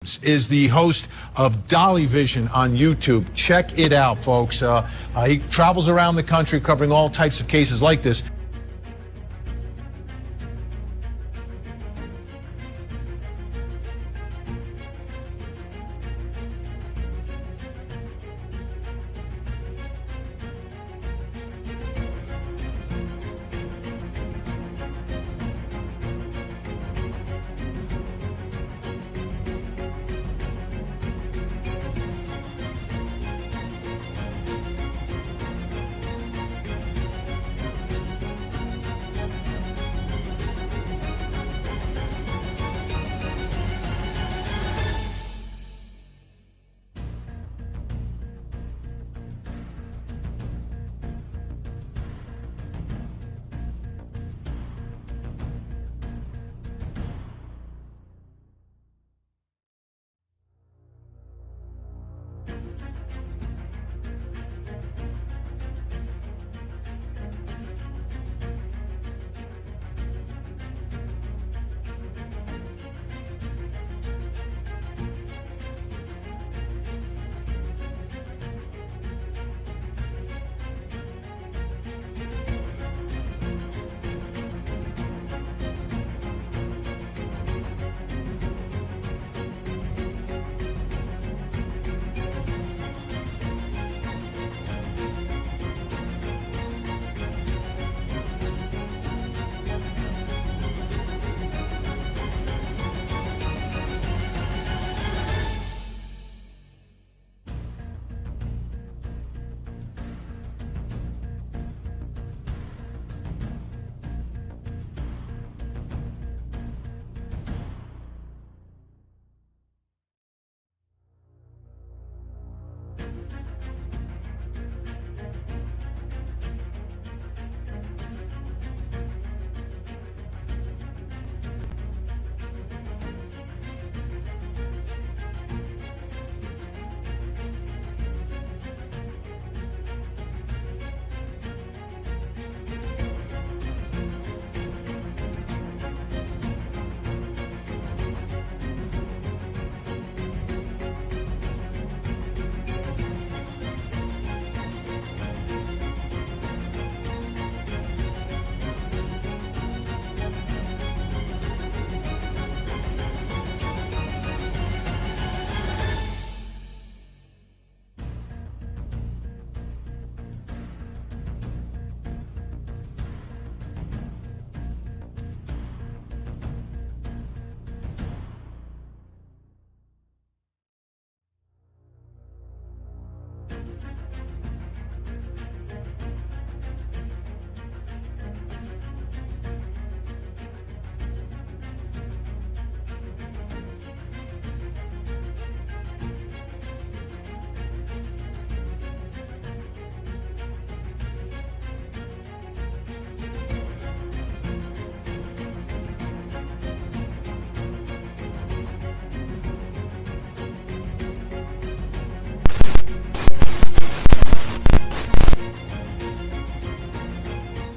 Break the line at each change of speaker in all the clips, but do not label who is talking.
is the host of Dolly Vision on YouTube. Check it out, folks. He travels around the country covering all types of cases like this.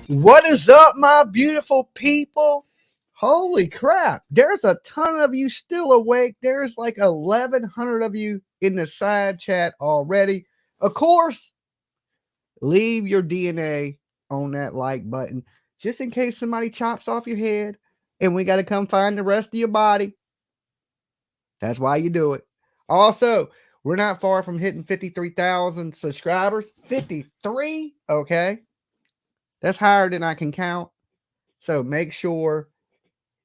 What is up, my beautiful people? Holy crap. There's a ton of you still awake. There's like 1,100 of you in the side chat already. Of course, leave your DNA on that like button just in case somebody chops off your head and we got to come find the rest of your body. That's why you do it. Also, we're not far from hitting 53,000 subscribers. 53, okay? That's higher than I can count. So make sure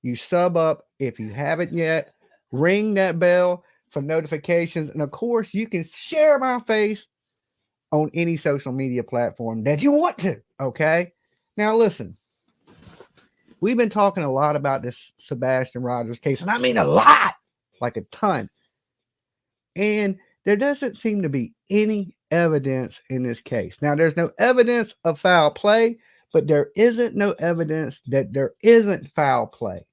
you sub up if you haven't yet. Ring that bell for notifications. And of course, you can share my face on any social media platform that you want to. Okay. Now, listen, we've been talking a lot about this SEBASTIAN Rogers case, and I mean a lot, like a ton. And there doesn't seem to be any evidence in this case. Now, there's no evidence of foul play, but there isn't no evidence that there isn't foul play.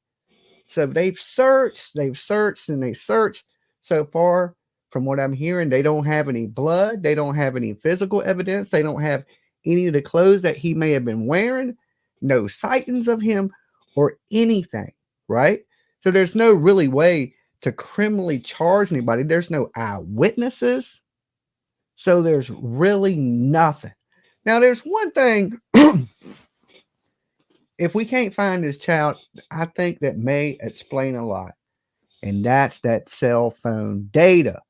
So they've searched, and they searched. So far, from what I'm hearing, they don't have any blood. They don't have any physical evidence. They don't have any of the clothes that he may have been wearing. No sightings of him or anything, right? So there's no really way to criminally charge anybody. There's no eyewitnesses. So there's really nothing. Now, there's one thing. If we can't find this child, I think that may explain a lot. And that's that cell phone data.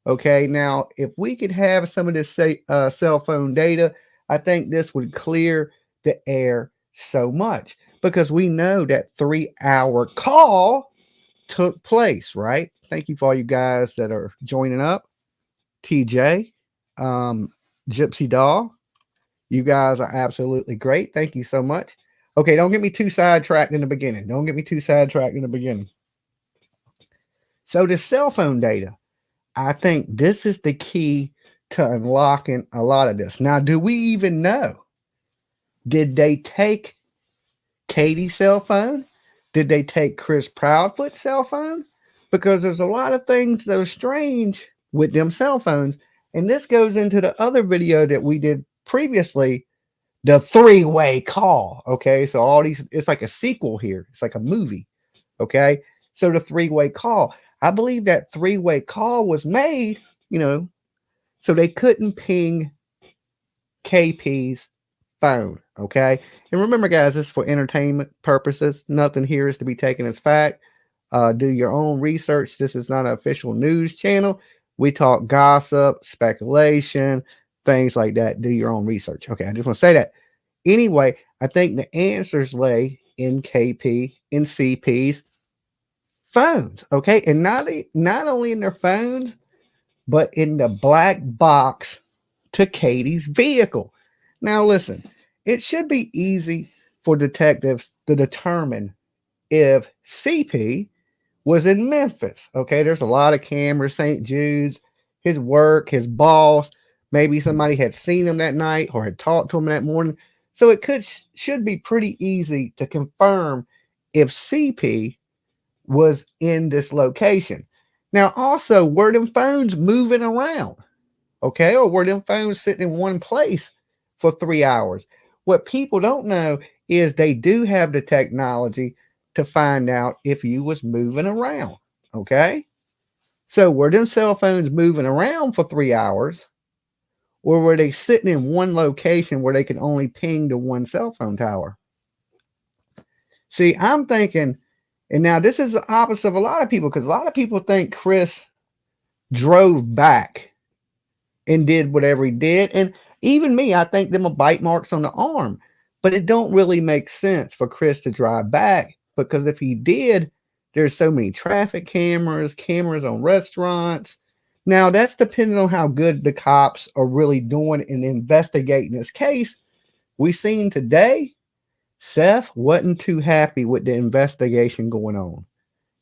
Okay, now if we could have some of this cell phone data, I think this would clear the air so much, because we know that 3-hour call took place, right? Thank you for all you guys that are joining up. TJ, Gypsy Doll, you guys are absolutely great. Thank you so much. Okay, don't get me too sidetracked in the beginning. So the cell phone data, I think this is the key to unlocking a lot of this. Now, do we even know? Did they take Katie's cell phone? Did they take Chris Proudfoot's cell phone? Because there's a lot of things that are strange with them cell phones. And this goes into the other video that we did previously, the 3-way call. Okay, so all these, it's like a sequel here. It's like a movie. Okay, so the 3-way call. I believe that 3-way call was made, so they couldn't ping KP's phone. Okay, and remember, guys, this is for entertainment purposes. Nothing here is to be taken as fact. Do your own research. This is not an official news channel. We talk gossip, speculation, things like that. Do your own research. Okay, I just want to say that. Anyway, I think the answers lay in KP and CP's phones. Okay, and not only in their phones, but in the black box to Katie's vehicle. Now, listen, it should be easy for detectives to determine if CP was in Memphis. Okay, there's a lot of cameras, St. Jude's, his work, his boss. Maybe somebody had seen him that night or had talked to him that morning. So it should be pretty easy to confirm if CP was in this location. Now, also, were them phones moving around? Okay, or were them phones sitting in one place for 3 hours? What people don't know is they do have the technology to find out if you was moving around. Okay, so were them cell phones moving around for 3 hours, or were they sitting in one location where they could only ping to one cell phone tower? See, I'm thinking, and now this is the opposite of a lot of people, because a lot of people think Chris drove back and did whatever he did. And even me, I think them are bite marks on the arm. But it don't really make sense for Chris to drive back, because if he did, there's so many traffic cameras on restaurants. Now, that's depending on how good the cops are really doing in investigating this case. We seen today, Seth wasn't too happy with the investigation going on.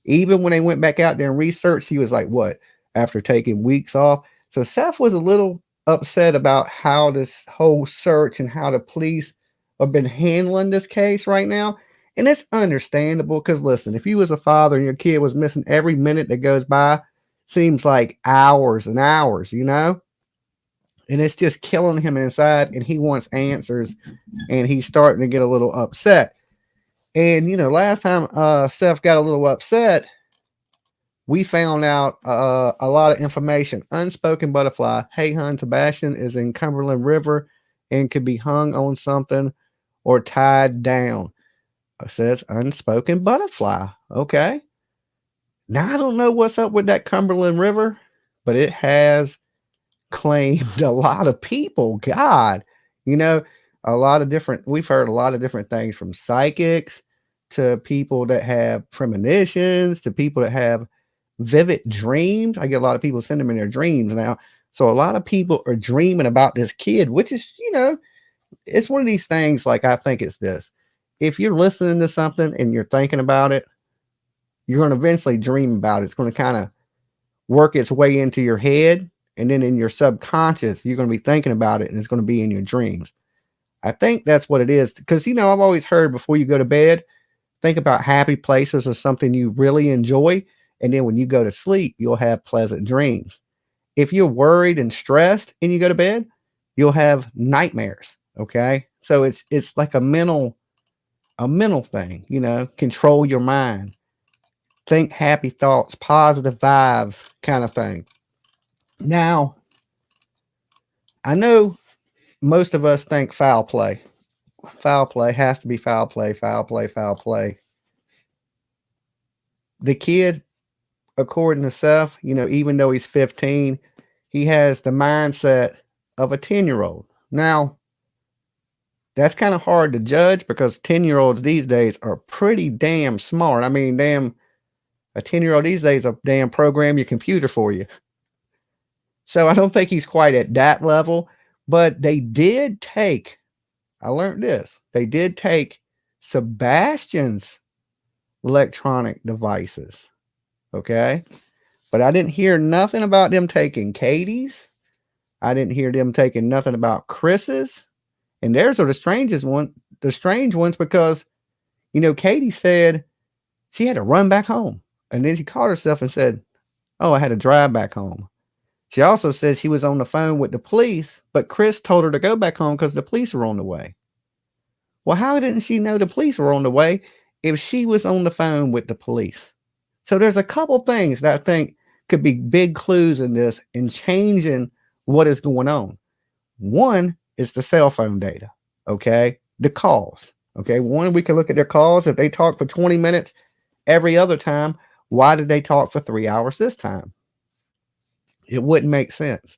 Even when they went back out there and researched, he was like, what, after taking weeks off? So Seth was a little upset about how this whole search and how the police have been handling this case right now. And it's understandable, because listen, if you was a father and your kid was missing, every minute that goes by seems like hours and hours, and it's just killing him inside, and he wants answers, and he's starting to get a little upset. And last time Seth got a little upset, we found out a lot of information. Unspoken butterfly. Hey, hun, Sebastian is in Cumberland River and could be hung on something or tied down. It says unspoken butterfly. Okay. Now, I don't know what's up with that Cumberland River, but it has claimed a lot of people. God, a lot of different, we've heard a lot of different things, from psychics to people that have premonitions to people that have vivid dreams. I get a lot of people send them in their dreams now. So a lot of people are dreaming about this kid, which is, it's one of these things. Like, I think it's this: if you're listening to something and you're thinking about it, you're going to eventually dream about it. It's going to kind of work its way into your head. And then in your subconscious, you're going to be thinking about it, and it's going to be in your dreams. I think that's what it is. Because, I've always heard, before you go to bed, think about happy places or something you really enjoy. And then when you go to sleep, you'll have pleasant dreams. If you're worried and stressed and you go to bed, you'll have nightmares. Okay. So it's like a mental thing, control your mind. think happy thoughts, positive vibes kind of thing. Now, I know most of us think foul play. Foul play has to be foul play, foul play, foul play. The kid, according to Seth, even though he's 15, he has the mindset of a 10-year-old. Now, that's kind of hard to judge because 10-year-olds these days are pretty damn smart. I mean, a 10-year-old these days will damn program your computer for you. So I don't think he's quite at that level, but they did take, I learned this, they did take Sebastian's electronic devices. Okay. But I didn't hear nothing about them taking Katie's. I didn't hear them taking nothing about Chris's. And theirs are the strange ones because, Katie said she had to run back home. And then she caught herself and said, oh, I had to drive back home. She also said she was on the phone with the police, but Chris told her to go back home because the police were on the way. Well, how didn't she know the police were on the way if she was on the phone with the police? So there's a couple things that I think could be big clues in this in changing what is going on. One is the cell phone data, okay? The calls, okay? One, we can look at their calls. If they talk for 20 minutes every other time, why did they talk for 3 hours this time? It wouldn't make sense.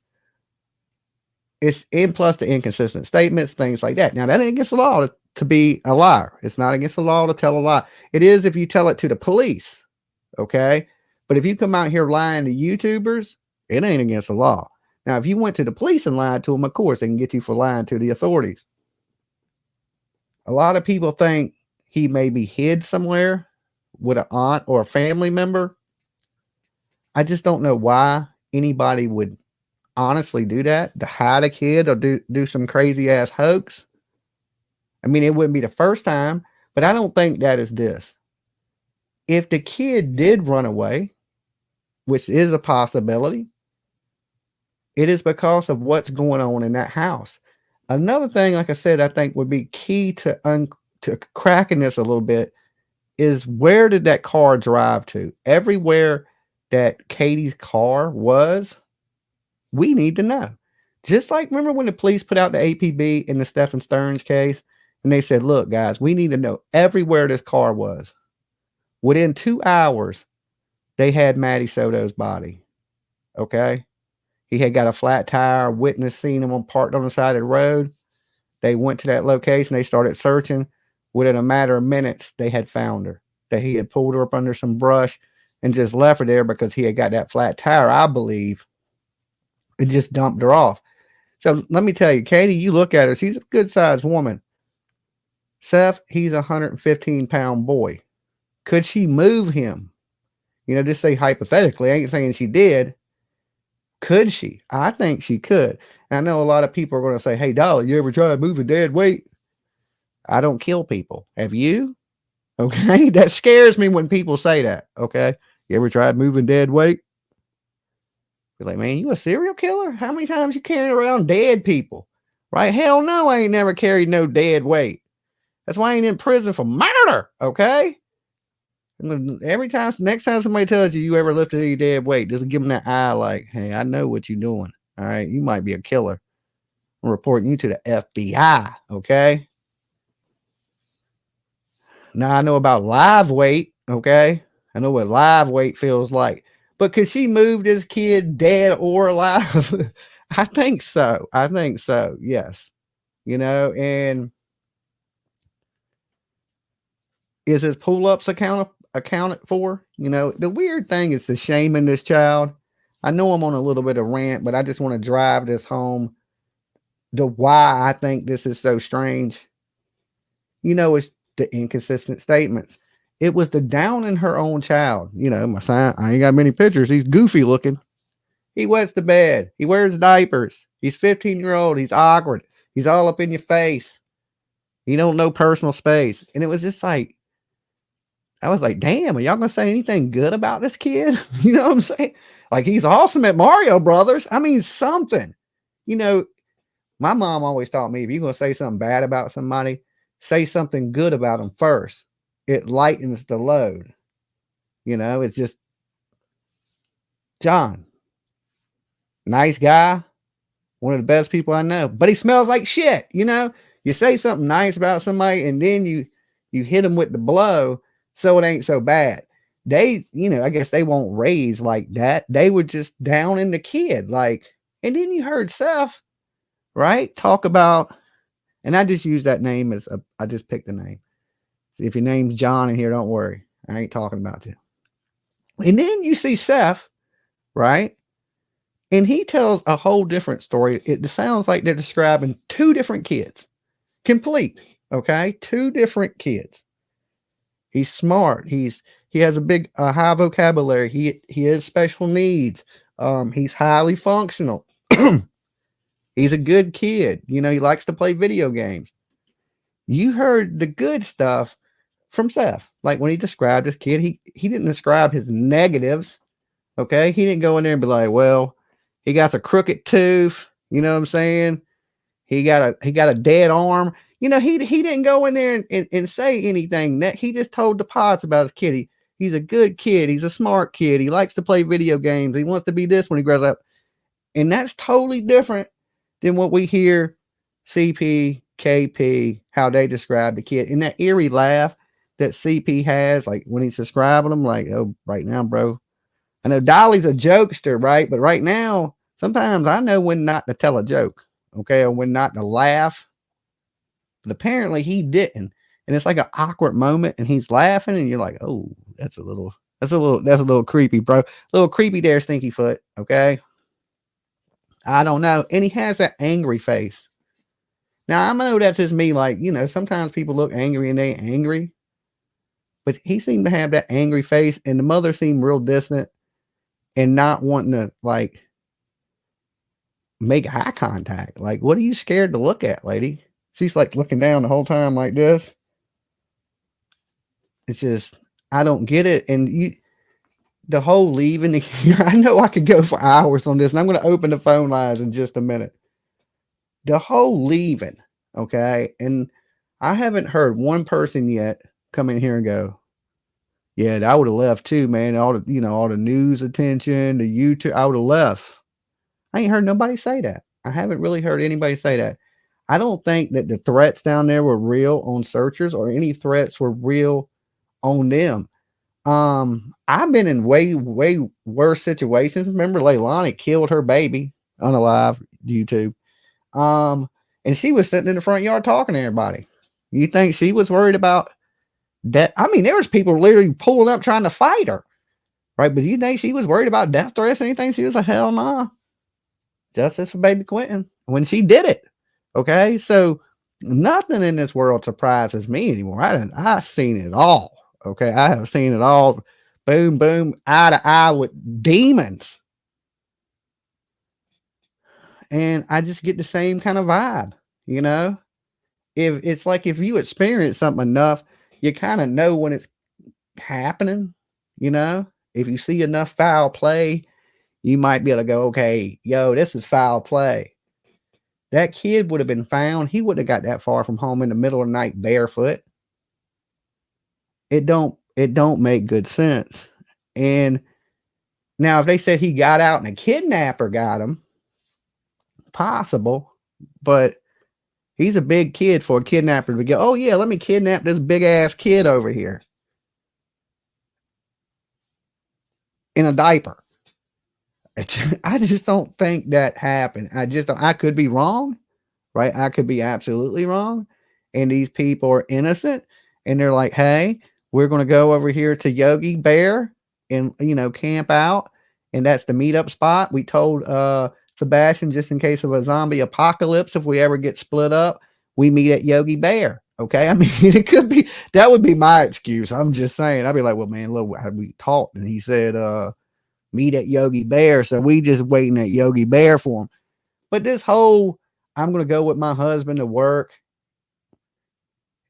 It's in plus the inconsistent statements, things like that. Now, that ain't against the law to be a liar. It's not against the law to tell a lie. It is if you tell it to the police, okay? But if you come out here lying to YouTubers, it ain't against the law. Now, if you went to the police and lied to them, of course, they can get you for lying to the authorities. A lot of people think he may be hid somewhere with an aunt or a family member. I just don't know why anybody would honestly do that, to hide a kid or do some crazy ass hoax. I mean, it wouldn't be the first time, but I don't think that is this. If the kid did run away, which is a possibility, it is because of what's going on in that house. Another thing, like I said, I think would be key to cracking this a little bit is where did that car drive to? Everywhere that Katie's car was, we need to know. Just like, remember when the police put out the APB in the Stephen Stearns case, and they said, look, guys, we need to know everywhere this car was. Within 2 hours, they had Maddie Soto's body. Okay? He had got a flat tire, witness seen him parked on the side of the road. They went to that location, they started searching. Within a matter of minutes, they had found her. That he had pulled her up under some brush and just left her there because he had got that flat tire, I believe, and just dumped her off. So let me tell you, Katie, you look at her, she's a good sized woman. Seth, he's a 115-pound boy. Could she move him? Just say hypothetically, I ain't saying she did. Could she? I think she could. And I know a lot of people are going to say, hey, Dolly, you ever try to move a dead weight? I don't kill people. Have you? Okay. That scares me when people say that. Okay. You ever tried moving dead weight? Be like, man, you a serial killer? How many times you carrying around dead people? Right? Hell no, I ain't never carried no dead weight. That's why I ain't in prison for murder. Okay. Next time somebody tells you ever lifted any dead weight, just give them that eye like, hey, I know what you're doing. All right. You might be a killer. I'm reporting you to the FBI. Okay. Now I know about live weight. Okay. I know what live weight feels like. But could she move this kid dead or alive? I think so. Yes. And is his pull-ups accounted for? The weird thing is the shame in this child. I know I'm on a little bit of rant, but I just want to drive this home. The why I think this is so strange. It's the inconsistent statements. It was the down in her own child. My son, I ain't got many pictures. He's goofy looking. He wets the bed. He wears diapers. He's 15-year-old. He's awkward. He's all up in your face. He don't know personal space. And it was just like, I was like, damn, are y'all going to say anything good about this kid? You know what I'm saying? Like, he's awesome at Mario Brothers. I mean, something. My mom always taught me, if you're going to say something bad about somebody, say something good about them first. It lightens the load. It's just John, nice guy, one of the best people I know, but he smells like shit. You say something nice about somebody and then you hit them with the blow, so it ain't so bad. They, I guess they won't raise like that. They were just down in the kid, and then you heard Seth, right, talk about, and I just use that name I just picked a name. If your name's John in here, don't worry, I ain't talking about you. And then you see Seth, right? And he tells a whole different story. It sounds like they're describing two different kids. Completely. Okay. Two different kids. He's smart. He has a high vocabulary. He has special needs. He's highly functional. He's a good kid. He likes to play video games. You heard the good stuff from Seth. Like when he described his kid, he didn't describe his negatives. Okay. He didn't go in there and be like, well, he got a crooked tooth. You know what I'm saying? He got a dead arm. He didn't go in there and say anything. He just told the pods about his kid. He's a good kid. He's a smart kid. He likes to play video games. He wants to be this when he grows up. And that's totally different than what we hear CP, KP, how they describe the kid. And that eerie laugh that CP has, like when he's describing them, like, oh, right now, bro. I know Dolly's a jokester, right? But right now, sometimes I know when not to tell a joke, okay, or when not to laugh. But apparently he didn't. And it's like an awkward moment and he's laughing and you're like, oh, that's a little creepy, bro. A little creepy there, Stinky Foot, okay? I don't know. And he has that angry face. Now, I know that's just me, like, sometimes people look angry and they ain't angry. But he seemed to have that angry face and the mother seemed real distant and not wanting to, like, make eye contact. Like, what are you scared to look at, lady? She's like looking down the whole time like this. It's just, I don't get it. And the whole leaving, I know I could go for hours on this, and I'm going to open the phone lines in just a minute. The whole leaving, okay? And I haven't heard one person yet come in here and go, yeah, I would have left too, man. All the news attention, the YouTube, I would have left. I ain't heard nobody say that. I haven't really heard anybody say that. I don't think that the threats down there were real on searchers or any threats were real on them. I've been in way, way worse situations. Remember Leilani killed her baby on a live YouTube. And she was sitting in the front yard talking to everybody. You think she was worried about that? I mean, there was people literally pulling up trying to fight her, right? But do you think she was worried about death threats or anything? She was like, hell nah. Justice for baby Quentin when she did it. Okay. So nothing in this world surprises me anymore. I've seen it all. Okay. I have seen it all. Boom, boom, eye to eye with demons. And I just get the same kind of vibe, if it's like, if you experience something enough, you kind of know when it's happening, if you see enough foul play, you might be able to go, okay, yo, this is foul play. That kid would have been found. He wouldn't have got that far from home in the middle of the night barefoot. It don't make good sense. And now if they said he got out and a kidnapper got him, possible, but he's a big kid for a kidnapper to go, oh yeah, let me kidnap this big ass kid over here in a diaper. I just don't think that happened. I could be wrong, right? I could be absolutely wrong. And these people are innocent and they're like, hey, we're going to go over here to Yogi Bear and, camp out. And that's the meetup spot. We told Sebastian, just in case of a zombie apocalypse, if we ever get split up, we meet at Yogi Bear. Okay. I mean, it could be, that would be my excuse. I'm just saying, I'd be like, well, man, look, we talked and he said, meet at Yogi Bear. So we just waiting at Yogi Bear for him. But this whole, I'm going to go with my husband to work.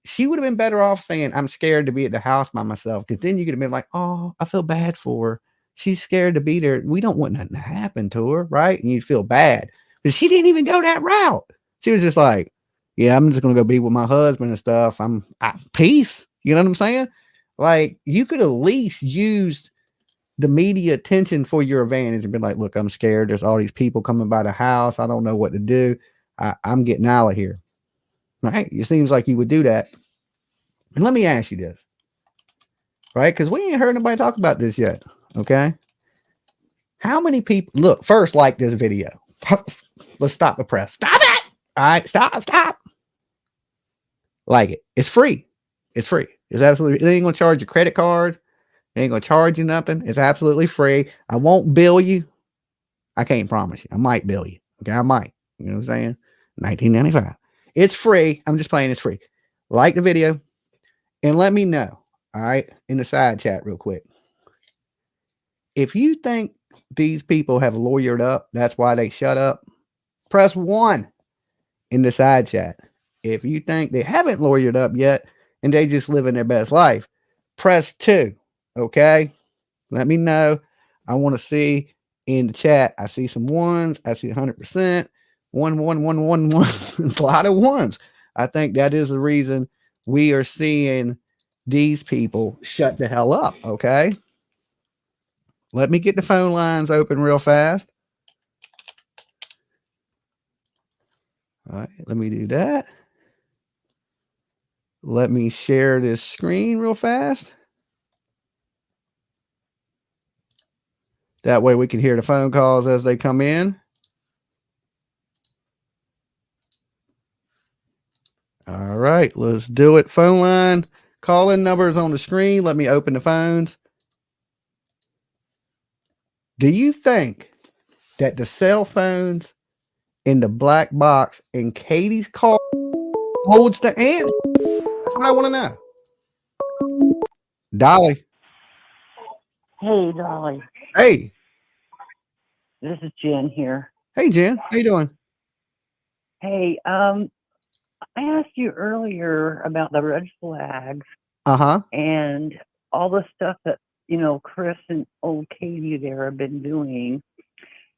She would have been better off saying, I'm scared to be at the house by myself. Cause then you could have been like, oh, I feel bad for her. She's scared to be there. We don't want nothing to happen to her. Right. And you'd feel bad, but she didn't even go that route. She was just like, yeah, I'm just going to go be with my husband and stuff. I'm at peace. You know what I'm saying? Like, you could at least use the media attention for your advantage and be like, look, I'm scared. There's all these people coming by the house. I don't know what to do. I'm getting out of here. Right? It seems like you would do that. And let me ask you this, right? Because we ain't heard nobody talk about this yet. Okay. How many people look first like this video? Let's stop the press. Stop it. All right, stop. Like it. It's free. It's free. It's absolutely, it ain't gonna charge your credit card. It ain't gonna charge you nothing. It's absolutely free. I won't bill you. I can't promise you. I might bill you. Okay, I might. You know what I'm saying? $19.95. It's free. I'm just playing. It's free. Like the video and let me know. All right, in the side chat, real quick. If you think these people have lawyered up, that's why they shut up. Press 1 in the side chat. If you think they haven't lawyered up yet and they just living their best life, press 2. Okay, let me know. I want to see in the chat. I see some ones. I see 100%. One. It's a lot of ones. I think that is the reason we are seeing these people shut the hell up. Okay, let me get the phone lines open real fast. All right, let me do that. Let me share this screen real fast. That way we can hear the phone calls as they come in. All right, let's do it. Phone line, call-in numbers on the screen. Let me open the phones. Do you think that the cell phones in the black box in Katie's car holds the answer? That's what I want to know. Dolly.
Hey, Dolly.
Hey.
This is Jen here.
Hey, Jen. How you doing?
Hey, I asked you earlier about the red flags and all the stuff that, Chris and old Katie there have been doing.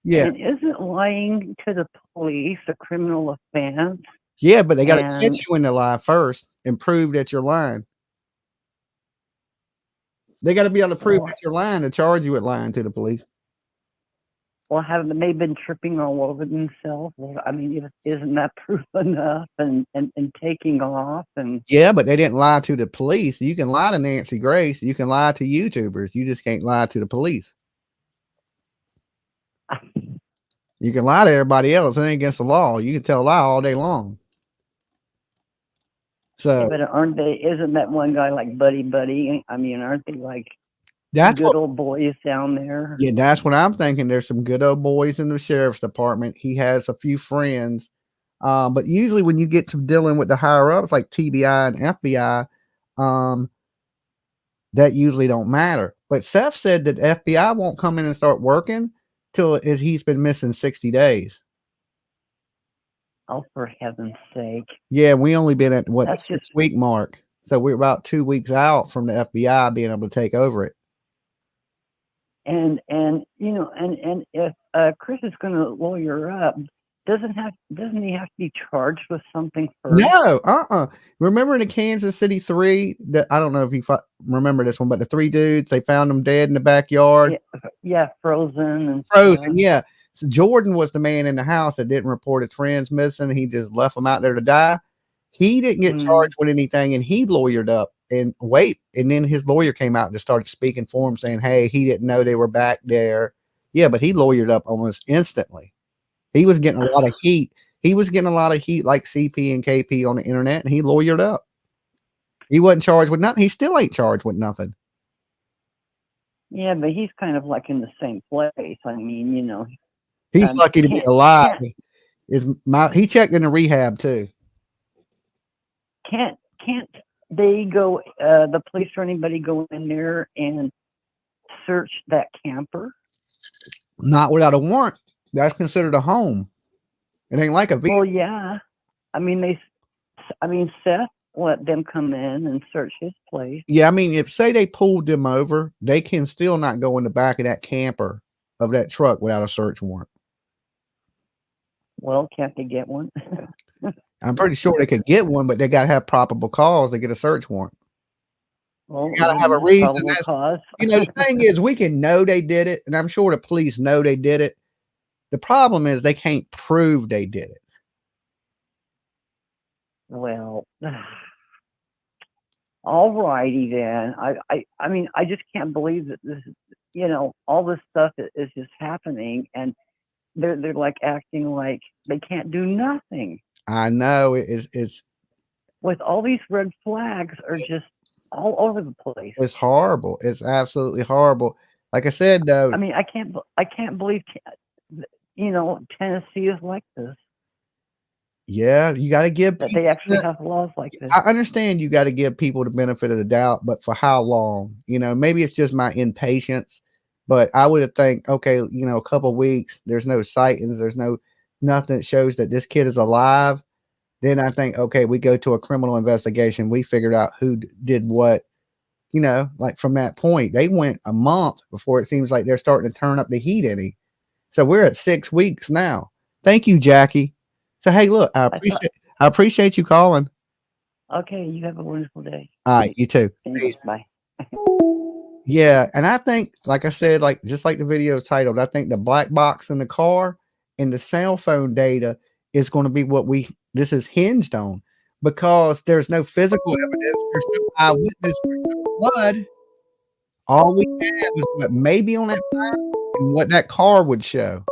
Yeah.
And isn't lying to the police a criminal offense?
Yeah, but they got to catch you in the lie first and prove that you're lying. They got to be able to prove that you're lying to charge you with lying to the police.
Well, haven't they been tripping all over themselves? Well, I mean, isn't that proof enough and taking off? And
yeah, but they didn't lie to the police. You can lie to Nancy Grace. You can lie to YouTubers. You just can't lie to the police. You can lie to everybody else. It ain't against the law. You can tell a lie all day long. So,
yeah, but isn't that one guy like Buddy? I mean, aren't they like
that's
good old boys down there?
Yeah, that's what I'm thinking. There's some good old boys in the sheriff's department. He has a few friends. But usually when you get to dealing with the higher ups like TBI and FBI, that usually don't matter. But Seth said that FBI won't come in and start working till he's been missing 60 days.
Oh, for heaven's sake.
Yeah, we only been at the 6-week mark. So we're about 2 weeks out from the FBI being able to take over it.
And if Chris is going to lawyer up, doesn't he have to be charged with something first?
No, Remember in the Kansas City 3, that I don't know if you remember this one, but the 3 dudes, they found them dead in the backyard.
Yeah, frozen.
Yeah. So Jordan was the man in the house that didn't report his friends missing. He just left them out there to die. He didn't get charged with anything, and he lawyered up. And then his lawyer came out and just started speaking for him, saying, hey, he didn't know they were back there. Yeah, but he lawyered up almost instantly. He was getting a lot of heat. He was getting a lot of heat like CP and KP on the internet, and he lawyered up. He wasn't charged with nothing. He still ain't charged with nothing.
Yeah, but he's kind of like in the same place. I mean,
he's lucky to be alive. He checked into rehab too.
Can't they go, the police or anybody go in there and search that camper?
Not without a warrant. That's considered a home. It ain't like a vehicle.
Well, yeah. I mean, Seth let them come in and search his place.
Yeah, I mean, if say they pulled them over, they can still not go in the back of that camper of that truck without a search warrant.
Well, can't they get one?
I'm pretty sure they could get one, but they got to have probable cause to get a search warrant.
Well,
You gotta have a reason.
cause.
The thing is, we can know they did it, and I'm sure the police know they did it. The problem is they can't prove they did it.
Well, all righty then. I mean, I just can't believe that this, all this stuff is just happening, and they're like acting like they can't do nothing.
I know it's
with all these red flags are just all over the place.
It's horrible. It's absolutely horrible. Like I said, though.
I mean, I can't believe, Tennessee is like this.
Yeah, you got to give
that they actually have laws like this.
I understand you got to give people the benefit of the doubt, but for how long? Maybe it's just my impatience, but I would have think, okay, a couple of weeks, there's no sightings, there's nothing that shows that this kid is alive. Then I think, okay, we go to a criminal investigation. We figured out who did what, like from that point. They went a month before it seems like they're starting to turn up the heat any. So we're at 6 weeks now. Thank you, Jackie. So, hey, look, I appreciate you calling.
Okay, you have a wonderful day.
All right, you too.
Bye.
Yeah, and I think, like I said, just like the video titled, I think the black box in the car and the cell phone data is going to be what this is hinged on, because there's no physical evidence, there's no eyewitness, there's no blood. All we have is what maybe on that time and what that car would show.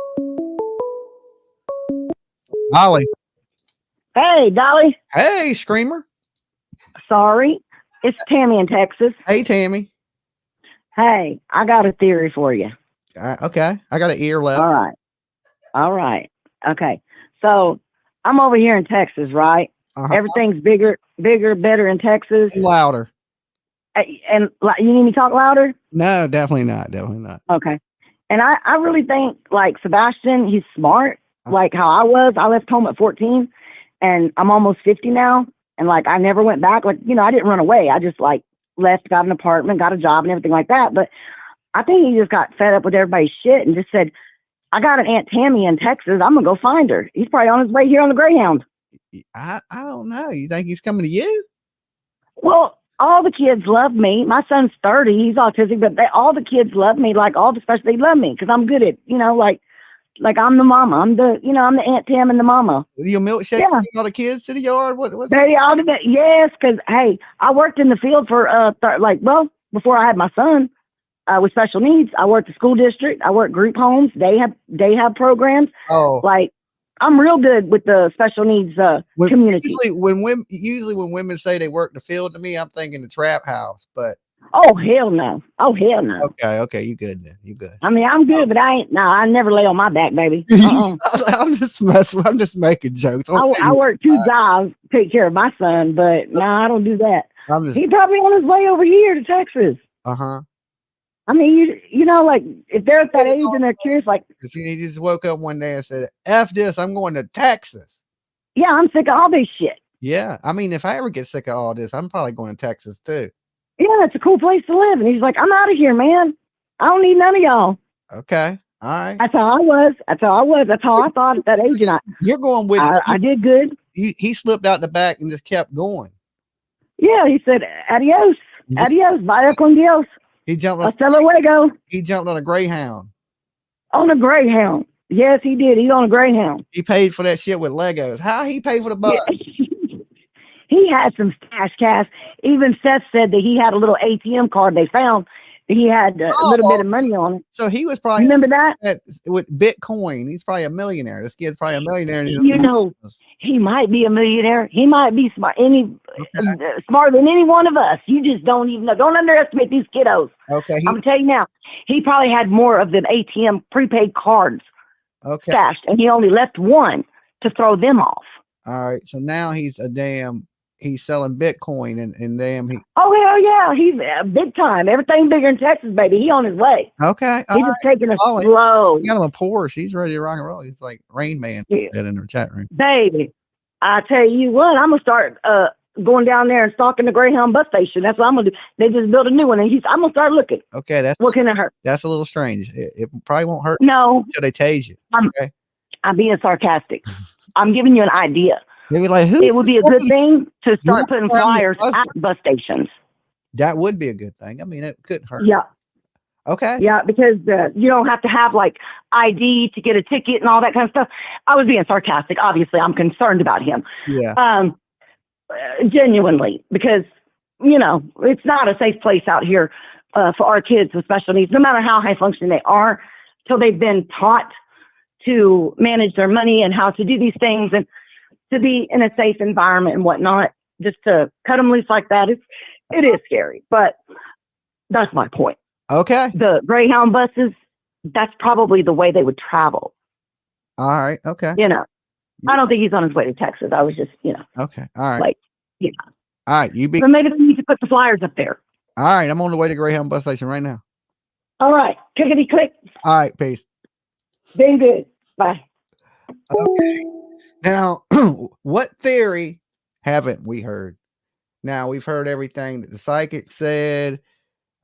Dolly.
Hey, Dolly.
Hey, Screamer.
Sorry. It's Tammy in Texas.
Hey, Tammy.
Hey, I got a theory for you.
Okay. I got an ear left.
All right. Okay. So I'm over here in Texas, right? Everything's bigger, better in Texas.
Louder.
And you need me to talk louder?
No, definitely not. Definitely not.
Okay. And I really think, Sebastian, he's smart. Like how I was. I left home at 14 and I'm almost 50 now. And I never went back. I didn't run away. I just left, got an apartment, got a job and everything like that. But I think he just got fed up with everybody's shit and just said, I got an Aunt Tammy in Texas. I'm going to go find her. He's probably on his way here on the Greyhound.
I don't know. You think he's coming to you?
Well, all the kids love me. My son's 30. He's autistic, but all the kids love me. All the special, they love me because I'm good at, I'm the mama. I'm the Aunt Tam and the mama.
You milkshake all the kids to the yard? What's
they all did that? Yes, because hey, I worked in the field for before I had my son with special needs. I worked the school district. I worked group homes. They have programs.
Oh,
I'm real good with the special needs community.
Usually when women say they work the field, to me, I'm thinking the trap house, but.
Oh, hell no.
Okay. You good then. You good.
I mean, I'm good, but I never lay on my back, baby.
I'm just messing. I'm just making jokes.
I work 2 jobs, take care of my son, but no, I don't do that. He probably on his way over here to Texas. I mean, if they're at that age and they're curious,
he just woke up one day and said, F this, I'm going to Texas.
Yeah, I'm sick of all this shit.
Yeah. I mean, if I ever get sick of all this, I'm probably going to Texas too.
Yeah, it's a cool place to live. And he's like, I'm out of here, man. I don't need none of y'all.
Okay. All right.
That's how I was. That's how I thought at that age. And
you're going with
I did good.
He slipped out the back and just kept going.
Yeah, he said, adios. Adios. Vaya con Dios.
He jumped
Hasta luego.
He jumped on a Greyhound.
On a Greyhound. Yes, he did. He's on a Greyhound.
He paid for that shit with Legos. How he paid for the bus?
Yeah. He had some stash cash. Even Seth said that he had a little ATM card they found. He had a little bit of money on it.
So he was probably
remember that
with Bitcoin. He's probably a millionaire. This kid's probably a millionaire.
He might be a millionaire. He might be smart. Smarter than any one of us. You just don't even know. Don't underestimate these kiddos.
Okay,
I'm gonna tell you now. He probably had more of the ATM prepaid cards stashed, and he only left one to throw them off.
All right, so now he's selling Bitcoin and damn
oh hell yeah, he's big time. Everything bigger in Texas, baby. He on his way.
Okay,
he's just taking it slow.
He got him a Porsche. He's ready to rock and roll. He's like Rain Man in the chat room.
Baby, I tell you what, I'm gonna start going down there and stalking the Greyhound bus station. That's what I'm gonna do. They just built a new one, and I'm gonna start looking.
Okay,
what can it hurt?
That's a little strange. It probably won't hurt.
No,
until they tase you.
I'm being sarcastic. I'm giving you an idea.
They be like,
it would be a good thing to start putting flyers at bus stations.
That would be a good thing. I mean, it couldn't hurt.
Yeah.
Okay.
Yeah, because you don't have to have like ID to get a ticket and all that kind of stuff. I was being sarcastic. Obviously, I'm concerned about him.
Yeah.
Genuinely, because it's not a safe place out here for our kids with special needs, no matter how high functioning they are, till they've been taught to manage their money and how to do these things and to be in a safe environment and whatnot. Just to cut them loose like that, it is scary. But that's my point.
Okay.
The Greyhound buses, that's probably the way they would travel.
All right. Okay.
I don't think he's on his way to Texas. I was just,
Okay. All right.
Like,
All right. You be.
So maybe they need to put the flyers up there.
All right. I'm on the way to Greyhound bus station right now.
All right. Clickety click.
All right. Peace.
Been good. Bye.
Okay. Now, what theory haven't we heard? Now, we've heard everything that the psychic said,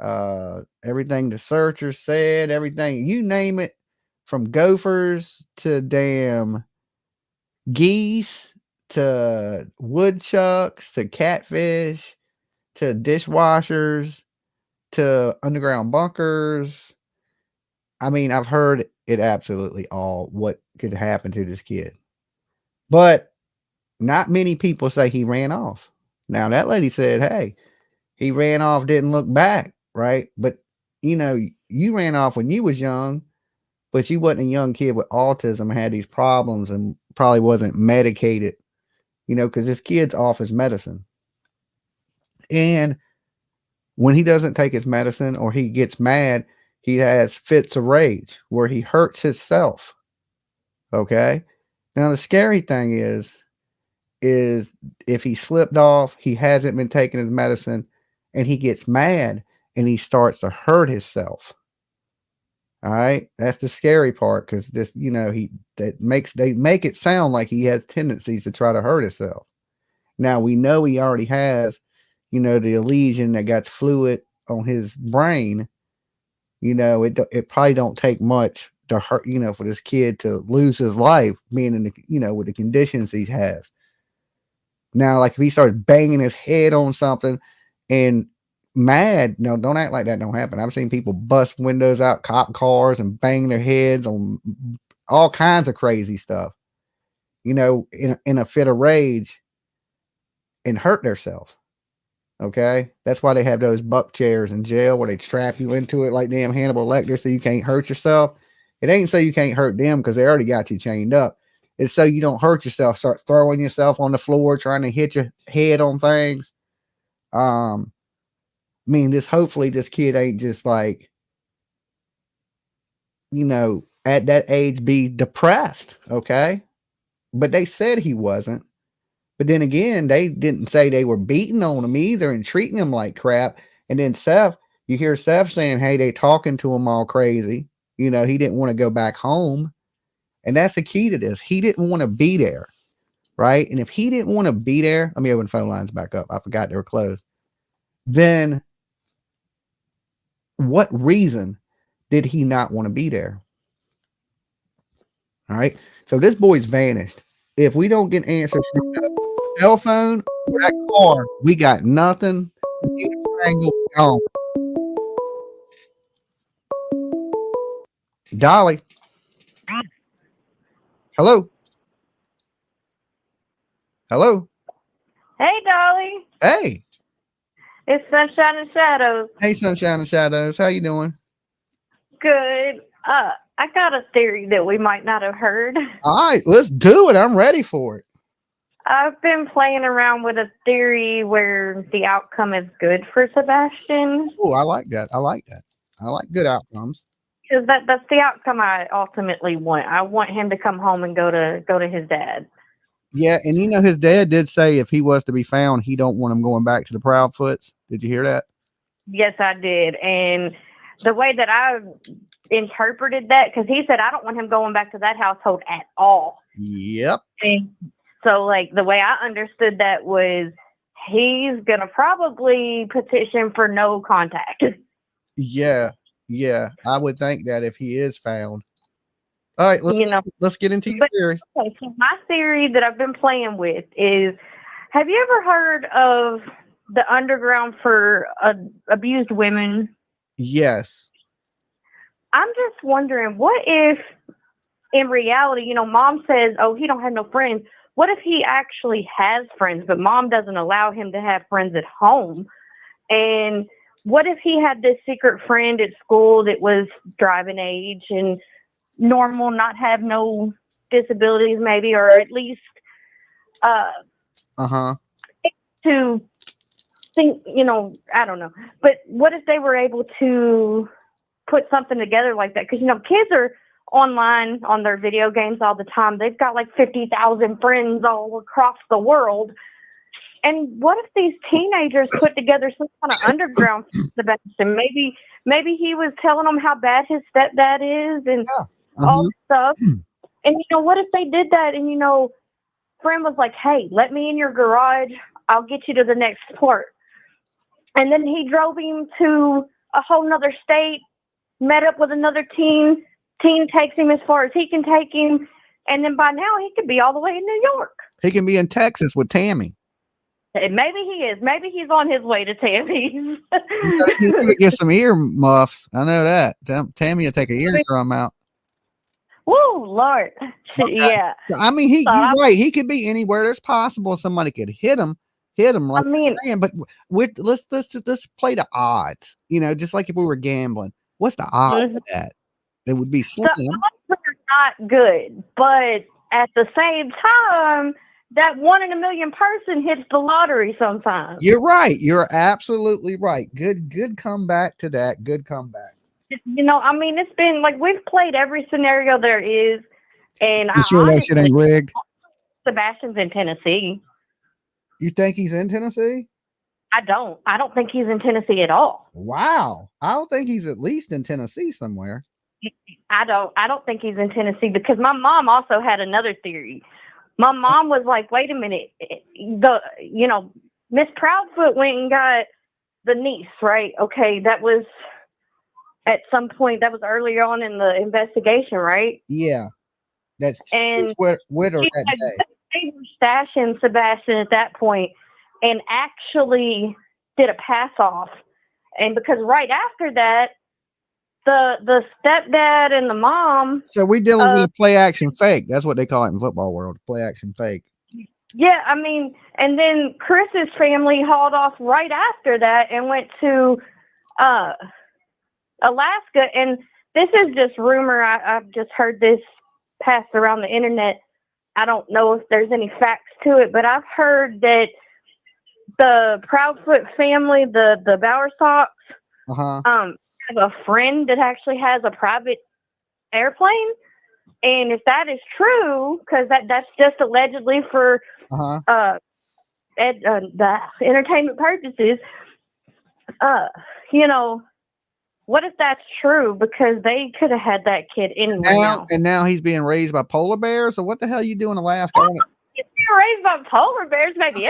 everything the searcher said, everything, you name it, from gophers to damn geese to woodchucks to catfish to dishwashers to underground bunkers. I mean, I've heard it absolutely all what could happen to this kid. But not many people say he ran off. Now, that lady said, hey, he ran off, didn't look back, right? But, you ran off when you was young, but you wasn't a young kid with autism, had these problems, and probably wasn't medicated, because this kid's off his medicine. And when he doesn't take his medicine or he gets mad, he has fits of rage where he hurts himself. Okay. Now, the scary thing is if he slipped off, he hasn't been taking his medicine, and he gets mad and he starts to hurt himself. All right. That's the scary part, because this, they make it sound like he has tendencies to try to hurt himself. Now, we know he already has, the lesion that got fluid on his brain. It probably don't take much to hurt, for this kid to lose his life, being in the, with the conditions he has. Now, like if he starts banging his head on something and mad, no, don't act like that don't happen. I've seen people bust windows out cop cars and bang their heads on all kinds of crazy stuff, in a fit of rage and hurt themselves. Okay. That's why they have those buck chairs in jail where they strap you into it like damn Hannibal Lecter so you can't hurt yourself. It ain't so you can't hurt them because they already got you chained up. It's so you don't hurt yourself, start throwing yourself on the floor, trying to hit your head on things. Hopefully this kid ain't just like, at that age be depressed. Okay. But they said he wasn't. But then again, they didn't say they were beating on him either and treating him like crap. And then Seth, you hear Seth saying, hey, they talking to him all crazy. He didn't want to go back home. And that's the key to this. He didn't want to be there. Right. And if he didn't want to be there, let me open phone lines back up. I forgot they were closed. Then what reason did he not want to be there? All right. So this boy's vanished. If we don't get answers from that cell phone or that car, we got nothing. Gone. Dolly. Hello. Hello.
Hey, Dolly.
Hey.
It's Sunshine and Shadows.
Hey, Sunshine and Shadows. How you doing?
Good. I got a theory that we might not have heard.
All right, let's do it. I'm ready for it.
I've been playing around with a theory where the outcome is good for Sebastian.
Oh, I like that. I like good outcomes.
Because that's the outcome I ultimately want. I want him to come home and go to his dad.
Yeah, and his dad did say if he was to be found, he don't want him going back to the Proudfoots. Did you hear that?
Yes, I did. And the way that I interpreted that, because he said, I don't want him going back to that household at all.
Yep.
And so, like, the way I understood that was he's going to probably petition for no contact.
Yeah. I would think that if he is found. All right, let's get into your theory.
Okay, so my theory that I've been playing with is, have you ever heard of the underground for abused women.
Yes.
I'm just wondering, what if in reality, you know, mom says, oh, he don't have no friends. What if he actually has friends, but mom doesn't allow him to have friends at home? And what if he had this secret friend at school that was driving age and normal, not have no disabilities maybe, or at least to think, you know, I don't know. But what if they were able to put something together like that? Because, you know, kids are online on their video games all the time. They've got like 50,000 friends all across the world. And what if these teenagers put together some kind of underground Sebastian? Maybe he was telling them how bad his stepdad is and all this stuff. And, you know, what if they did that and, you know, friend was like, hey, let me in your garage. I'll get you to the next port. And then he drove him to a whole nother state, met up with another teen. Teen takes him as far as he can take him. And then by now he could be all the way in New York.
He can be in Texas with Tammy.
And maybe he is. Maybe he's on his way to Tammy's.
You gotta get some ear muffs. I know that. Tammy will take an eardrum out.
Whoa, Lord. Okay. Yeah.
I mean, you're right. He could be anywhere. There's possible somebody could hit him like you're saying, but let's play the odds. You know, just like if we were gambling. What's the odds of that? It would be slim.
The odds are not good, but at the same time, that 1 in a million person hits the lottery sometimes.
You're right. You're absolutely right. Good comeback to that. Good comeback.
You know, I mean, it's been like we've played every scenario there is, and
you sure that shit ain't rigged?
Sebastian's in Tennessee.
You think he's in Tennessee?
I don't think he's in Tennessee at all.
Wow. I don't think he's at least in Tennessee somewhere.
I don't think he's in Tennessee because my mom also had another theory. My mom was like, wait a minute, Miss Proudfoot went and got the niece, right? Okay, that was at some point, that was earlier on in the investigation, right?
Yeah. That's
and
with her that day.
They were stashing Sebastian at that point and actually did a pass off. And because right after that, the stepdad and the mom.
So we dealing with a play action fake. That's what they call it in football world, play action fake.
Yeah, I mean, and then Chris's family hauled off right after that and went to Alaska. And this is just rumor. I've just heard this passed around the internet. I don't know if there's any facts to it, but I've heard that the Proudfoot family, the Bowerstocks, have a friend that actually has a private airplane. And if that is true, because that's just allegedly for the entertainment purposes, what if that's true? Because they could have had that kid anyway.
And now he's being raised by polar bears. So what the hell you do in Alaska?
He's being raised by polar bears, maybe.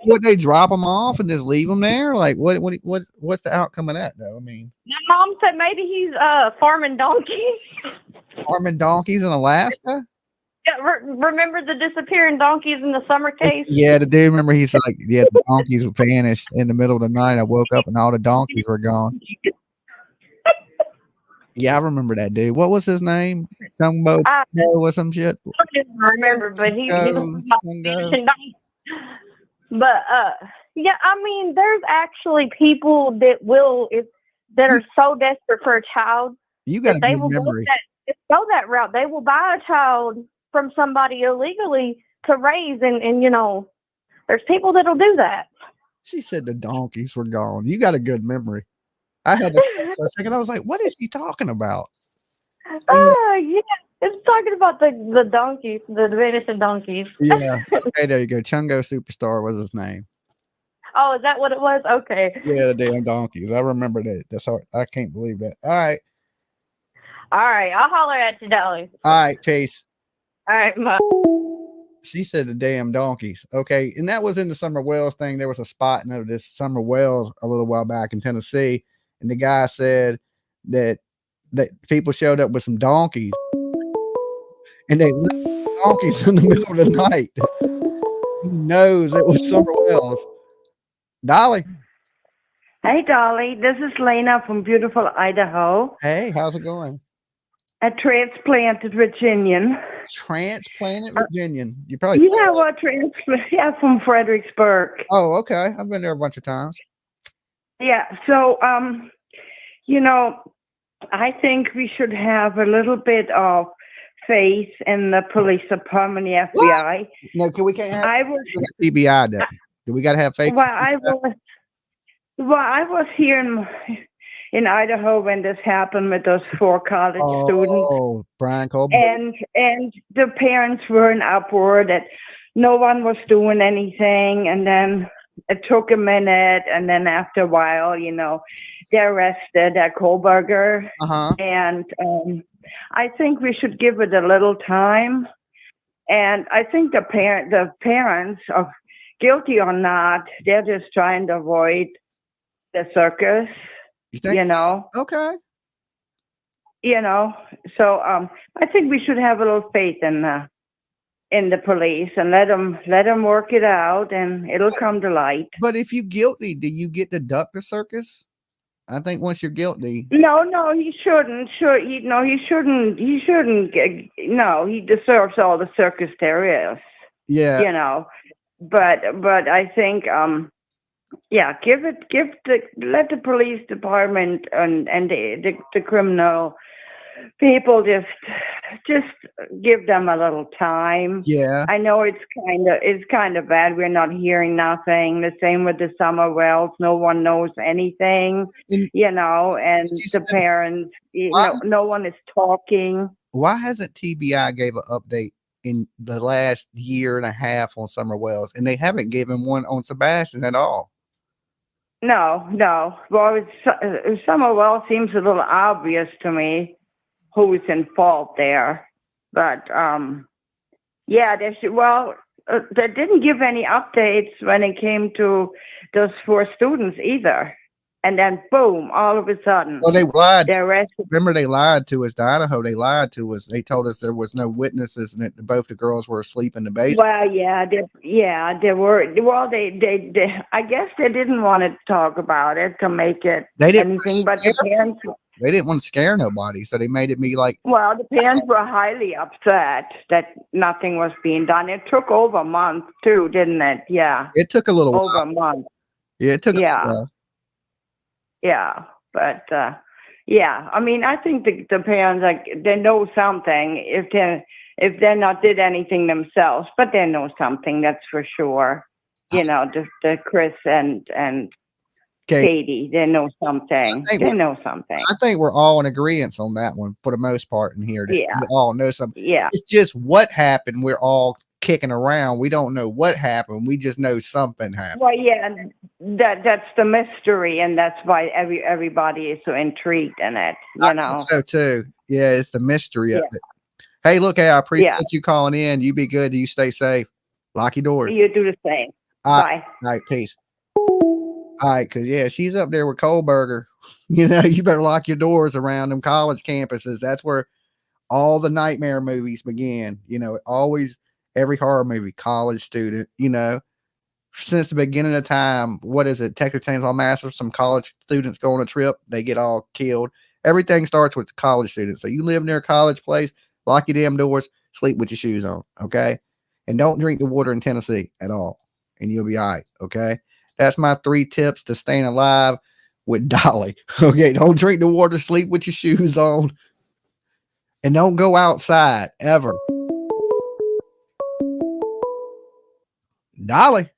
Would they drop him off and just leave him there? Like what's the outcome of that though? I mean,
my mom said maybe he's farming donkeys.
Farming donkeys in Alaska?
Yeah, remember the disappearing donkeys in the summer case?
Yeah, the dude. Remember he's like, yeah, the donkeys vanished in the middle of the night. I woke up and all the donkeys were gone. Yeah, I remember that dude. What was his name? Jumbo or some shit.
I don't remember, but he was But yeah, I mean, there's actually people that that are so desperate for a child.
You got a good memory.
Go that route. They will buy a child from somebody illegally to raise, and there's people that'll do that.
She said the donkeys were gone. You got a good memory. I had to for a second. I was like, what is he talking about?
Yeah, it's talking about the donkeys, the vanishing donkeys.
Yeah. Okay, there you go. Chungo Superstar was his name.
Oh, is that what it was? Okay.
Yeah, the damn donkeys. I remember that. That's hard. I can't believe that. All right.
All right. I'll holler at you, Dolly.
All right, peace.
All right, bye.
She said the damn donkeys. Okay. And that was in the Summer Wells thing. There was a spot in this Summer Wells a little while back in Tennessee. And the guy said that people showed up with some donkeys. And they left the donkeys in the middle of the night. Who knows? It was Summer Wells. Dolly.
Hey, Dolly. This is Lena from beautiful Idaho.
Hey, how's it going?
A transplanted Virginian.
Transplanted Virginian. You probably
from Fredericksburg.
Oh, okay. I've been there a bunch of times.
Yeah. So, I think we should have a little bit of faith in the police department, the FBI.
No, we can't have TBI day. Do we got to have faith?
Well, I was here in Idaho when this happened with those 4 college students.
Oh, Brian Colbert.
And the parents were in uproar that no one was doing anything. And then it took a minute. And then after a while, they arrested that Kohlberger. And I think we should give it a little time. And I think the parents are guilty or not, they're just trying to avoid the circus.
You think? Okay.
So I think we should have a little faith in the police and let them work it out, and it'll come to light.
But if you're guilty, do you get to duck the circus? I think once you're guilty.
No, he shouldn't. He shouldn't. No, he deserves all the circus there is.
Yeah.
But I think let the police department and the criminal people just give them a little time.
Yeah.
I know it's kind of bad. We're not hearing nothing. The same with the summer wells. No one knows anything. And the parents, no one is talking.
Why hasn't TBI gave an update in the last year and a half on Summer Wells, and they haven't given one on Sebastian at all?
No. Well, Summer Wells seems a little obvious to me who's in fault there, but they didn't give any updates when it came to those 4 students either. And then, boom, all of a sudden.
Well, they lied.
Arrested.
Remember, they lied to us to Idaho. They lied to us. They told us there was no witnesses and that both the girls were asleep in the basement.
Well, there were. Well, they I guess they didn't want to talk about it to make it anything but the parents.
They didn't want to scare nobody, so they made it be like.
Well, the parents were highly upset that nothing was being done. It took over a month too, didn't it? Yeah.
It took a little
over
while.
A month.
Yeah, it took a while.
Yeah, but I mean, I think the parents, they know something if they're not did anything themselves, but they know something, that's for sure. The Chris and Katie, they know something. I
think we're all in agreement on that one for the most part in here.
Yeah,
we all know something.
Yeah,
it's just what happened. We're all kicking around. We don't know what happened. We just know something happened.
Well, yeah, that's the mystery, and that's why everybody is so intrigued in it. I think
so too. Yeah, it's the mystery of it. Hey, look, I appreciate you calling in. You be good. You stay safe. Lock your doors.
You do the same.
Bye. All right, peace. All right, because she's up there with Kohlberger. You better lock your doors around them college campuses. That's where all the nightmare movies begin. Always. Every horror movie, college student, since the beginning of time, what is it? Texas Chainsaw Massacre, some college students go on a trip, they get all killed. Everything starts with college students. So you live near a college place, lock your damn doors, sleep with your shoes on, okay? And don't drink the water in Tennessee at all, and you'll be all right, okay? That's my 3 tips to staying alive with Dolly, okay? Don't drink the water, sleep with your shoes on, and don't go outside ever. Dolly.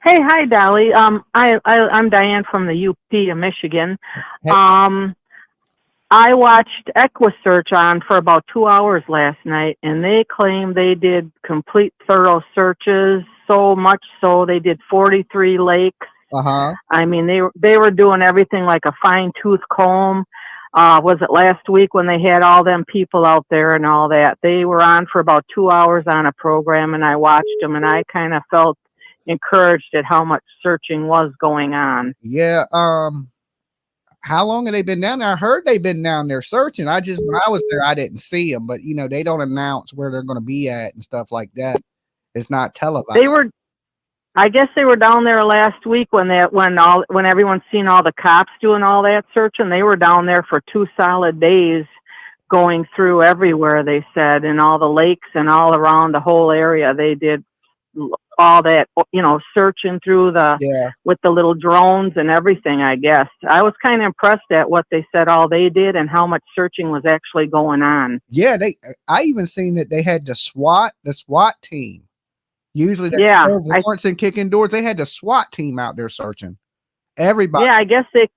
Hey, hi, Dolly. I'm Diane from the UP of Michigan.
Hey.
I watched EquiSearch on for about 2 hours last night, and they claim they did complete thorough searches, so much so they did 43 lakes. I mean, they were doing everything like a fine-tooth comb. Was it last week when they had all them people out there and all that? They were on for about 2 hours on a program, and I watched them, and I kind of felt encouraged at how much searching was going on.
Yeah. How long have they been down there? I heard they've been down there searching. When I was there, I didn't see them, but they don't announce where they're going to be at and stuff like that. It's not televised.
I guess they were down there last week when everyone's seen all the cops doing all that searching. They were down there for 2 solid days, going through everywhere. They said in all the lakes and all around the whole area. They did all that, searching through with the little drones and everything. I guess I was kind of impressed at what they said all they did and how much searching was actually going on.
Yeah, I even seen that they had the SWAT team. Usually they serve warrants and kicking doors. They had the SWAT team out there searching everybody.
Yeah, I guess they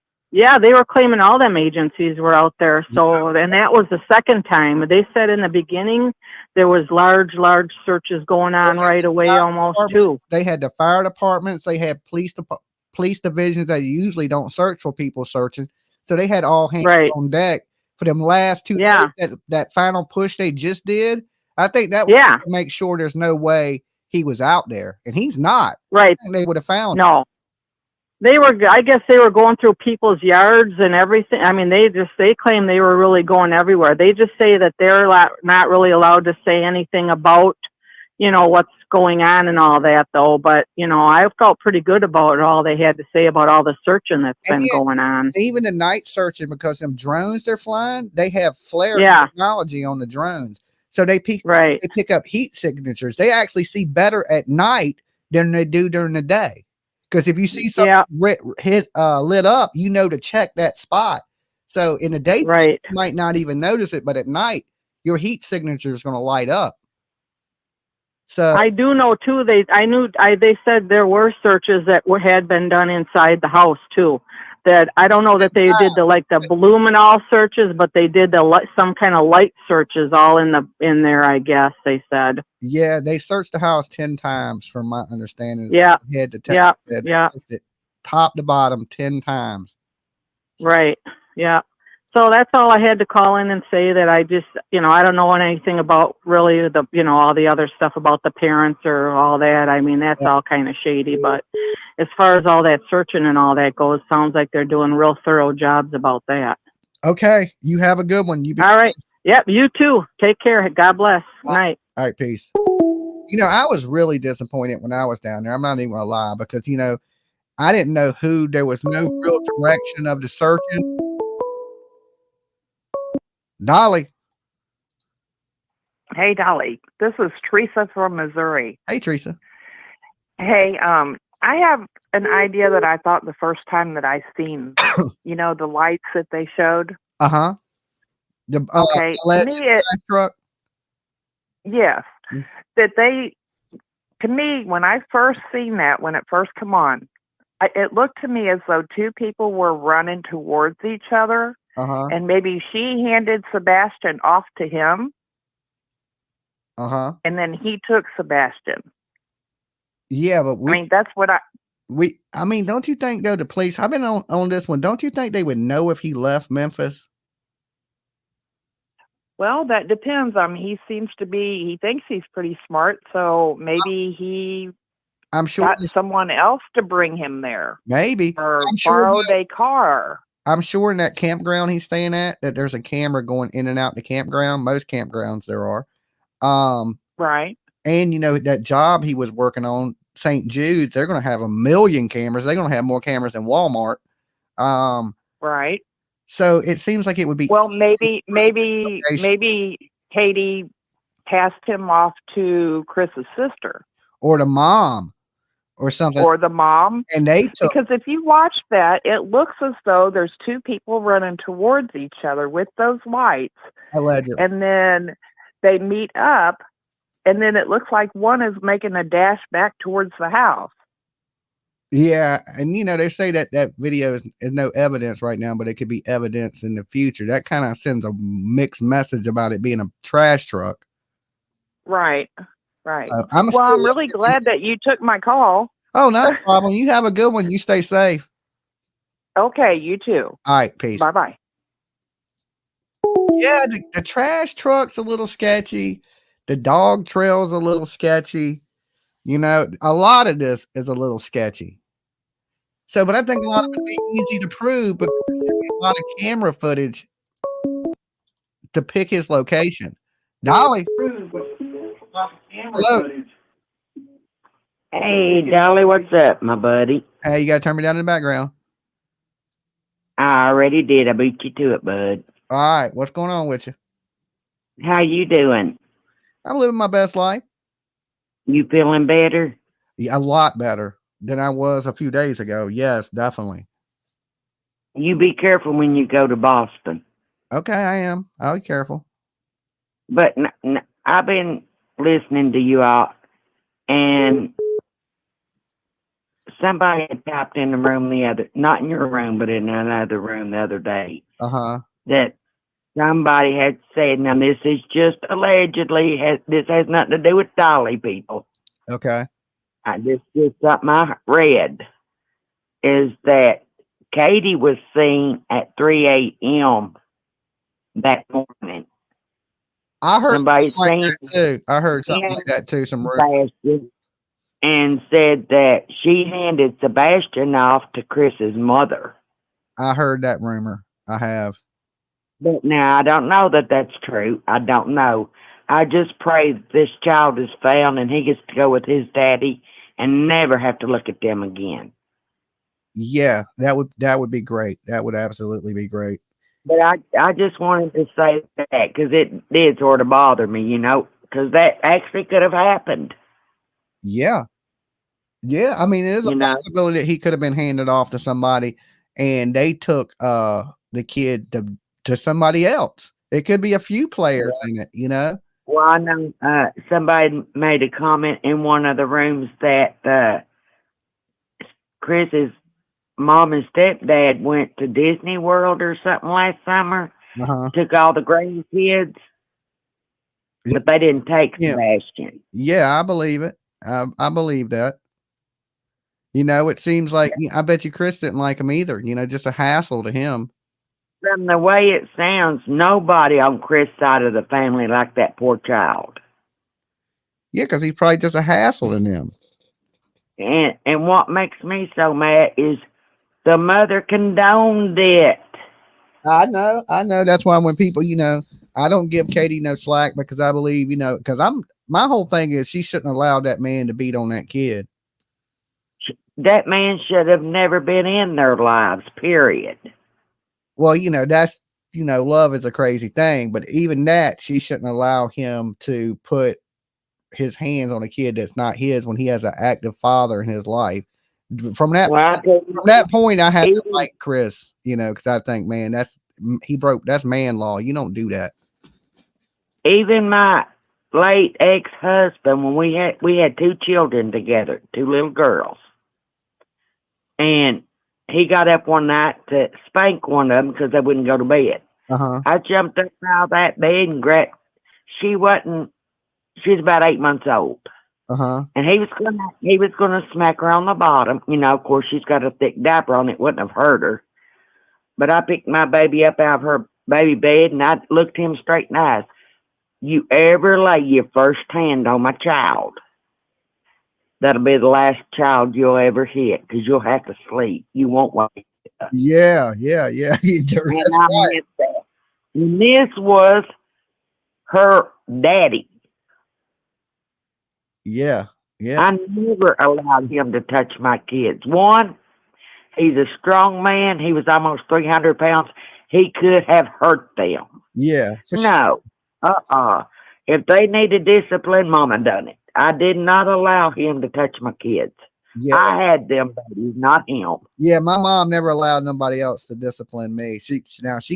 were claiming all them agencies were out there. So, and that was the second time. They said in the beginning there was large searches going on right away almost too.
They had the fire departments. They had police divisions that usually don't search for people searching. So they had all hands on deck for them last 2 days. That final push they just did. I think that was to make sure there's no way he was out there, and he's not.
Right.
They would have found
him. I guess they were going through people's yards and everything. I mean, they claim they were really going everywhere. They just say that they're not really allowed to say anything about, what's going on and all that though. But, I felt pretty good about all they had to say about all the searching that's been going on.
Even the night searching, because them drones they're flying, they have flare technology on the drones. So they pick up heat signatures. They actually see better at night than they do during the day. Because if you see something lit up, to check that spot. So in the day, you might not even notice it, but at night, your heat signature is going to light up. So
I do know too. They said there were searches that had been done inside the house too. That I don't know that they did the luminol searches, but they did some kind of light searches all in there. I guess they said.
Yeah, they searched the house 10 times, from my understanding.
Yeah,
head to toe. Yeah, top to bottom 10 times.
Right. Yeah. So that's all I had to call in and say, that I just, I don't know anything about really all the other stuff about the parents or all that. I mean, that's all kind of shady, but as far as all that searching and all that goes, sounds like they're doing real thorough jobs about that.
Okay. You have a good one.
All right. Yep. You too. Take care. God bless. Good night.
All right. Peace. I was really disappointed when I was down there. I'm not even gonna lie, because, I didn't know who. There was no real direction of the searching. Dolly.
Hey, Dolly. This is Teresa from Missouri.
Hey, Teresa.
Hey, I have an idea that I thought the first time that I seen, the lights that they showed.
Uh-huh.
Okay.
Truck.
Yes. To me, when I first seen that, when it first come on, it looked to me as though 2 people were running towards each other.
Uh-huh.
And maybe she handed Sebastian off to him.
Uh-huh.
And then he took Sebastian.
Yeah, but
that's what
don't you think though, the police, I've been on this one, don't you think they would know if he left Memphis?
Well, that depends. He thinks he's pretty smart, so maybe
I'm sure
got someone else to bring him there.
Maybe.
Or borrowed a car.
I'm sure in that campground he's staying at, that there's a camera going in and out the campground. Most campgrounds there are.
Right.
And that job he was working on, St. Jude's, they're going to have 1 million cameras. They're going to have more cameras than Walmart.
Right.
So it seems like it would be.
Well, maybe Katie passed him off to Chris's sister.
Or the mom. Or something.
Or the mom.
And they took.
Because if you watch that, it looks as though there's 2 people running towards each other with those lights.
Allegedly.
And then they meet up, and then it looks like one is making a dash back towards the house.
Yeah. And, they say that video is no evidence right now, but it could be evidence in the future. That kind of sends a mixed message about it being a trash truck.
Right. Right.
I'm
really glad that you took my call.
Oh, not a problem. You have a good one. You stay safe.
Okay, you too.
All right, peace.
Bye-bye.
Yeah, the trash truck's a little sketchy. The dog trail's a little sketchy. A lot of this is a little sketchy. So, but I think a lot of it would be easy to prove, but there's a lot of camera footage to pick his location. Dolly. Hello.
Hey, Dolly, what's up, my buddy?
Hey, you got to turn me down in the background.
I already did. I beat you to it, bud.
All right. What's going on with you?
How you doing?
I'm living my best life.
You feeling better?
Yeah, a lot better than I was a few days ago. Yes, definitely.
You be careful when you go to Boston.
Okay, I am. I'll be careful.
But I've been listening to you all, and somebody had popped in the room not in your room, but in another room the other day. That somebody had said, now this is just allegedly, this has nothing to do with Dolly, people.
Okay.
This is something I read, is that Katie was seen at 3 a.m. that morning.
I heard
somebody
something like that too. I heard something like that too.
Sebastian, and said that she handed Sebastian off to Chris's mother.
I heard that rumor. I have.
But now I don't know that that's true. I don't know. I just pray that this child is found and he gets to go with his daddy and never have to look at them again.
Yeah, that would be great. That would absolutely be great.
But I just wanted to say that because it did sort of bother me, because that actually could have happened.
Yeah. Yeah. I mean, it is a possibility that he could have been handed off to somebody and they took the kid to somebody else. It could be a few players in it,
Well, I know somebody made a comment in one of the rooms that Chris's mom and stepdad went to Disney World or something last summer, took all the grandkids, but they didn't take Sebastian.
Yeah, I believe it. I believe that. It seems like, I bet you Chris didn't like him either, just a hassle to him.
From the way it sounds, nobody on Chris' side of the family liked that poor child.
Yeah, because he's probably just a hassle to them.
And what makes me so mad is the mother condoned it.
I know. That's why when people, I don't give Katie no slack because I believe, because my whole thing is she shouldn't allow that man to beat on that kid.
That man should have never been in their lives, period.
Well, that's, love is a crazy thing, but even that, she shouldn't allow him to put his hands on a kid that's not his when he has an active father in his life. From that point, I have to like Chris, because I think, man, that's man law. You don't do that.
Even my late ex-husband, when we had 2 children together, 2 little girls, and he got up one night to spank one of them because they wouldn't go to bed. I jumped up out of that bed and she was about 8 months old. And he was gonna smack her on the bottom. Of course she's got a thick diaper on, it wouldn't have hurt her. But I picked my baby up out of her baby bed and I looked him straight in the eyes. You ever lay your first hand on my child, that'll be the last child you'll ever hit because you'll have to sleep. You won't wake up.
Yeah. And
I meant that. And this was her daddy.
Yeah.
I never allowed him to touch my kids. One, he's a strong man. He was almost 300 pounds. He could have hurt them.
Yeah.
No. If they needed discipline, Mama done it. I did not allow him to touch my kids. Yeah. I had them babies, not him.
Yeah, my mom never allowed nobody else to discipline me. She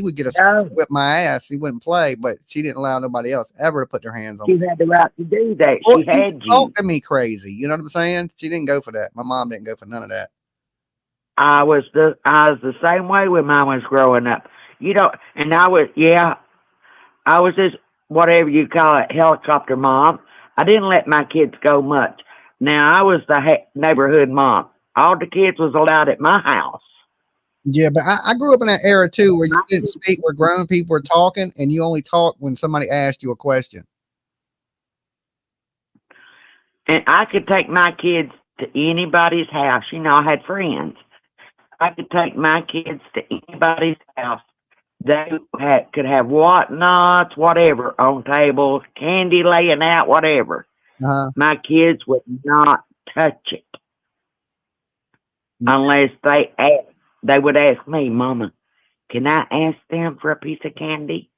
would get a whip my ass. She wouldn't play, but she didn't allow nobody else ever to put their hands on me.
She had the right to do that.
Well,
she had you.
Talk to me crazy. You know what I'm saying? She didn't go for that. My mom didn't go for none of that.
I was the same way when I was growing up. And I was just whatever you call it, helicopter mom. I didn't let my kids go much. Now, I was the neighborhood mom. All the kids was allowed at my house.
Yeah, but I grew up in that era, too, where you didn't speak where grown people were talking, and you only talked when somebody asked you a question.
And I could take my kids to anybody's house. I had friends. I could take my kids to anybody's house. They could have whatnots, whatever, on tables, candy laying out, whatever. My kids would not touch it unless they would ask me, Mama, can I ask them for a piece of candy?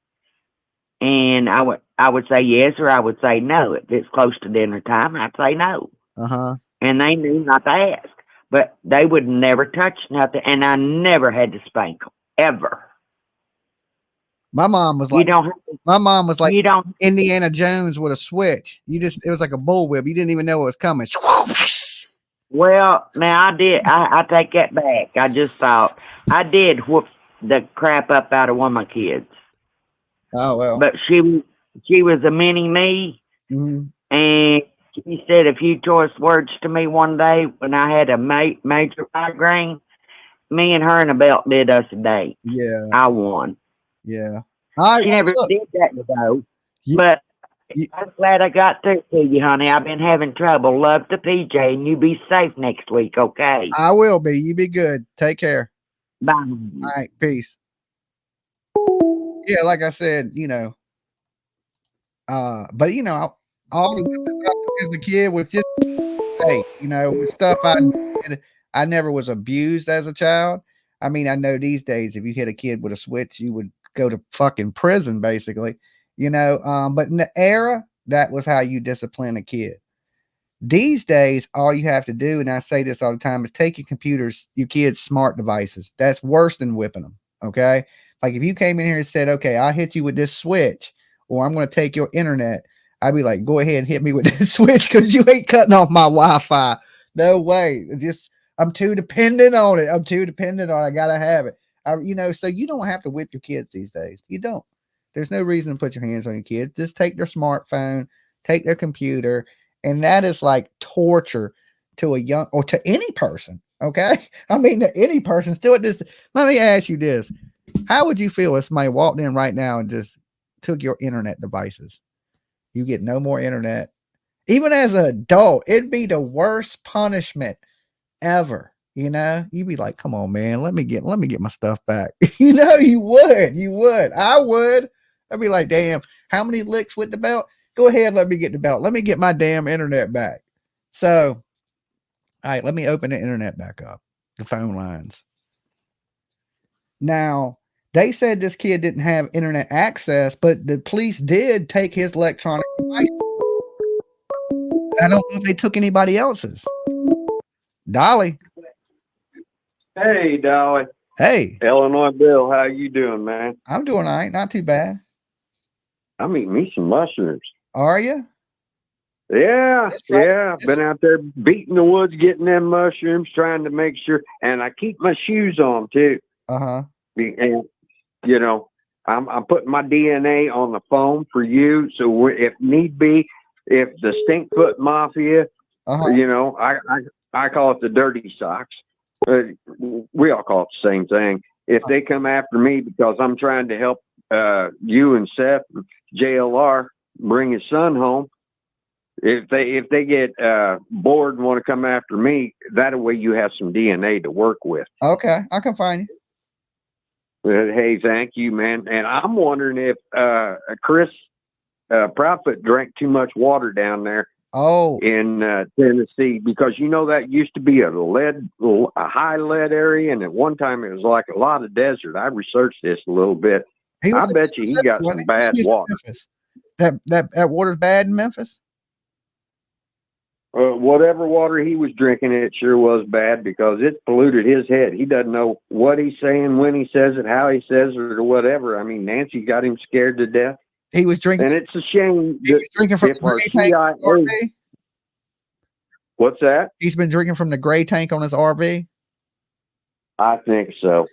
And I would say yes, or I would say no. If it's close to dinner time, I'd say no. And they knew not to ask. But they would never touch nothing, and I never had to spank them, ever.
My mom was like, Indiana Jones with a switch. It was like a bullwhip. You didn't even know what was coming.
Well, now I take that back. I just thought I did whoop the crap up out of one of my kids.
Oh, well.
But she was a mini me, and she said a few choice words to me one day when I had a major migraine. Me and her and a belt did us a day.
Yeah.
I won.
Yeah.
She never did that though. But I'm glad I got through to you, honey. I've been having trouble. Love to PJ, and you be safe next week, okay?
I will be. You be good. Take care.
Bye.
All right. Peace. Yeah, like I said, but all as a kid was just, hey, stuff I never was abused as a child. I mean, I know these days if you hit a kid with a switch, you would go to fucking prison, basically. But in the era, that was how you discipline a kid. These days, all you have to do, and I say this all the time, is take your kids' smart devices. That's worse than whipping them. Okay. Like if you came in here and said, okay, I'll hit you with this switch, or I'm going to take your internet, I'd be like, go ahead and hit me with this switch because you ain't cutting off my Wi-Fi. No way. I'm too dependent on it. I got to have it. So you don't have to whip your kids these days. You don't. There's no reason to put your hands on your kids. Just take their smartphone, take their computer, and that is like torture to a young or to any person. Okay. I mean, to any person still at this. Let me ask you this. How would you feel if somebody walked in right now and just took your internet devices? You get no more internet. Even as an adult, it'd be the worst punishment ever. You'd be like, come on, man, let me get my stuff back. You would. I would. I'd be like, damn, how many licks with the belt? Go ahead, let me get the belt. Let me get my damn internet back. So, all right, let me open the internet back up. The phone lines. Now, they said this kid didn't have internet access, but the police did take his electronic device. I don't know if they took anybody else's. Dolly.
Hey, Dolly.
Hey.
Illinois Bill, how you doing, man?
I'm doing all right. Not too bad.
I'm eating me some mushrooms.
Are you?
Yeah, yeah. Been out there beating the woods, getting them mushrooms, trying to make sure. And I keep my shoes on, too.
Uh-huh.
And, I'm putting my DNA on the phone for you. So if need be, if the Stinkfoot Mafia, I call it the dirty socks. We all call it the same thing. If they come after me because I'm trying to help you and Seth, JLR, bring his son home, if they get bored and want to come after me, that way you have some DNA to work with.
Okay, I can find you.
Hey, thank you, man. And I'm wondering if Chris Prophet drank too much water down there.
Oh,
in Tennessee, because that used to be a high lead area, and at one time it was like a lot of desert. I researched this a little bit. I bet you he got some bad water.
That water's bad in Memphis.
Whatever water he was drinking, it sure was bad because it polluted his head. He doesn't know what he's saying, when he says it, how he says it, or whatever. I mean, Nancy got him scared to death.
He was drinking,
and it's a shame.
He was drinking from the gray tank on his RV.
What's that?
He's been drinking from the gray tank on his RV.
I think so.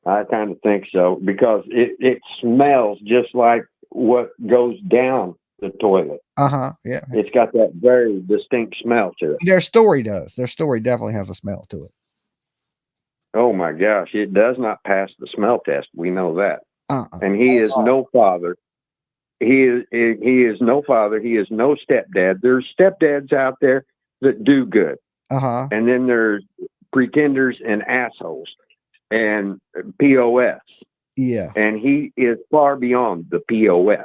I kind of think so because it smells just like what goes down the toilet.
Yeah.
It's got that very distinct smell to it.
Their story does. Their story definitely has a smell to it.
Oh my gosh! It does not pass the smell test. We know that. And he is no father. He is no father. He is no stepdad. There's stepdads out there that do good. And then there's pretenders and assholes and POS.
Yeah.
And he is far beyond the POS.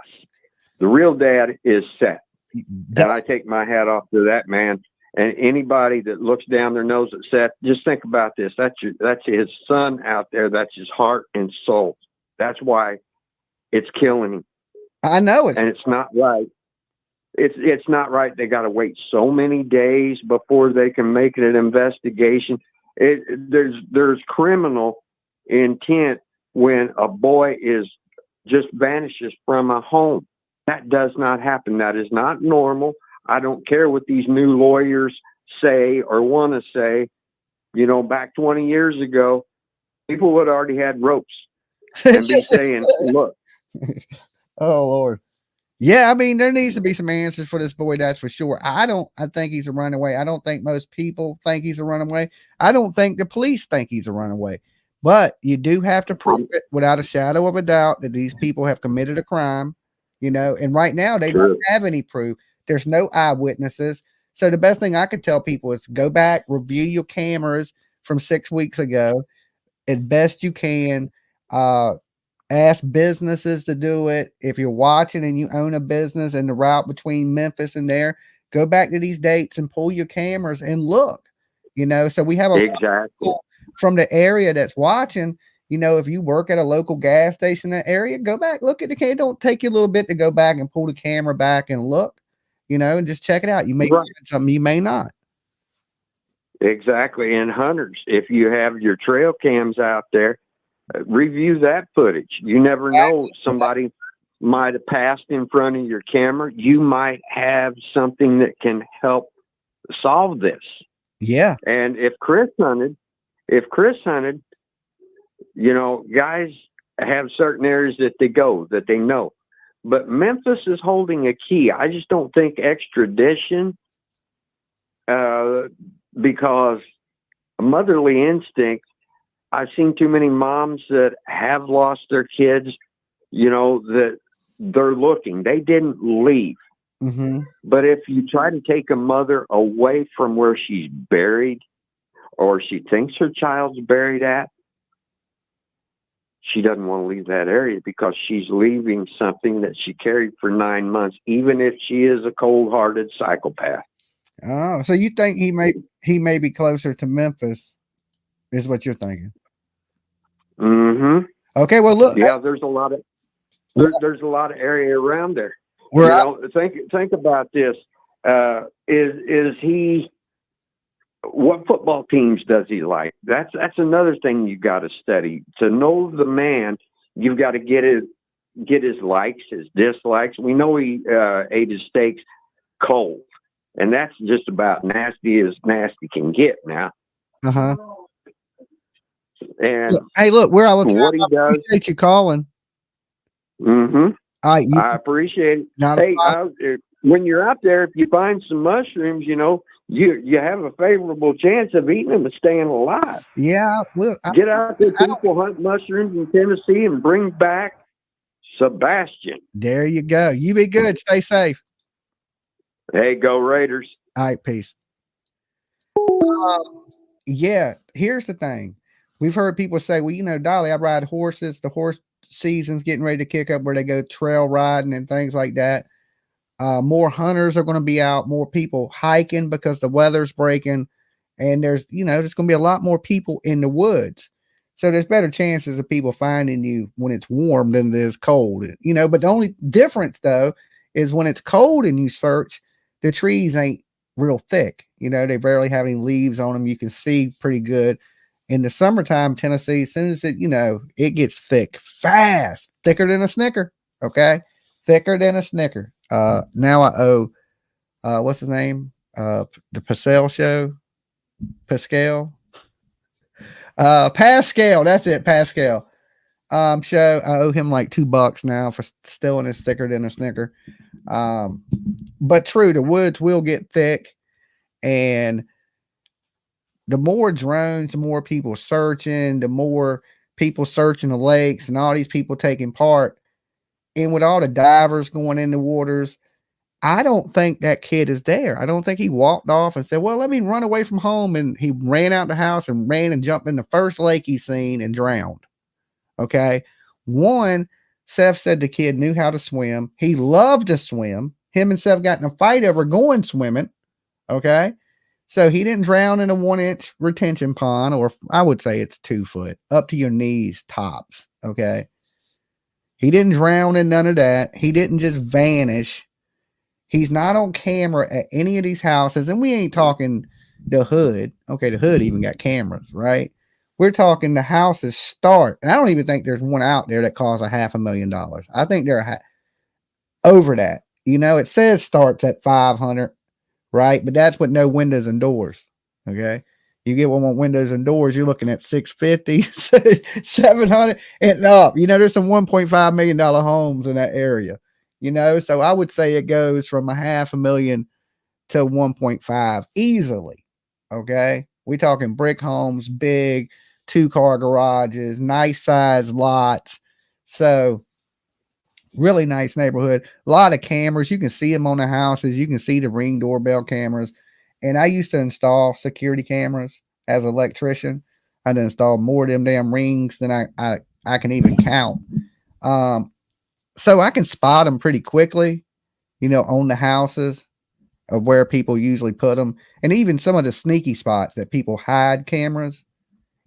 The real dad is Seth. And I take my hat off to that man. And anybody that looks down their nose at Seth, just think about this. That's his son out there. That's his heart and soul. That's why it's killing him.
I know it's,
and it's not right. It's not right. They got to wait so many days before they can make an investigation. There's criminal intent when a boy just vanishes from a home. That does not happen. That is not normal. I don't care what these new lawyers say or want to say. You know, back 20 years ago, people would have already had ropes and be saying, look.
Oh, Lord. Yeah, I mean, there needs to be some answers for this boy, that's for sure. I think he's a runaway. I don't think most people think he's a runaway. I don't think the police think he's a runaway. But you do have to prove it without a shadow of a doubt that these people have committed a crime, you know, and right now they don't have any proof. There's no eyewitnesses. So the best thing I could tell people is go back, review your cameras from 6 weeks ago as best you can. Ask businesses to do it. If you're watching and you own a business and the route between Memphis and there, go back to these dates and pull your cameras and look, you know. So we have a
exactly
from the area that's watching, you know, if you work at a local gas station in that area, go back, look at the camera. Don't take you a little bit to go back and pull the camera back and look, you know, and just check it out. You may find something, you may not.
Exactly. And hunters, if you have your trail cams out there, review that footage. You never know, somebody might have passed in front of your camera. You might have something that can help solve this.
Yeah.
And if Chris hunted, you know, guys have certain areas that they go that they know, but Memphis is holding a key. I just don't think extradition, because motherly instinct. I've seen too many moms that have lost their kids, you know, that they're looking. They didn't leave.
Mm-hmm.
But if you try to take a mother away from where she's buried or she thinks her child's buried at, she doesn't want to leave that area because she's leaving something that she carried for 9 months, even if she is a cold-hearted psychopath.
Oh, so you think he may be closer to Memphis is what you're thinking?
Mm-hmm.
Okay, well, look.
Yeah, there's a lot of area around there. Think about this. Is he? What football teams does he like? That's another thing you got to study. To know the man, you've got to get his likes, his dislikes. We know he ate his steaks cold, and that's just about nasty as nasty can get now.
Uh-huh.
And
hey, look, we're all the time.
What he does.
I appreciate you calling.
Mm-hmm.
I
appreciate it. Hey, when you're out there, if you find some mushrooms, you know, you have a favorable chance of eating them and staying alive.
Yeah, well,
get out there, people hunt mushrooms in Tennessee and bring back Sebastian.
There you go. You be good. Stay safe.
Hey, go Raiders.
All right, peace. Yeah, here's the thing. We've heard people say, well, you know, Dolly, I ride horses. The horse season's getting ready to kick up where they go trail riding and things like that. More hunters are going to be out, more people hiking because the weather's breaking. And there's going to be a lot more people in the woods. So there's better chances of people finding you when it's warm than it is cold, you know. But the only difference, though, is when it's cold and you search, the trees ain't real thick. You know, they barely have any leaves on them. You can see pretty good. In the summertime, Tennessee, as soon as it gets thick, fast, thicker than a Snicker. Okay. Thicker than a Snicker. Now I owe, what's his name? The Pascal show. Pascal. Pascal. That's it. Pascal. Show. I owe him like $2 now for stealing his thicker than a Snicker. But true, the woods will get thick, and the more drones, the more people searching, the more people searching the lakes and all these people taking part. And with all the divers going in the waters, I don't think that kid is there. I don't think he walked off and said, well, let me run away from home. And he ran out the house and ran and jumped in the first lake he seen and drowned. Okay. One, Seth said the kid knew how to swim. He loved to swim. Him and Seth got in a fight over going swimming. Okay. So he didn't drown in a 1-inch retention pond, or I would say it's 2 foot, up to your knees tops. Okay. He didn't drown in none of that. He didn't just vanish. He's not on camera at any of these houses. And we ain't talking the hood. Okay, the hood even got cameras, right? We're talking the houses start. And I don't even think there's one out there that costs $500,000. I think they're over that. You know, it says starts at 500, right? But that's with no windows and doors. Okay. You get one with windows and doors, you're looking at 650, 700 and up. You know, there's some $1.5 million homes in that area, you know. So I would say it goes from $500,000 to 1.5 easily. Okay. We talking brick homes, big 2-car garages, nice size lots. So really nice neighborhood. A lot of cameras. You can see them on the houses. You can see the Ring doorbell cameras. And I used to install security cameras as an electrician. I had to install more of them damn Rings than I can even count. So I can spot them pretty quickly, you know, on the houses of where people usually put them. And even some of the sneaky spots that people hide cameras,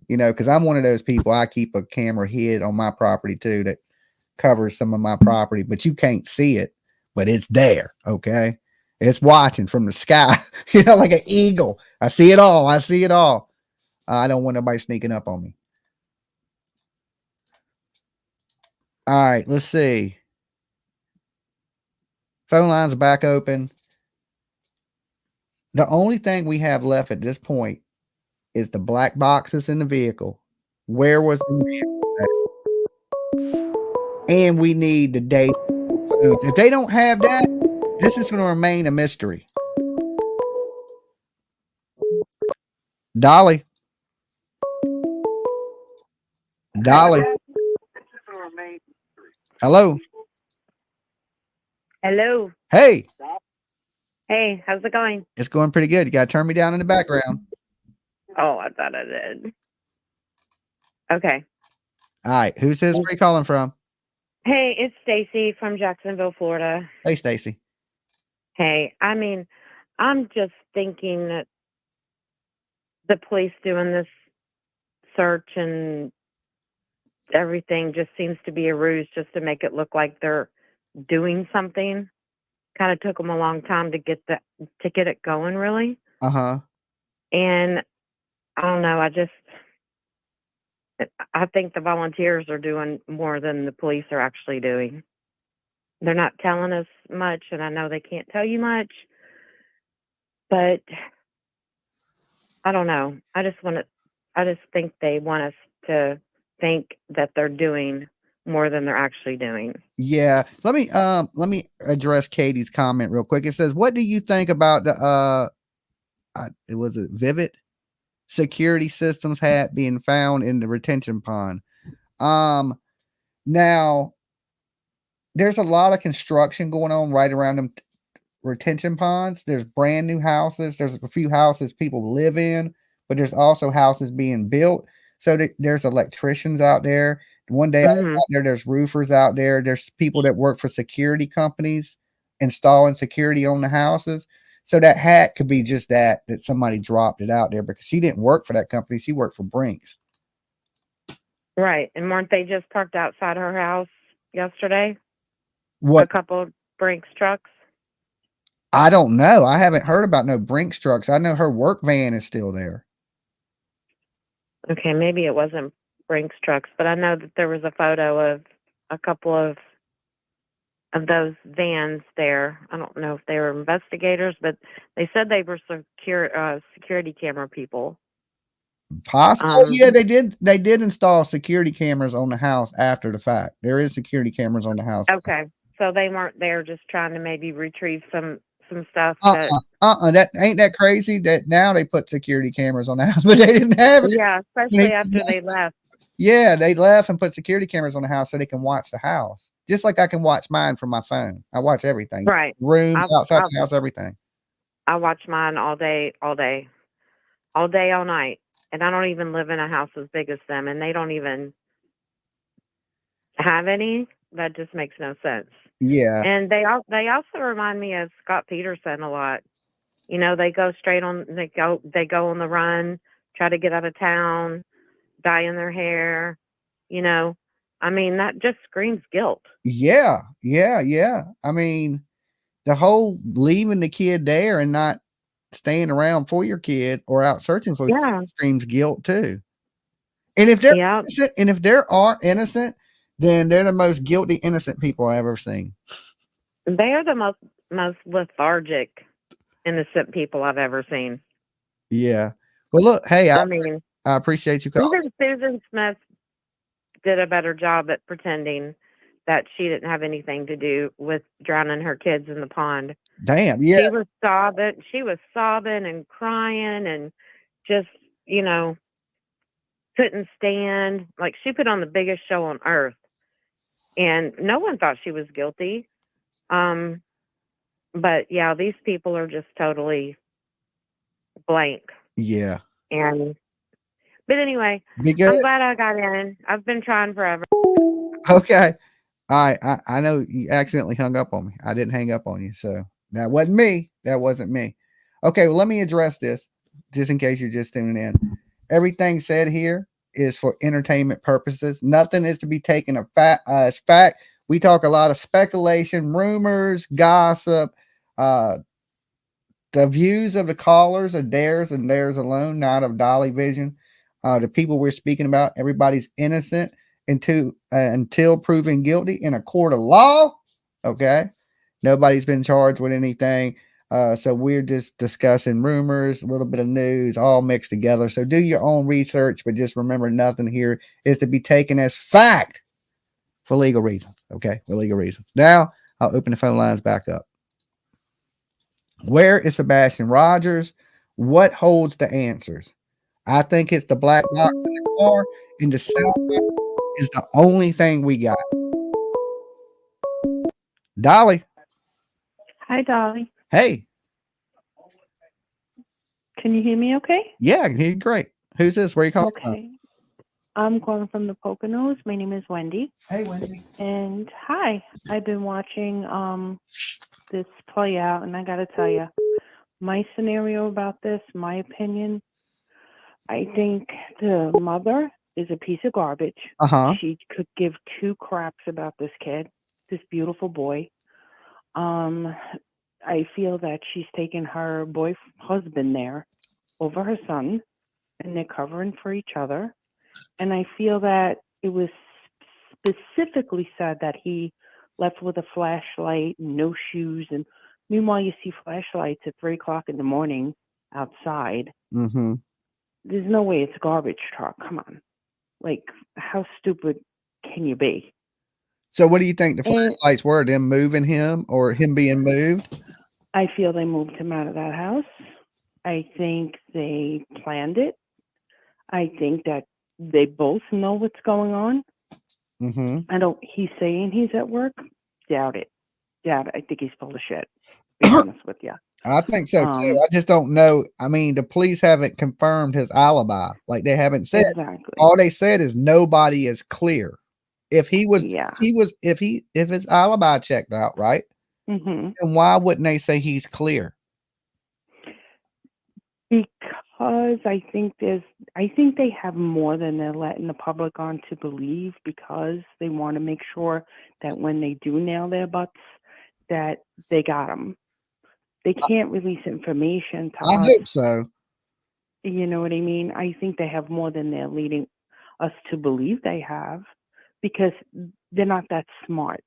you know, because I'm one of those people. I keep a camera hid on my property too that covers some of my property, but you can't see it, but it's there. Okay. It's watching from the sky, you know, like an eagle. I see it all. I see it all. I don't want nobody sneaking up on me. All right, let's see. Phone lines are back open. The only thing we have left at this point is the black boxes in the vehicle. Where was the vehicle? And we need the date. If they don't have that, this is going to remain a mystery. Dolly. Dolly. Hello.
Hello.
Hey.
Hey, how's it going?
It's going pretty good. You got to turn me down in the background.
Oh, I thought I did. Okay.
All right. Who's this? Where are you calling from?
Hey, it's Stacy from Jacksonville, Florida.
Hey, Stacy.
Hey, I mean, I'm just thinking that the police doing this search and everything just seems to be a ruse just to make it look like they're doing something. Kind of took them a long time to get it going, really.
Uh-huh.
And I don't know, I think the volunteers are doing more than the police are actually doing. They're not telling us much, and I know they can't tell you much, but I don't know. I just think they want us to think that they're doing more than they're actually doing.
Yeah. Let me address Katie's comment real quick. It says, what do you think about the it was a Vivid security systems hat being found in the retention pond? Now there's a lot of construction going on right around them retention ponds. There's brand new houses. There's a few houses people live in, but there's also houses being built. So there's electricians out there. One day I was out there, there's roofers out there. There's people that work for security companies installing security on the houses. So that hat could be just that somebody dropped it out there because she didn't work for that company. She worked for Brinks.
Right. And weren't they just parked outside her house yesterday?
What?
A couple of Brinks trucks?
I don't know. I haven't heard about no Brinks trucks. I know her work van is still there.
Okay, maybe it wasn't Brinks trucks, but I know that there was a photo of a couple of those vans there. I don't know if they were investigators, but they said they were security camera people.
Possible. Yeah, they did install security cameras on the house after the fact. There is security cameras on the house.
Okay, so they weren't there just trying to maybe retrieve some stuff.
That ain't that crazy that now they put security cameras on the house, but they didn't have it.
Yeah, especially after they left.
Yeah, they left and put security cameras on the house so they can watch the house. Just like I can watch mine from my phone. I watch everything.
Right.
Rooms, outside the house, everything.
I watch mine all day, all night. And I don't even live in a house as big as them, and they don't even have any. That just makes no sense.
Yeah.
And they also remind me of Scott Peterson a lot. You know, they go straight on. They go on the run, try to get out of town, dyeing their hair. You know, I mean, that just screams guilt.
Yeah. I mean, the whole leaving the kid there and not staying around for your kid or out searching for your
Yeah.
kid screams guilt too. And if they're innocent, and if they are innocent, then they're the most guilty innocent people I've ever seen.
They are the most lethargic innocent people I've ever seen.
Yeah. Well, look, hey, I
mean,
I appreciate you calling.
Even Susan Smith did a better job at pretending that she didn't have anything to do with drowning her kids in the pond.
Damn, yeah.
She was sobbing. She was sobbing and crying and just, you know, couldn't stand. Like, she put on the biggest show on earth, and no one thought she was guilty. But yeah, these people are just totally blank.
Yeah.
But anyway,
Be good.
I'm glad I got in. I've been trying forever.
Okay. I know you accidentally hung up on me. I didn't hang up on you. So that wasn't me. That wasn't me. Okay. Well, let me address this just in case you're just tuning in. Everything said here is for entertainment purposes. Nothing is to be taken as fact. We talk a lot of speculation, rumors, gossip. The views of the callers are theirs and theirs alone, not of Dolly Vision. The people we're speaking about, everybody's innocent until proven guilty in a court of law. Okay. Nobody's been charged with anything. So we're just discussing rumors, a little bit of news, all mixed together. So do your own research, but just remember nothing here is to be taken as fact for legal reasons. Okay. For legal reasons. Now I'll open the phone lines back up. Where is Sebastian Rogers? What holds the answers? I think it's the black box in the car, and the sound is the only thing we got. Dolly.
Hi, Dolly.
Hey.
Can you hear me okay?
Yeah, I can hear you great. Who's this? Where are you calling
from? I'm calling from the Poconos. My name is Wendy.
Hey, Wendy.
And hi. I've been watching this play out, and I got to tell you, my scenario about this, my opinion, I think the mother is a piece of garbage. She could give two craps about this kid, this beautiful boy. I feel that she's taken her husband there over her son, and they're covering for each other. And I feel that it was specifically said that he left with a flashlight and no shoes. And meanwhile, you see flashlights at 3 o'clock in the morning outside.
Mm-hmm.
There's no way it's a garbage truck. Come on. Like, how stupid can you be?
So what do you think the flashlights were? Them moving him or him being moved?
I feel they moved him out of that house. I think they planned it. I think that they both know what's going on.
Mm-hmm.
He's saying he's at work. Doubt it. I think he's full of shit. To be honest with you.
I think so too. I just don't know. I mean, the police haven't confirmed his alibi. Like, they haven't said.
Exactly.
All they said is nobody is clear. If his alibi checked out, right?
Mm-hmm.
Then why wouldn't they say he's clear?
Because I think they have more than they're letting the public on to believe, because they want to make sure that when they do nail their butts, that they got them. They can't release information to us.
I hope so.
You know what I mean? I think they have more than they're leading us to believe they have, because they're not that smart.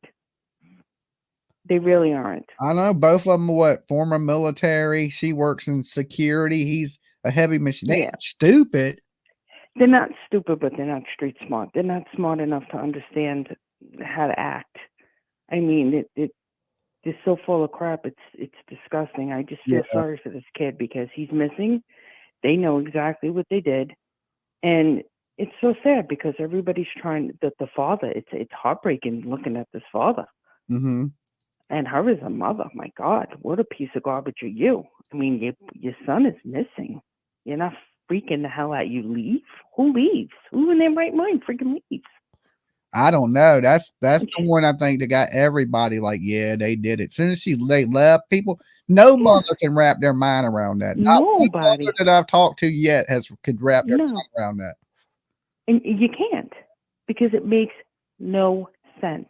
They really aren't.
I know both of them are former military. She works in security. He's a heavy machine. They're stupid.
They're not stupid, but they're not street smart. They're not smart enough to understand how to act. I mean, they're so full of crap. It's disgusting. I just feel sorry for this kid because he's missing. They know exactly what they did, and it's so sad because everybody's trying. The father. It's heartbreaking looking at this father.
Mm-hmm.
And her as a mother. My God, what a piece of garbage are you? I mean, your son is missing. You're not freaking the hell out. You leave? Who leaves? Who in their right mind freaking leaves?
I don't know. That's the one I think that got everybody like, yeah, they did it. As soon as they left, people, no mother can wrap their mind around that. Not one
Nobody.
mother that I've talked to yet could wrap their
No.
mind around that.
And you can't, because it makes no sense.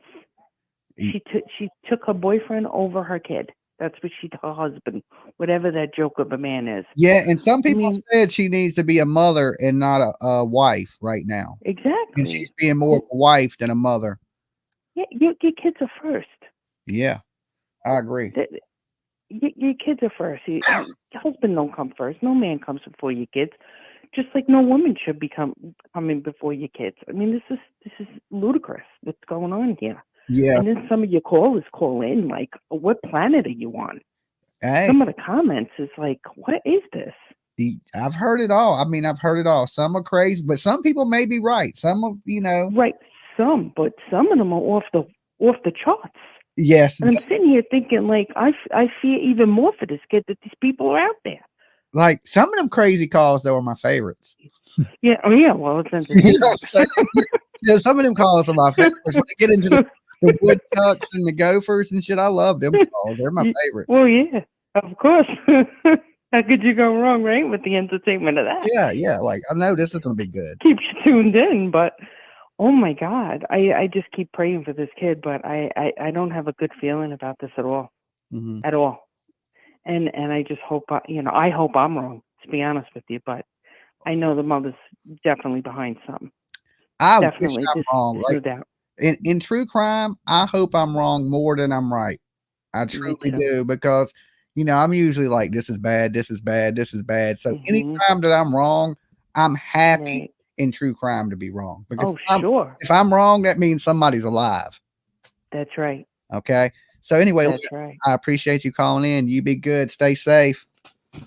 She took her boyfriend over her kid. That's what she told her husband, whatever that joke of a man is.
Yeah, and some people said she needs to be a mother and not a wife right now.
Exactly.
And she's being more of a wife than a mother.
Yeah, your kids are first.
Yeah, I agree.
Your kids are first. Your husband don't come first. No man comes before your kids. Just like no woman should be coming before your kids. I mean, this is ludicrous. What's going on here?
Yeah.
And then some of your callers call in like, what planet are you on?
Hey.
Some of the comments is like, what is this?
I've heard it all. I mean, I've heard it all. Some are crazy, but some people may be right. Some of,
right. But some of them are off the charts.
Yes.
And I'm sitting here thinking, like, I fear even more for this kid that these people are out there.
Like, some of them crazy calls though are my favorites.
Yeah. Oh yeah. Well, it's entertaining.
Some of them calls are my favorites. When they get into the woodchucks and the gophers and shit, I love them calls. They're my favorite.
Well, yeah, of course. How could you go wrong, right, with the entertainment of that?
Yeah. Like, I know this is going to be good.
Keeps you tuned in, but oh my God, I just keep praying for this kid, but I don't have a good feeling about this at all, at all. And I just hope, I hope I'm wrong, to be honest with you, but I know the mother's definitely behind something.
I
definitely
wish I'm wrong.
no doubt.
In true crime, I hope I'm wrong more than I'm right. I truly do, because I'm usually like, this is bad, this is bad, this is bad. So anytime that I'm wrong, I'm happy in true crime to be wrong. Because if I'm wrong, that means somebody's alive.
That's right.
Okay. So anyway,
that's right.
I appreciate you calling in. You be good. Stay safe.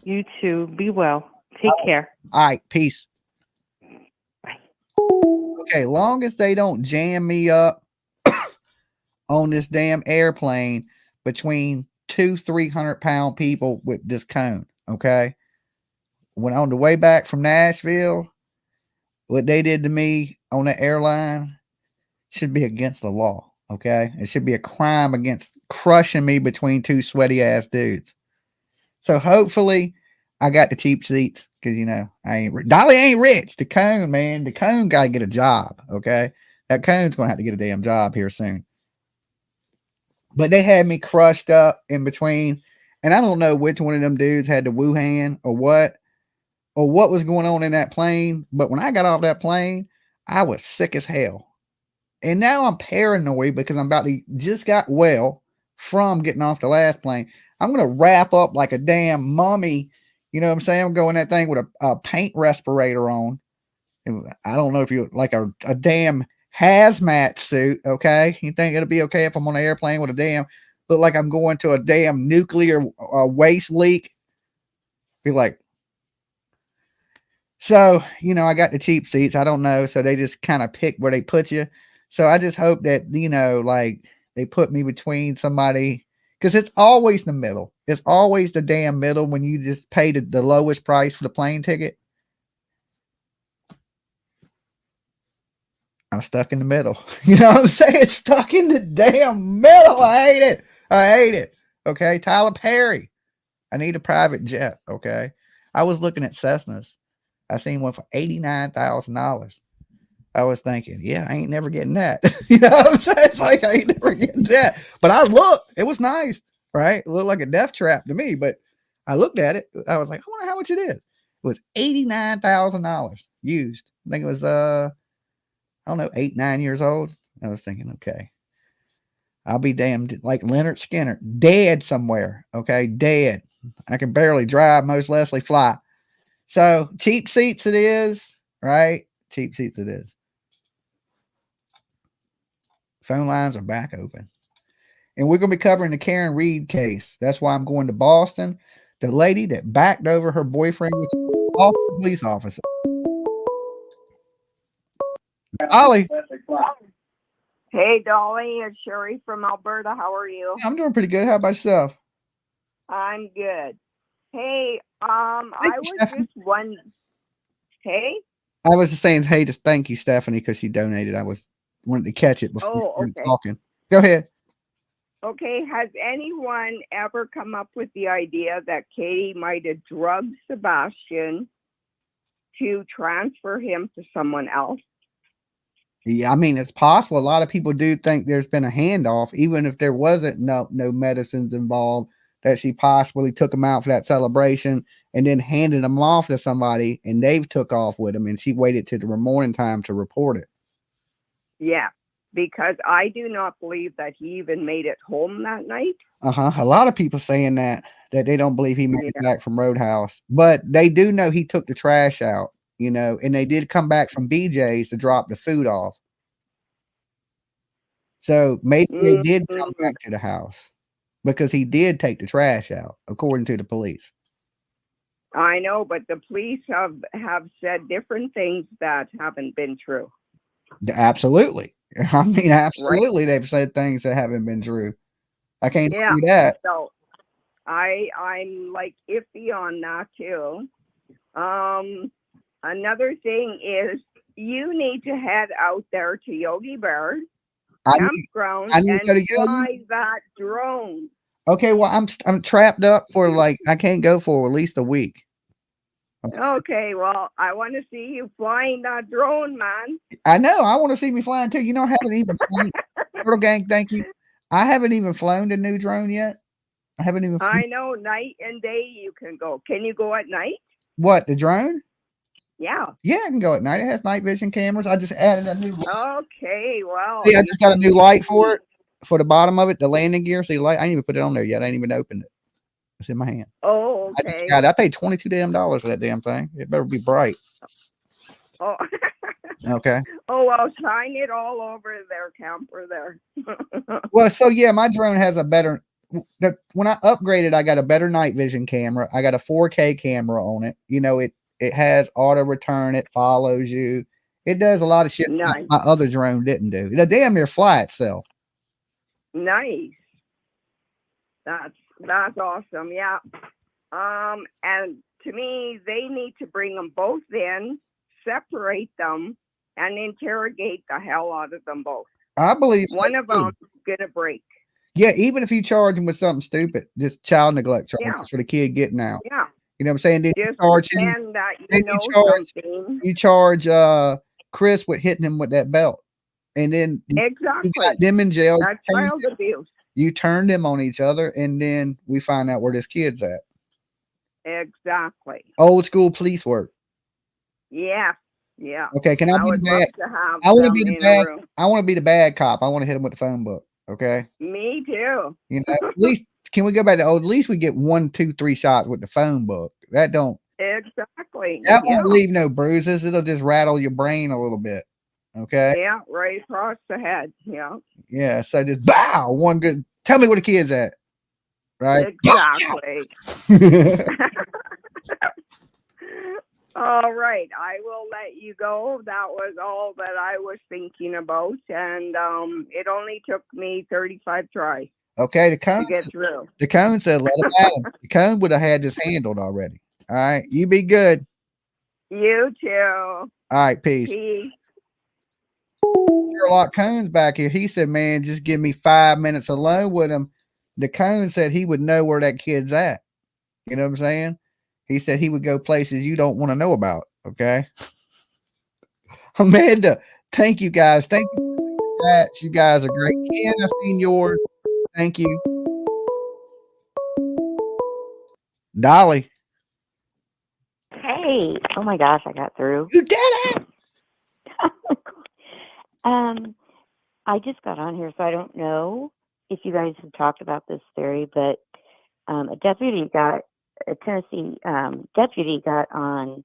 You too. Be well. Take care.
All right. Peace. Okay, long as they don't jam me up on this damn airplane between 300-pound people with this cone, okay? When on the way back from Nashville, what they did to me on the airline should be against the law, okay? It should be a crime against crushing me between two sweaty-ass dudes. So hopefully I got the cheap seats, because Dolly ain't rich. The cone, man, the cone got to get a job. Okay, that cone's gonna have to get a damn job here soon. But they had me crushed up in between, and I don't know which one of them dudes had the Wuhan or what was going on in that plane. But when I got off that plane, I was sick as hell, and now I'm paranoid because I'm about to just got well from getting off the last plane. I'm gonna wrap up like a damn mummy. You know what I'm saying? I'm going that thing with a paint respirator on. I don't know if you like a damn hazmat suit. Okay. You think it'll be okay if I'm on an airplane with look like I'm going to a damn nuclear waste leak? Be like, so, I got the cheap seats. I don't know. So they just kind of pick where they put you. So I just hope that, like they put me between somebody, because it's always the middle. It's always the damn middle when you just pay the lowest price for the plane ticket. I'm stuck in the middle. You know what I'm saying? Stuck in the damn middle. I hate it. Okay. Tyler Perry. I need a private jet. Okay. I was looking at Cessnas. I seen one for $89,000. I was thinking, yeah, I ain't never getting that. You know what I'm saying? It's like, I ain't never getting that. But I looked, it was nice, right? It looked like a death trap to me, but I looked at it. I was like, I wonder how much it is. It was $89,000 used. I think it was, I don't know, 8, 9 years old. I was thinking, okay, I'll be damned, like Leonard Skinner, dead somewhere. Okay. Dead. I can barely drive, most Leslie fly. So cheap seats it is, right? Cheap seats it is. Phone lines are back open. And we're going to be covering the Karen Reed case. That's why I'm going to Boston. The lady that backed over her boyfriend was off the police officer. Ollie.
Hey, Dolly. It's Sherry from Alberta. How are you?
I'm doing pretty good. How about yourself?
I'm good. Hey, I was just wondering. Hey?
I was just saying, hey, just thank you, Stephanie, because she donated. I was wanted to catch it before
Oh,
we
okay.
talking. Go ahead.
Okay, has anyone ever come up with the idea that Katie might have drugged Sebastian to transfer him to someone else?
Yeah, I mean, it's possible. A lot of people do think there's been a handoff, even if there wasn't no medicines involved, that she possibly took him out for that celebration and then handed him off to somebody, and they took off with him, and she waited till the morning time to report it.
Yeah, because I do not believe that he even made it home that night.
A lot of people saying that they don't believe he made it back from Roadhouse, but they do know he took the trash out, you know, and they did come back from BJ's to drop the food off. So maybe they did come back to the house because he did take the trash out, according to the police.
I know, but the police have said different things that haven't been true.
Absolutely. I mean, absolutely. Right. They've said things that haven't been true. I can't do that.
So I'm like iffy on that too. Another thing is you need to head out there to Yogi Bear campground and fly that drone.
Okay, well, I'm trapped up for like I can't go for at least a week.
Okay, well, I want to see you flying that drone, man.
I know. I want to see me flying too. You know, I haven't even flown. Turtle Gang, thank you. I haven't even flown the new drone yet. I haven't even.
I know, night and day you can go. Can you go at night?
What, the drone?
Yeah.
Yeah, I can go at night. It has night vision cameras. I just added a new light.
Okay, well.
See, I just got a new light for it, for the bottom of it, the landing gear. See, light. I didn't even put it on there yet. I ain't even opened it. It's in my hand.
Oh, okay.
I just got it. I paid $22 damn for that damn thing. It better be bright.
Oh.
Okay.
Oh, well, shine it all over their camper there.
Well, so yeah, my drone has a better. When I upgraded, I got a better night vision camera. I got a 4K camera on it. You know, it has auto return. It follows you. It does a lot of shit
nice.
My other drone didn't do. It'll damn near fly itself.
Nice. That's awesome. Yeah. And to me, they need to bring them both in, separate them, and interrogate the hell out of them both.
I believe
one of them is gonna break.
Yeah, even if you charge him with something stupid, just child neglect charges for the kid getting out.
Yeah.
You know what I'm saying? Then
just
charge him.
That
you charge Chris with hitting him with that belt. And then
exactly.
You got them in jail.
That's child abuse.
You turned them on each other, and then we find out where this kid's at.
Exactly.
Old school police work.
Yeah. Yeah.
Okay, can I be the bad? I want to be the bad. I want to be the bad cop. I want to hit him with the phone book. Okay.
Me too.
You know, at least can we go back to old? At least we get 1, 2, 3 shots with the phone book. That don't
exactly.
That won't leave no bruises. It'll just rattle your brain a little bit. Okay.
Yeah, right across the head. Yeah.
Yeah. So just bow one good. Tell me where the kid's at. Right.
Exactly. All right. I will let you go. That was all that I was thinking about. And it only took me 35 tries.
Okay. The cone,
to get through.
The cone said, let him at him. The cone would have had this handled already. All right. You be good.
You too.
All right. Peace. Sherlock Cone's back here. He said, man, just give me 5 minutes alone with him. The cone said he would know where that kid's at. You know what I'm saying? He said he would go places you don't want to know about. Okay. Amanda, thank you guys. Thank you for that. You guys are great. Ken, I've seen yours. Thank you. Dolly.
Hey. Oh my gosh, I got through.
You did it.
I just got on here, so I don't know if you guys have talked about this theory, but a Tennessee deputy got on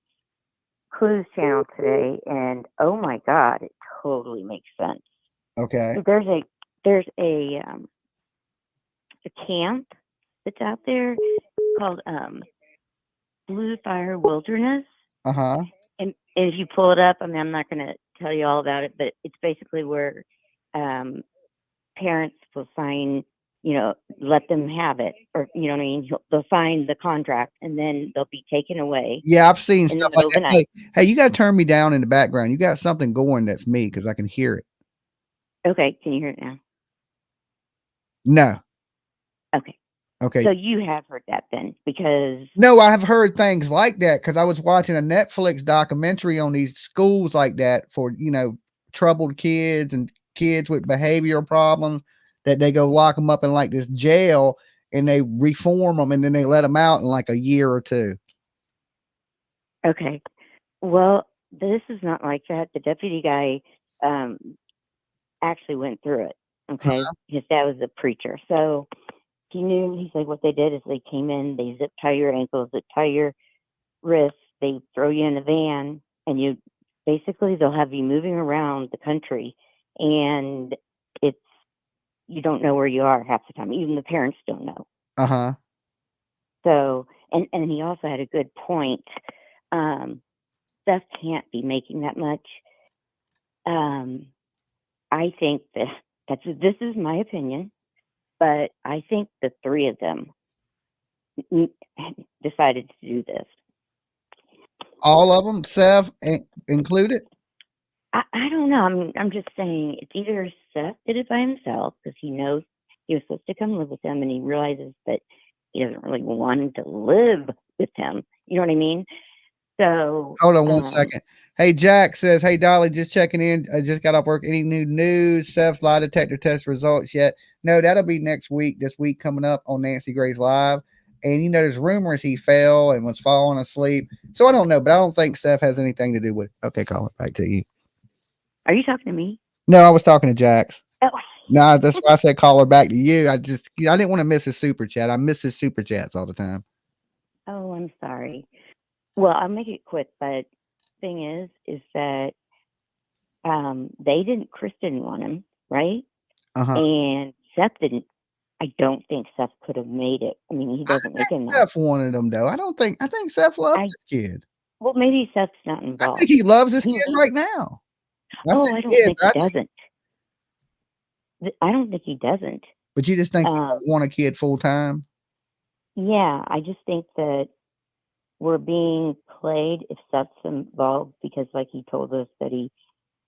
Clues Channel today, and oh my God, it totally makes sense.
Okay.
There's a camp that's out there called Blue Fire Wilderness.
Uh-huh.
And if you pull it up, I mean, I'm not going to tell you all about it, but it's basically where parents will sign, let them have it, or, you know what I mean? They'll sign the contract and then they'll be taken away.
Yeah, I've seen stuff like that. Hey, you got to turn me down in the background. You got something going that's me because I can hear it.
Okay, can you hear it now?
No.
Okay.
Okay.
So you have heard that then, because
no, I have heard things like that because I was watching a Netflix documentary on these schools like that for, troubled kids and kids with behavioral problems that they go lock them up in like this jail and they reform them and then they let them out in like a year or two.
Okay. Well, this is not like that. The deputy guy actually went through it. Okay. His dad was a preacher. So he knew, he's like, what they did is they came in, they zip tie your ankles, zip tie your wrists, they throw you in a van, and they'll have you moving around the country, and you don't know where you are half the time. Even the parents don't know.
Uh-huh.
So, and he also had a good point. Seth can't be making that much. I think this is my opinion, but I think the three of them decided to do this.
All of them, Seth included?
I don't know. I'm just saying it's either Seth did it by himself because he knows he was supposed to come live with him and he realizes that he doesn't really want him to live with him. You know what I mean? So
hold on one second. Hey, Jack says, hey, Dolly, just checking in. I just got off work. Any new news? Seth's lie detector test results yet? No, that'll be next week. This week coming up on Nancy Grace Live. And, there's rumors he fell and was falling asleep. So I don't know, but I don't think Seth has anything to do with it. Okay, call it back to you.
Are you talking to me?
No, I was talking to Jax.
Oh.
No, that's why I said call her back to you. I didn't want to miss his super chat. I miss his super chats all the time.
Oh, I'm sorry. Well, I'll make it quick, but thing is that Chris didn't want him, right? And Seth didn't. I don't think Seth could have made it. I mean, he doesn't make enough.
Seth wanted him though. I think Seth loves his kid.
Well, maybe Seth's not involved.
I think he loves his kid right now.
I don't think he doesn't. I don't think he doesn't.
But you just think he don't want a kid full time?
Yeah, I just think that we're being played if Seth's involved because, like, he told us that he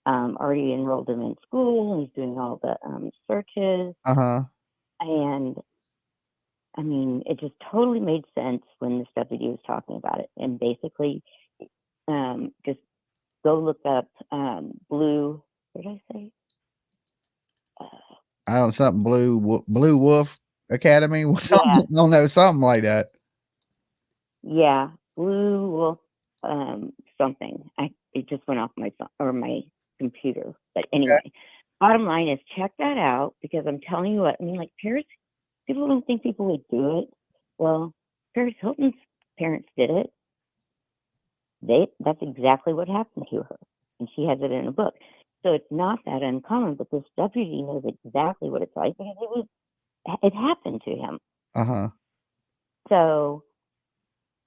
already enrolled him in school and he's doing all the searches. And I mean, it just totally made sense when this deputy was talking about it. And basically, just go look up Blue. What did I say?
I don't know, something Blue Wolf Academy. Something, I don't know, something like that.
Yeah, Blue Wolf something. It just went off my phone or my computer. But anyway, bottom line is check that out because I'm telling you what. I mean, like Paris, people don't think people would do it. Well, Paris Hilton's parents did it. That's exactly what happened to her, and she has it in a book. So it's not that uncommon, but this deputy knows exactly what it's like because it happened to him. So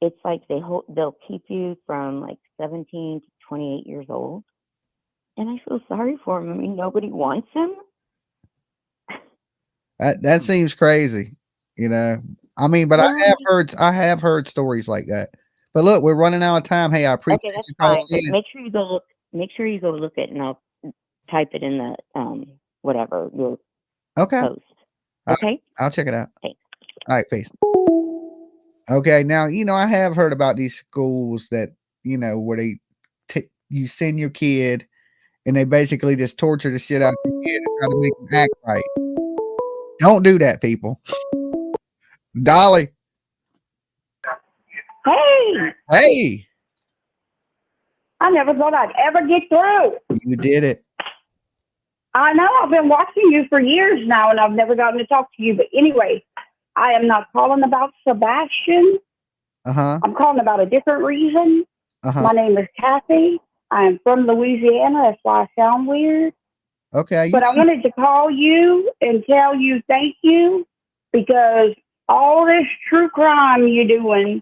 it's like they'll keep you from like 17 to 28 years old. And I feel sorry for him. I mean, nobody wants him.
That seems crazy, I mean, but I have heard stories like that. But look, we're running out of time. Hey, I appreciate you calling in.
Make sure you go look at it, and I'll type it in the whatever your post. Okay,
I'll check it out.
Thanks.
All right, peace. Okay, now I have heard about these schools that where you send your kid and they basically just torture the shit out of your kid and try to make them act right. Don't do that, people. Dolly. Hey.
I never thought I'd ever get through.
You did it.
I know. I've been watching you for years now, and I've never gotten to talk to you. But anyway, I am not calling about Sebastian. I'm calling about a different reason. My name is Kathy. I'm from Louisiana. That's why I sound weird.
Okay.
But I wanted to call you and tell you thank you because all this true crime you're doing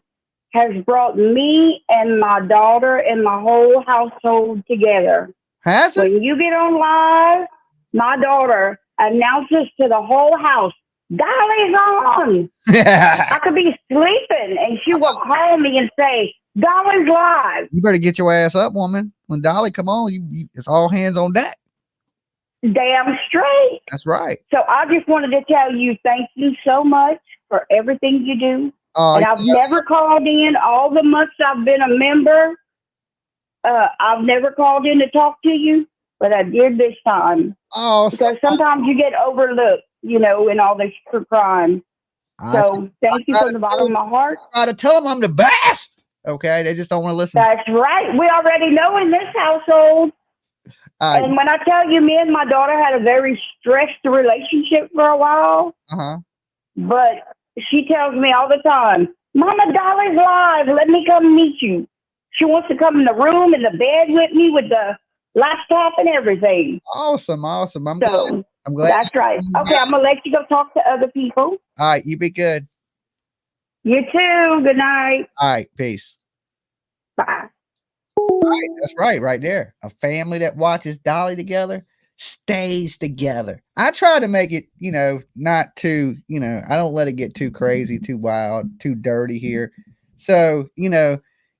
has brought me and my daughter and my whole household together.
Has it?
When you get on live, my daughter announces to the whole house, Dolly's on. I could be sleeping and she will call me and say, Dolly's live.
You better get your ass up, woman. When Dolly come on, it's all hands on deck.
Damn straight.
That's right.
So I just wanted to tell you thank you so much for everything you do. And I've never called in all the months I've been a member. I've never called in to talk to you, but I did this time.
Oh,
because sometimes you get overlooked, in all this true crime. So thank you from the bottom of my heart.
I try to tell them I'm the best. Okay, they just don't want to listen.
That's right. We already know in this household. And when I tell you, me and my daughter had a very stressed relationship for a while. But she tells me all the time, Mama Dolly's live. Let me come meet you. She wants to come in the room, in the bed with me with the laptop and everything.
Awesome. I'm glad.
That's right. Okay, I'm going to let you go talk to other people.
All right, you be good.
You too. Good night.
All right, peace.
Bye.
All right, that's right there. A family that watches Dolly together stays together. I try to make it, not too, I don't let it get too crazy, too wild, too dirty here. So,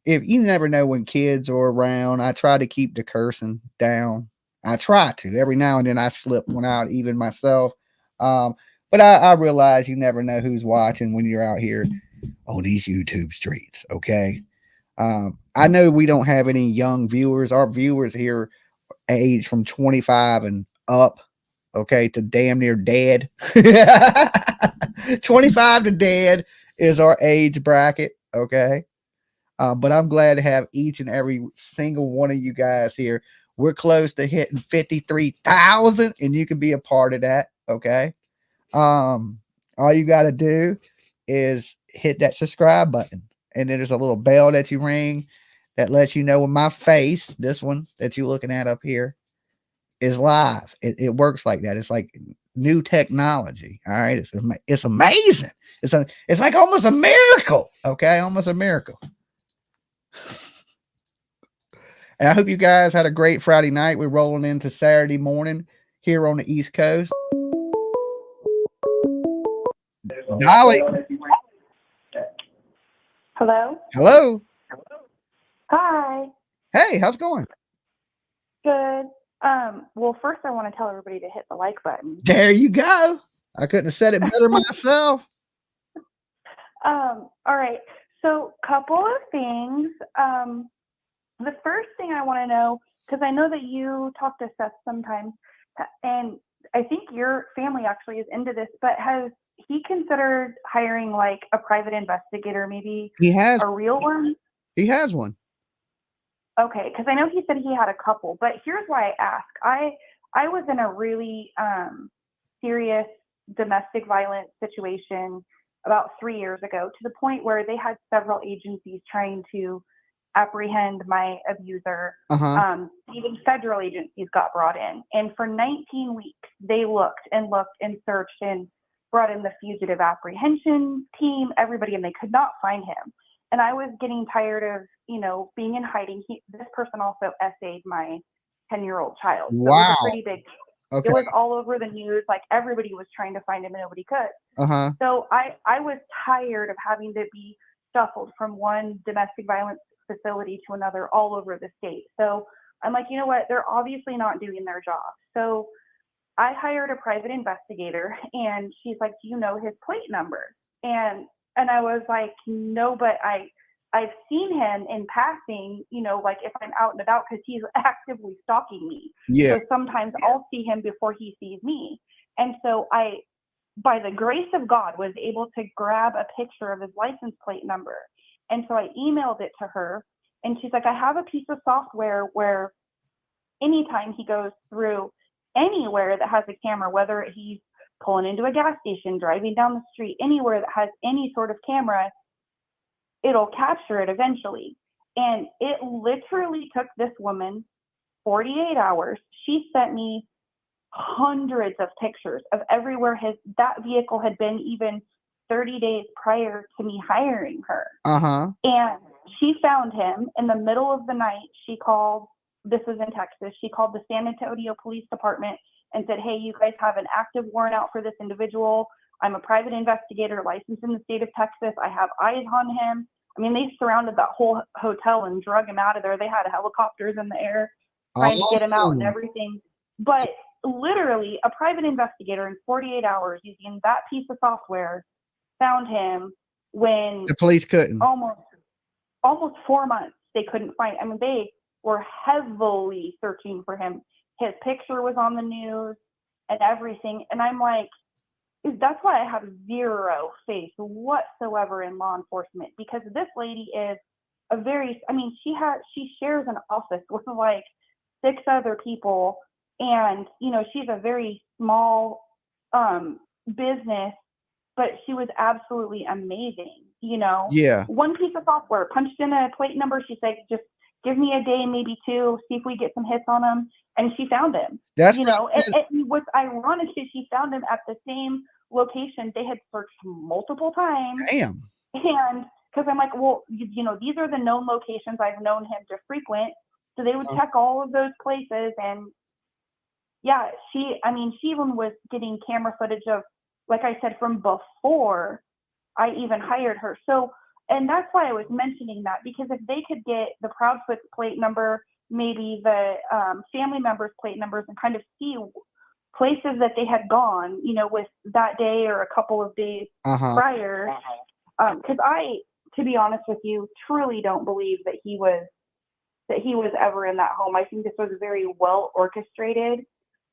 if you never know when kids are around, I try to keep the cursing down. I try to. Every now and then I slip one out, even myself. But I realize you never know who's watching when you're out here on these YouTube streets, okay? I know we don't have any young viewers. Our viewers here age from 25 and up, okay, to damn near dead. 25 to dead is our age bracket, okay? But I'm glad to have each and every single one of you guys here. We're close to hitting 53,000, and you can be a part of that, okay? All you got to do is hit that subscribe button, and then there's a little bell that you ring that lets you know when my face, this one that you're looking at up here, is live. It works like that. It's like new technology. All right, it's amazing. It's like almost a miracle. Okay, almost a miracle. And I hope you guys had a great Friday night. We're rolling into Saturday morning here on the East Coast. Dolly.
Hello.
Hello.
Hi.
Hey, how's it going?
Good. Well, first I want to tell everybody to hit the like button.
There you go. I couldn't have said it better myself.
All right. So, couple of things. The first thing I want to know, because I know that you talk to Seth sometimes, and I think your family actually is into this, but has he considered hiring like a private investigator, maybe
He has
a real one?
He has one.
Okay, because I know he said he had a couple, but here's why I ask. I was in a really serious domestic violence situation about 3 years ago, to the point where they had several agencies trying to apprehend my abuser. Even federal agencies got brought in. And for 19 weeks, they looked and searched and brought in the fugitive apprehension team, everybody, and they could not find him. And I was getting tired of, being in hiding. This person also essayed my 10-year-old child. So
wow.
It was a pretty big.
Okay.
It was all over the news. Like everybody was trying to find him and nobody could. So I was tired of having to be shuffled from one domestic violence facility to another all over the state. So I'm like, you know what? They're obviously not doing their job. So I hired a private investigator, and she's like, do you know his plate number? And I was like, no, but I've seen him in passing, like if I'm out and about, because he's actively stalking me.
Yeah.
So sometimes I'll see him before he sees me. And so I, by the grace of God, was able to grab a picture of his license plate number. And so I emailed it to her, and she's like, I have a piece of software where anytime he goes through anywhere that has a camera, whether he's pulling into a gas station, driving down the street, anywhere that has any sort of camera, it'll capture it eventually. And it literally took this woman 48 hours. She sent me hundreds of pictures of everywhere that vehicle had been, even 30 days prior to me hiring her. And she found him in the middle of the night. She called, this was in Texas, she called the San Antonio Police Department and said, hey, you guys have an active warrant out for this individual. I'm a private investigator licensed in the state of Texas. I have eyes on him. I mean, they surrounded that whole hotel and drug him out of there. They had helicopters in the air trying to get him out and everything. But
literally a private investigator in 48 hours using that piece of software found him when
the police couldn't.
Almost 4 months they couldn't find. I mean, they were heavily searching for him. His picture was on the news and everything. And I'm like, that's why I have zero faith whatsoever in law enforcement, because this lady is she shares an office with like 6 other people, and she's a very small business, but she was absolutely amazing.
Yeah.
One piece of software, punched in a plate number. She said, just give me a day, maybe 2, see if we get some hits on him. And she found him.
That's
and what's ironic is she found him at the same location they had searched multiple times.
Damn.
And because I'm like, well, these are the known locations I've known him to frequent. So they would check all of those places. And yeah, she even was getting camera footage of, like I said, from before I even hired her. So, and that's why I was mentioning that, because if they could get the Proudfoot plate number, maybe the family members' plate numbers, and kind of see places that they had gone, with that day or a couple of days prior. Because to be honest with you, truly don't believe that he was ever in that home. I think this was very well orchestrated.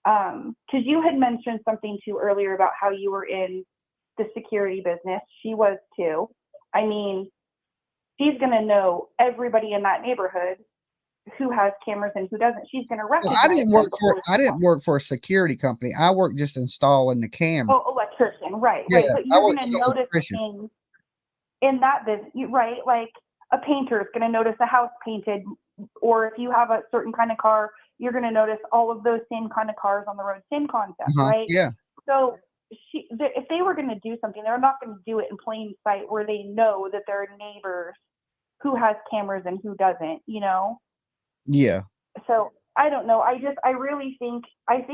Because you had mentioned something too earlier about how you were in the security business. She was too. I mean, she's going to know everybody in that neighborhood who has cameras and who doesn't. She's going to recognize.
Well, I didn't work for a security company. I worked just installing the camera.
Oh, electrician, right?
Yeah,
right. But you're going to notice things in that business, right? Like a painter is going to notice a house painted, or if you have a certain kind of car, you're going to notice all of those same kind of cars on the road. Same concept, right?
Yeah.
So if they were going to do something, they're not going to do it in plain sight where they know that there are neighbors who has cameras and who doesn't,
Yeah.
So I don't know. I really think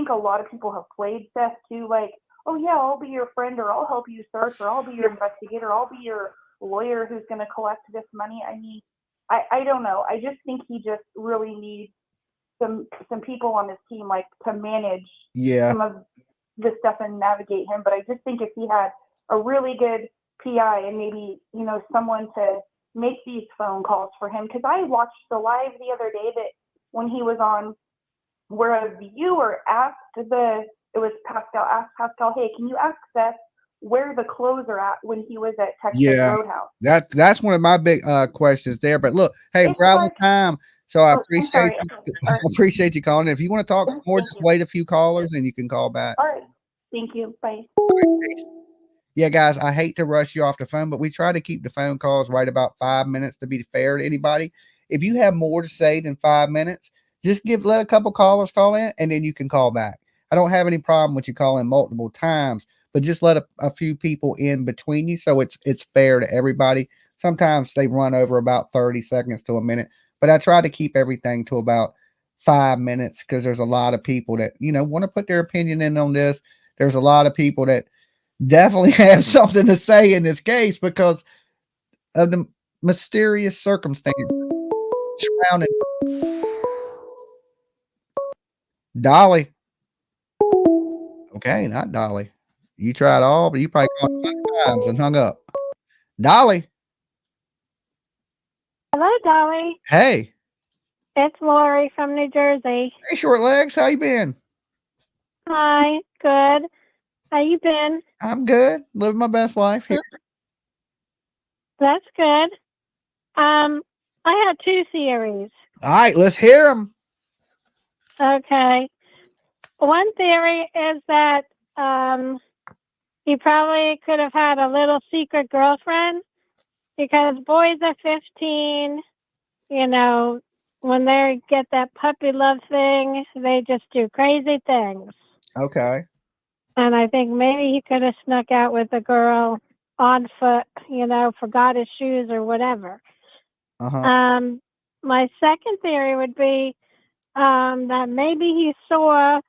a lot of people have played Seth too, like, oh yeah, I'll be your friend, or I'll help you search, or I'll be your investigator, I'll be your lawyer who's going to collect this money. I mean, I don't know. I just think he just really needs some people on his team, like, to manage some of the stuff and navigate him. But I just think if he had a really good PI and maybe, someone to make these phone calls for him, because I watched the live the other day that when he was on, where a viewer asked asked Pascal, hey, can you ask Seth where the clothes are at when he was at Texas Roadhouse?
That's one of my big questions there. But look, hey, we're out of time, so I appreciate you calling. If you want to talk more, just wait a few callers and you can call back.
All right, thank you. Bye.
Yeah, guys, I hate to rush you off the phone, but we try to keep the phone calls right about 5 minutes to be fair to anybody. If you have more to say than 5 minutes, just let a couple callers call in, and then you can call back. I don't have any problem with you calling multiple times, but just let a few people in between you, so it's fair to everybody. Sometimes they run over about 30 seconds to a minute, but I try to keep everything to about 5 minutes, because there's a lot of people that want to put their opinion in on this. There's a lot of people that definitely have something to say in this case because of the mysterious circumstances surrounding Dolly. Okay, not Dolly. You tried all, but you probably called 5 times and hung up. Dolly.
Hello, Dolly.
Hey.
It's Lori from New Jersey.
Hey, short legs. How you been?
Hi. Good. How you been?
I'm good. Living my best life here.
That's good. I had 2 theories.
All right, let's hear them.
Okay. One theory is that he probably could have had a little secret girlfriend, because boys are 15, when they get that puppy love thing, they just do crazy things.
Okay.
And I think maybe he could have snuck out with a girl on foot, forgot his shoes or whatever. My second theory would be that maybe he saw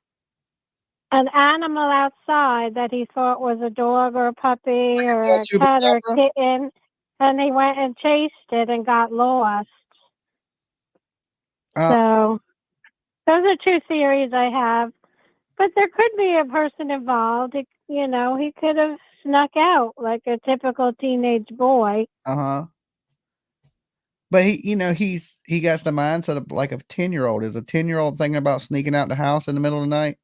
an animal outside that he thought was a dog or a puppy or a cat or a kitten, and he went and chased it and got lost. So those are 2 theories I have. But there could be a person involved. You know, he could have snuck out like a typical teenage boy.
But he got the mindset of like a 10-year-old. Is a 10-year-old thinking about sneaking out the house in the middle of the night?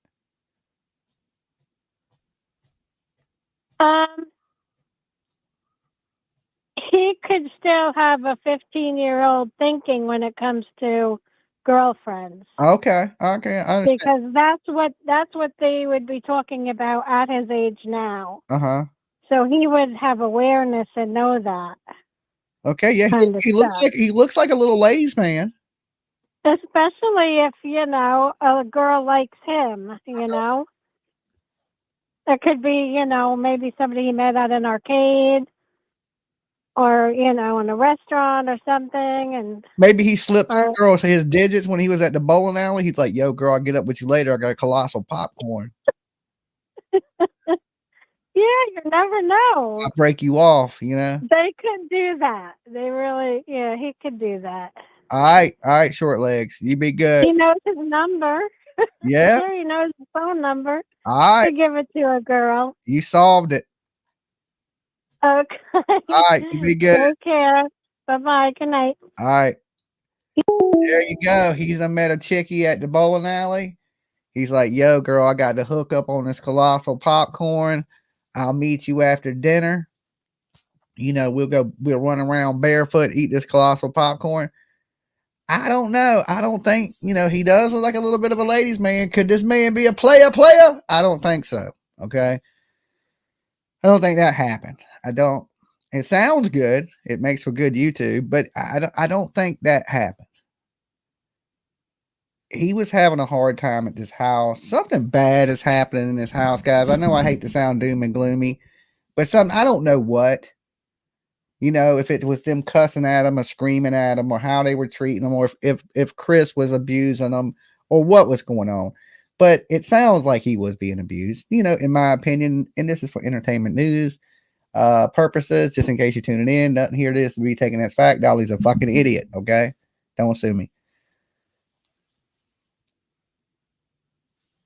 He could still have a 15-year-old thinking when it comes to girlfriends.
Okay, I understand.
Because that's what they would be talking about at his age now. So he would have awareness and know that.
Okay, yeah, he looks like a little ladies' man.
Especially if, a girl likes him, It could be, maybe somebody he met at an arcade or, in a restaurant or something. And
maybe he slipped girl to his digits when he was at the bowling alley. He's like, yo, girl, I'll get up with you later. I got a colossal popcorn.
Yeah, you never know.
I'll break you off,
They could do that. They really, he could do that.
All right, short legs. You be good.
He knows his number.
Yeah.
Sure, he knows his phone number.
All right.
To give it to a girl.
You solved it.
Okay.
All right, you be good.
Take care. Bye-bye. Good night.
All right. There you go. He's met a chickie at the bowling alley. He's like, yo, girl, I got to hook up on this colossal popcorn. I'll meet you after dinner. We'll run around barefoot, eat this colossal popcorn. I don't know. I don't think, he does look like a little bit of a ladies' man. Could this man be a player? I don't think so. Okay. I don't think that happened. I don't. It sounds good. It makes for good YouTube, but I don't think that happened. He was having a hard time at this house. Something bad is happening in this house, guys. I know I hate to sound doom and gloomy, but I don't know what. If it was them cussing at him or screaming at him or how they were treating him or if Chris was abusing them or what was going on. But it sounds like he was being abused, in my opinion. And this is for entertainment news purposes, just in case you're tuning in. Nothing here this to be taken as fact. Dolly's a fucking idiot, okay? Don't sue me.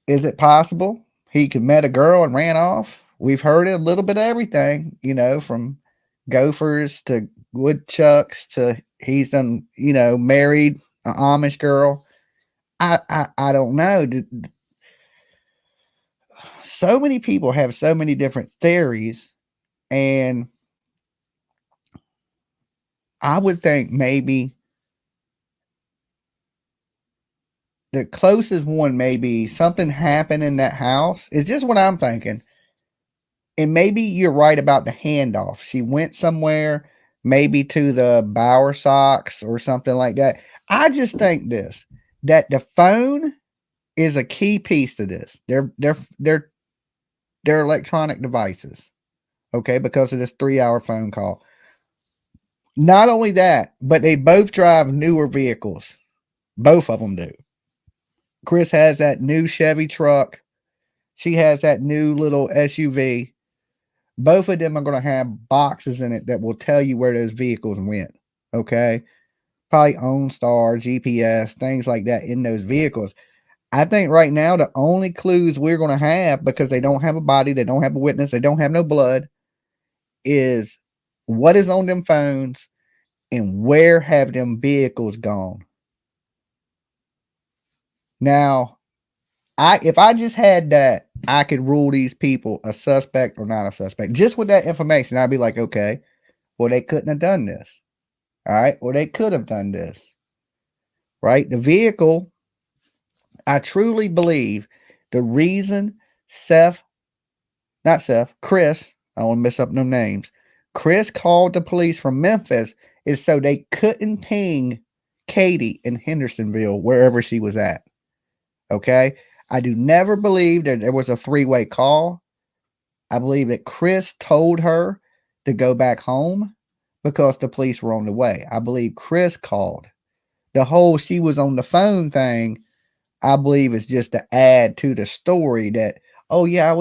Is it possible he could met a girl and ran off? We've heard a little bit of everything, from gophers to woodchucks to he's done, married an Amish girl. I don't know. So many people have so many different theories, and I would think maybe the closest one may be something happened in that house. It's just what I'm thinking. And maybe you're right about the handoff. She went somewhere, maybe to the Bower Sox or something like that. I just think that the phone is a key piece to this. They're electronic devices. Okay, because of this 3-hour phone call. Not only that, but they both drive newer vehicles. Both of them do. Chris has that new Chevy truck. She has that new little SUV. Both of them are going to have boxes in it that will tell you where those vehicles went. Okay. Probably OnStar, GPS, things like that in those vehicles. I think right now the only clues we're going to have, because they don't have a body, they don't have a witness, they don't have no blood, is what is on them phones and where have them vehicles gone. Now, if I just had that, I could rule these people a suspect or not a suspect. Just with that information, I'd be like, okay, well, they couldn't have done this. All right. Or they could have done this. Right. The vehicle, I truly believe the reason Chris, I don't want to mess up no names. Chris called the police from Memphis is so they couldn't ping Katie in Hendersonville, wherever she was at. Okay. I do never believe that there was a 3-way call. I believe that Chris told her to go back home because the police were on the way. I believe Chris called. The whole she was on the phone thing, I believe is just to add to the story that, oh yeah,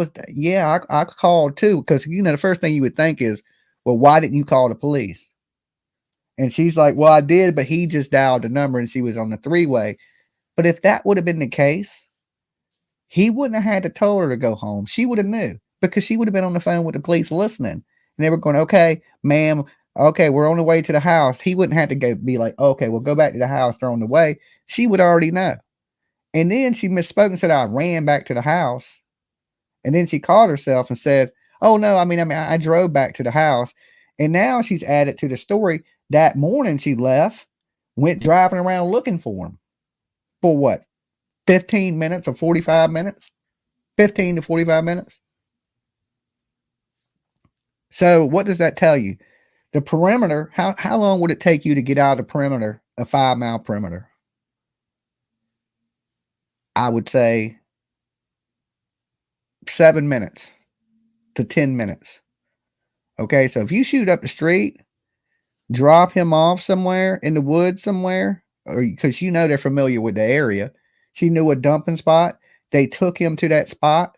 I called too. Because, the first thing you would think is, well, why didn't you call the police? And she's like, well, I did, but he just dialed the number and she was on the 3-way. But if that would have been the case, he wouldn't have had to tell her to go home. She would have knew because she would have been on the phone with the police listening. And they were going, okay, ma'am, okay, we're on the way to the house. He wouldn't have to be like, okay, we'll go back to the house. They're on the way. She would already know. And then she misspoke and said, I ran back to the house. And then she called herself and said, oh, no, I drove back to the house. And now she's added to the story. That morning she left, went driving around looking for him. For what? 15 minutes or 45 minutes? 15 to 45 minutes. So what does that tell you? The perimeter, how long would it take you to get out of the perimeter, a 5-mile perimeter? I would say 7 minutes to 10 minutes. Okay, so if you shoot up the street, drop him off somewhere in the woods somewhere, or because you know they're familiar with the area. She knew a dumping spot. They took him to that spot.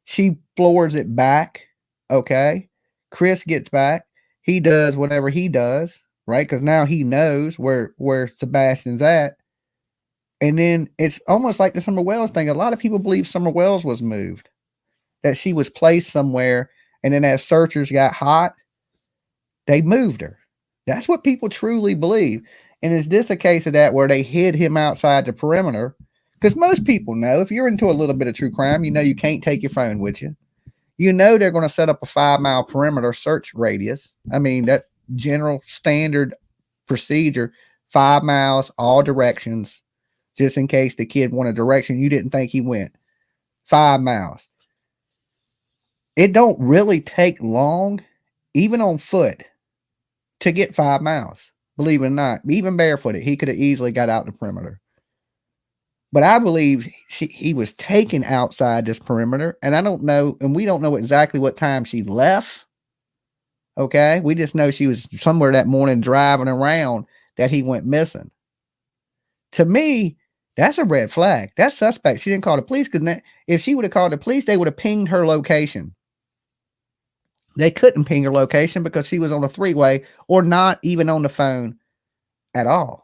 She floors it back. Okay. Chris gets back. He does whatever he does, right? Because now he knows where Sebastian's at. And then it's almost like the Summer Wells thing. A lot of people believe Summer Wells was moved, that she was placed somewhere. And then as searchers got hot, they moved her. That's what people truly believe. And is this a case of that where they hid him outside the perimeter? Because most people know if you're into a little bit of true crime, you know you can't take your phone with you. You know they're going to set up a 5-mile perimeter search radius. I mean, that's general standard procedure. 5 miles, all directions, just in case the kid went a direction you didn't think he went. 5 miles. It don't really take long, even on foot, to get 5 miles. Believe it or not, even barefooted, he could have easily got out the perimeter. But I believe he was taken outside this perimeter, and I don't know, and we don't know exactly what time she left. Okay, we just know she was somewhere that morning driving around that he went missing. To me, that's a red flag. That's suspect. She didn't call the police because if she would have called the police, they would have pinged her location. They couldn't ping her location because she was on a 3-way or not even on the phone at all.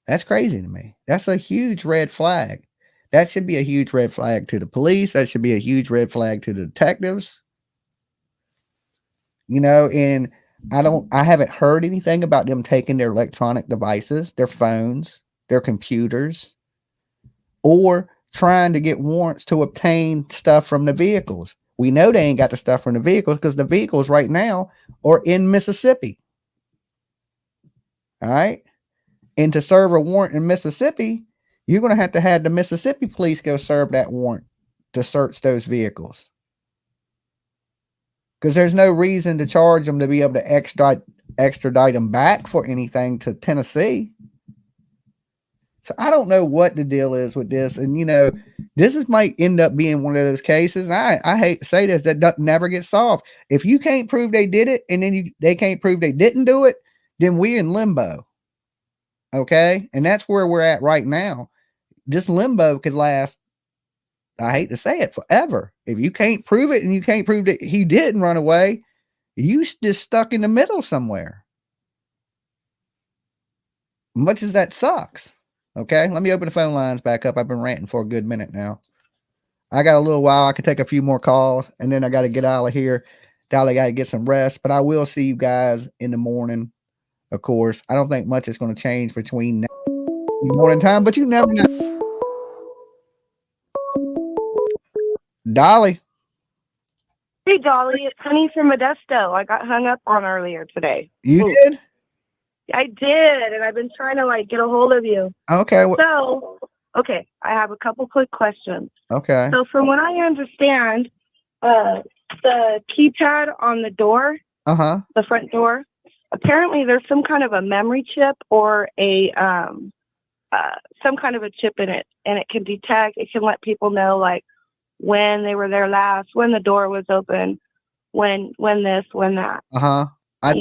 That's crazy to me. That's a huge red flag. That should be a huge red flag to the police. That should be a huge red flag to the detectives. You know, and I haven't heard anything about them taking their electronic devices, their phones, their computers, or trying to get warrants to obtain stuff from the vehicles. We know they ain't got the stuff from the vehicles because the vehicles right now are in Mississippi. All right. And to serve a warrant in Mississippi, you're going to have the Mississippi police go serve that warrant to search those vehicles. Because there's no reason to charge them to be able to extradite them back for anything to Tennessee. So I don't know what the deal is with this. And, you know, might end up being one of those cases. I hate to say this, that never gets solved. If you can't prove they did it and then they can't prove they didn't do it, then we're in limbo. Okay. And that's where we're at right now. This limbo could last, I hate to say it, forever. If you can't prove it and you can't prove that he didn't run away, you just stuck in the middle somewhere. Much as that sucks. Okay. Let me open the phone lines back up. I've been ranting for a good minute now. I got a little while. I can take a few more calls and then I got to get out of here. Dolly got to get some rest, but I will see you guys in the morning. Of course, I don't think much is going to change between now and morning time, but you never know. Dolly.
Hey, Dolly, it's Honey from Modesto. I got hung up on earlier today.
You did?
I did, and I've been trying to get a hold of you.
Okay.
Okay, I have a couple quick questions.
Okay.
So from what I understand, the keypad on the door, the front door, apparently there's some kind of a memory chip or a some kind of a chip in it, and it can let people know when they were there last, when the door was open, when this, when that.
I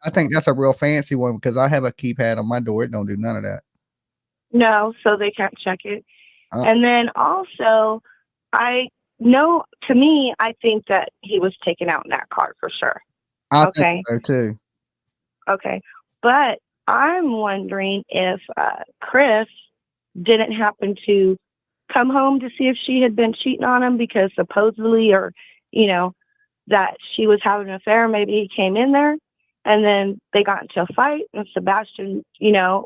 think that's a real fancy one because I have a keypad on my door. It don't do none of that.
No, so they can't check it. And then also, I think that he was taken out in that car for sure.
I think so too.
Okay. But I'm wondering if Chris didn't happen to come home to see if she had been cheating on him because supposedly, or, you know, that she was having an affair. Maybe he came in there and then they got into a fight and Sebastian, you know,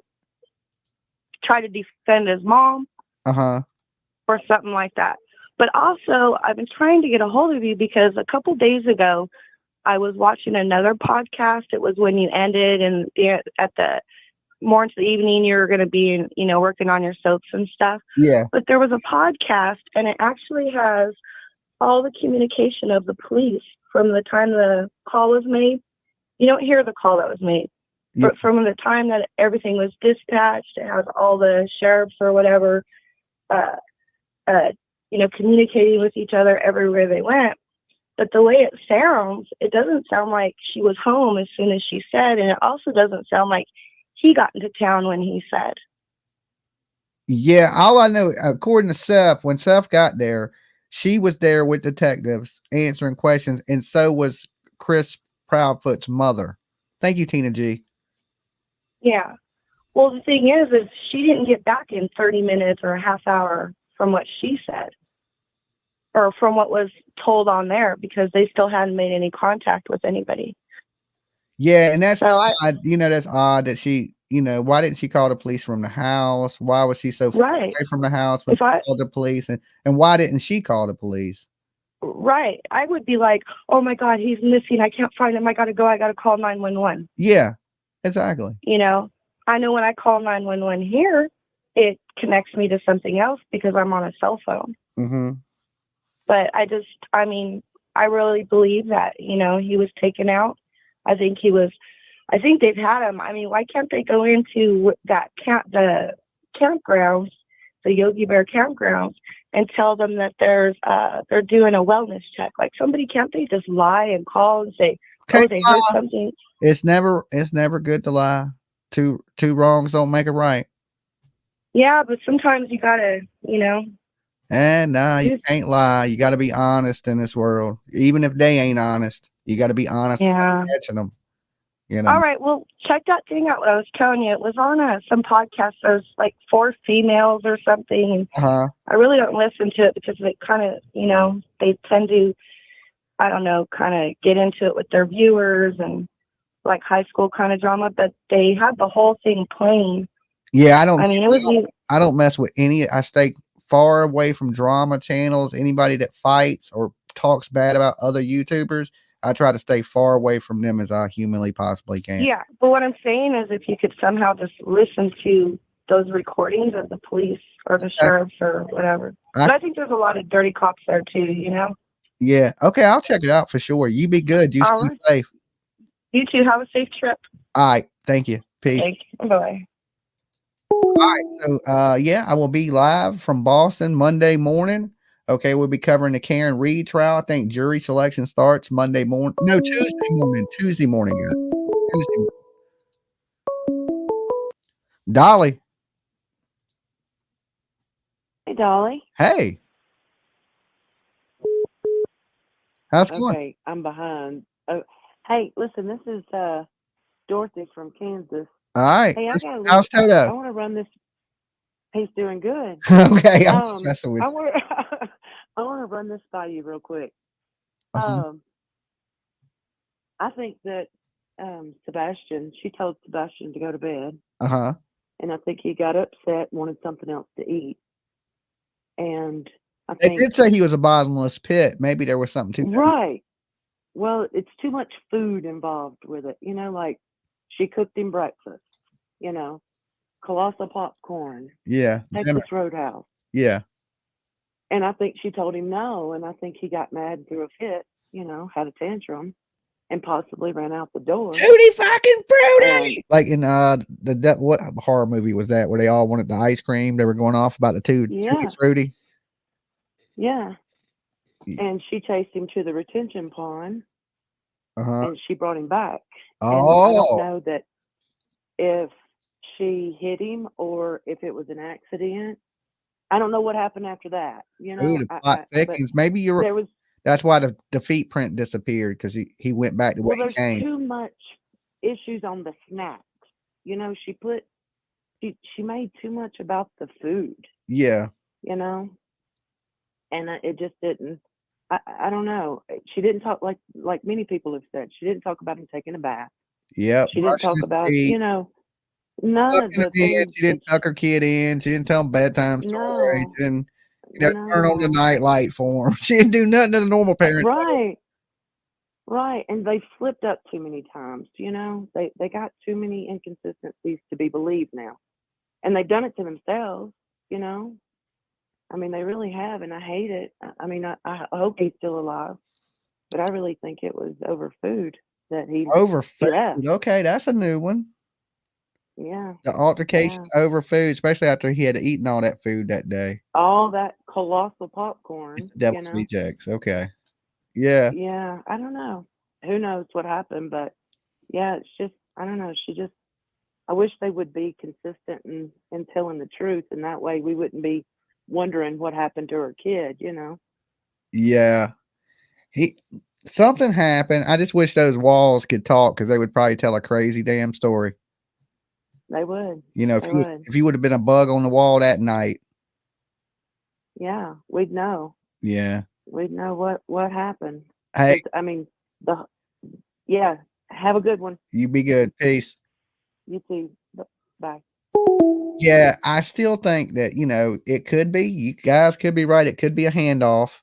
tried to defend his mom or something like that. But also, I've been trying to get a hold of you because a couple days ago, I was watching another podcast. It was when you ended, and at the more into the evening, you were going to be, you know, working on your soaps and stuff.
Yeah.
But there was a podcast, and it actually has all the communication of the police from the time the call was made. You don't hear the call that was made.
Yeah.
But from the time that everything was dispatched, it has all the sheriffs or whatever, you know, communicating with each other everywhere they went. But the way it sounds, it doesn't sound like she was home as soon as she said, and it also doesn't sound like he got into town when he said.
Yeah, all I know, according to Seth, when Seth got there, she was there with detectives answering questions, and so was Chris Proudfoot's mother. Thank you, Tina G.
Yeah. Well, the thing is she didn't get back in 30 minutes or a half hour from what she said, or from what was told on there, because they still hadn't made any contact with anybody.
Yeah, and that's odd. You know, that's odd that she, you know, why didn't she call the police from the house? Why was she so far away from the house when she called the police? And why didn't she call the police?
Right. I would be like, oh my God, he's missing. I can't find him. I got to go. I got to call 911.
Yeah, exactly.
You know, I know when I call 911 here, it connects me to something else because I'm on a cell phone.
Mm-hmm.
But I mean, I really believe that, you know, he was taken out. I think they've had him. I mean, why can't they go into the campgrounds, the Yogi Bear campgrounds, and tell them that they're doing a wellness check? Like, can't they just lie and call and say, oh, they heard something?
It's never good to lie. Two wrongs don't make a right.
Yeah, but sometimes you gotta, you know.
And no, you can't lie. You got to be honest in this world, even if they ain't honest. You got to be honest about catching them. You know.
All right, well, check that thing out. What I was telling you, it was on some podcast. There's like 4 females or something. And I really don't listen to it because they kind of, you know, they tend to, I don't know, kind of get into it with their viewers and like high school kind of drama. But they had the whole thing playing.
Yeah, I don't mess with any. I stay far away from drama channels. Anybody that fights or talks bad about other YouTubers, I try to stay far away from them as I humanly possibly can.
Yeah, but what I'm saying is if you could somehow just listen to those recordings of the police or the sheriffs or whatever. But I think there's a lot of dirty cops there too, you know?
Yeah. Okay, I'll check it out for sure. You be good. You stay safe.
You too. Have a safe trip.
All right. Thank you. Peace.
Thank you. Bye.
All right. So, yeah, I will be live from Boston Monday morning. Okay, we'll be covering the Karen Reed trial. I think jury selection starts Monday morning. No, Tuesday morning. Tuesday morning, guys. Tuesday morning. Dolly.
Hey, Dolly.
Hey. How's it going?
Okay, I'm behind. Oh, hey, listen, this is Dorothy from Kansas.
All right.
Hey,
How's Toto?
I want to run this. He's doing good.
Okay, I'm just messing with you.
I want to run this by you real quick.
Uh-huh.
I think that she told Sebastian to go to bed.
Uh-huh.
And I think he got upset, wanted something else to eat. And
They did say he was a bottomless pit. Maybe there was something to that.
Right. Well, it's too much food involved with it. You know, like she cooked him breakfast, you know, colossal popcorn.
Yeah.
Texas Roadhouse.
Yeah.
And I think she told him no, and I think he got mad and threw a fit, you know, had a tantrum, and possibly ran out the door.
Tutti fucking fruity! Like in what horror movie was that where they all wanted the ice cream? They were going off about the Tutti Fruity.
Yeah. And she chased him to the retention pond, and she brought him back. And I don't know that if she hit him or if it was an accident. I don't know what happened after that. You know,
the plot thickens. Maybe that's why the feet print disappeared because he went back to where he came.
There's too much issues on the snacks. You know, she made too much about the food.
Yeah.
you know, and it just didn't. I don't know. She didn't talk like many people have said. She didn't talk about him taking a bath.
Yep.
She didn't talk about, you know, none of the things.
She didn't tuck her kid in. She didn't tell him bedtime stories. She didn't, turn on the night light for him. She didn't do nothing that a normal parent.
Right. Right. And they slipped up too many times, you know. They got too many inconsistencies to be believed now. And they've done it to themselves, you know. I mean, they really have, and I hate it. I mean, I hope he's still alive, but I really think it was over food that he
Over food.
left.
Okay, that's a new one.
Yeah.
The altercation over food, especially after he had eaten all that food that day.
All that colossal popcorn.
Devil's meat jacks. Okay. Yeah.
Yeah. I don't know. Who knows what happened, but yeah, it's just, I don't know. I wish they would be consistent in telling the truth, and that way we wouldn't be wondering what happened to her kid, you know.
Yeah. Something happened. I just wish those walls could talk, because they would probably tell a crazy damn story.
They would.
You know, if you would have been a bug on the wall that night.
Yeah, we'd know.
Yeah.
We'd know what happened.
Hey.
I mean, have a good one.
You be good. Peace.
You too. Bye.
Yeah, I still think that, you know, it could be. You guys could be right. It could be a handoff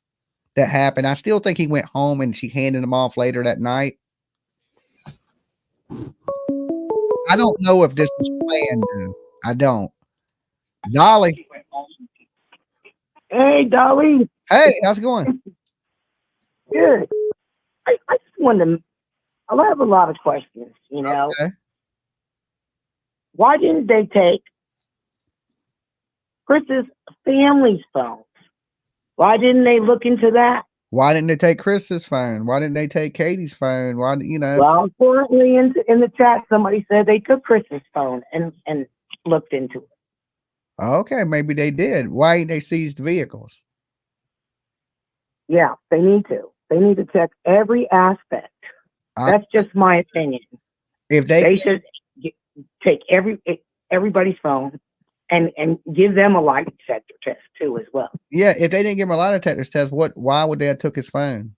that happened. I still think he went home and she handed him off later that night. I don't know if this was planned, though. I don't. Dolly.
Hey, Dolly.
Hey, how's it going?
Good. I just wanted to, I have a lot of questions, you know.
Okay.
Why didn't they take Chris's family's phones? Why didn't they look into that?
Why didn't they take Chris's phone? Why didn't they take Katie's phone? Why, you know?
Well, currently in the chat, somebody said they took Chris's phone and looked into it.
Okay, maybe they did. Why ain't they seized vehicles?
Yeah, they need to. They need to check every aspect. That's just my opinion.
If
they should take everybody's phone and give them a lie detector test too as well.
Yeah, if they didn't give him a lie detector test, why would they have took his phone?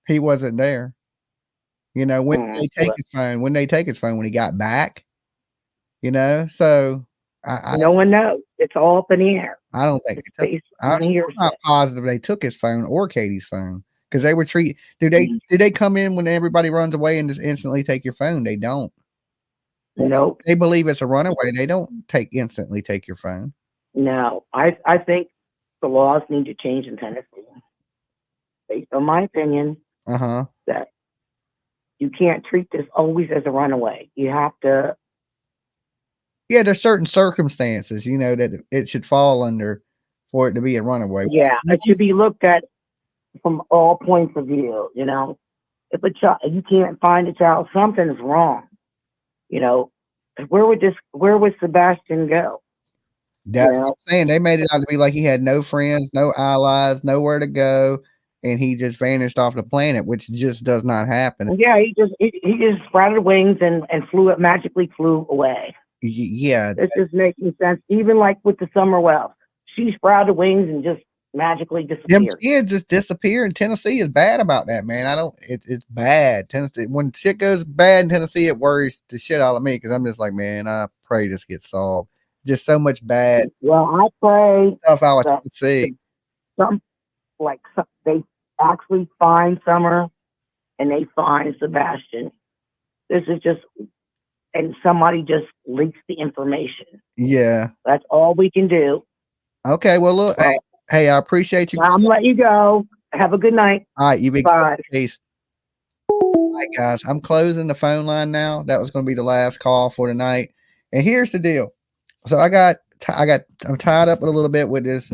He wasn't there. You know, when they take his phone, when he got back, you know, so
no one knows. It's all up in the air.
I don't think I'm not positive they took his phone or Katie's phone, because they were do they come in when everybody runs away and just instantly take your phone? They don't.
No,
they believe it's a runaway. They don't instantly take your phone.
No, I think the laws need to change in Tennessee, based on my opinion. That you can't treat this always as a runaway. You have to.
Yeah, there's certain circumstances, you know, that it should fall under for it to be a runaway.
Yeah, it should be looked at from all points of view. You know, if a child, you can't find a child, something's wrong. You know, where would Sebastian go?
That's what I'm saying. They made it out to be like he had no friends, no allies, nowhere to go, and he just vanished off the planet, which just does not happen.
Yeah, he just sprouted wings and magically flew away.
Yeah,
this is making sense. Even like with the Summer Wells, she sprouted wings and just magically disappeared.
Them kids just disappear, and Tennessee is bad about that, man. It's bad. Tennessee, when shit goes bad in Tennessee, it worries the shit out of me, because I'm just like, man, I pray this gets solved. Just so much bad.
Well, I pray
stuff out of Tennessee.
They actually find Summer and they find Sebastian. This is just, and somebody just leaks the information.
Yeah,
that's all we can do.
Okay, well, look, hey, I appreciate you.
I'm gonna let you go. Have a good night.
All right, you be
Bye.
good. Peace. All right, guys, I'm closing the phone line now. That was going to be the last call for tonight. And here's the deal. So I'm tied up a little bit with this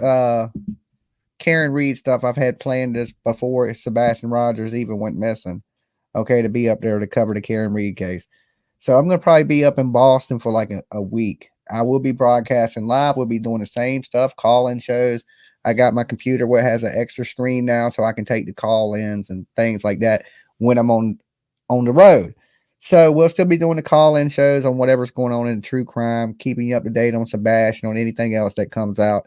Karen Reed stuff. I've had planned this before Sebastian Rogers even went missing. Okay, to be up there to cover the Karen Reed case. So I'm going to probably be up in Boston for like a week. I will be broadcasting live. We'll be doing the same stuff, call-in shows. I got my computer where it has an extra screen now, so I can take the call-ins and things like that when I'm on the road. So we'll still be doing the call-in shows on whatever's going on in true crime, keeping you up to date on Sebastian, on anything else that comes out.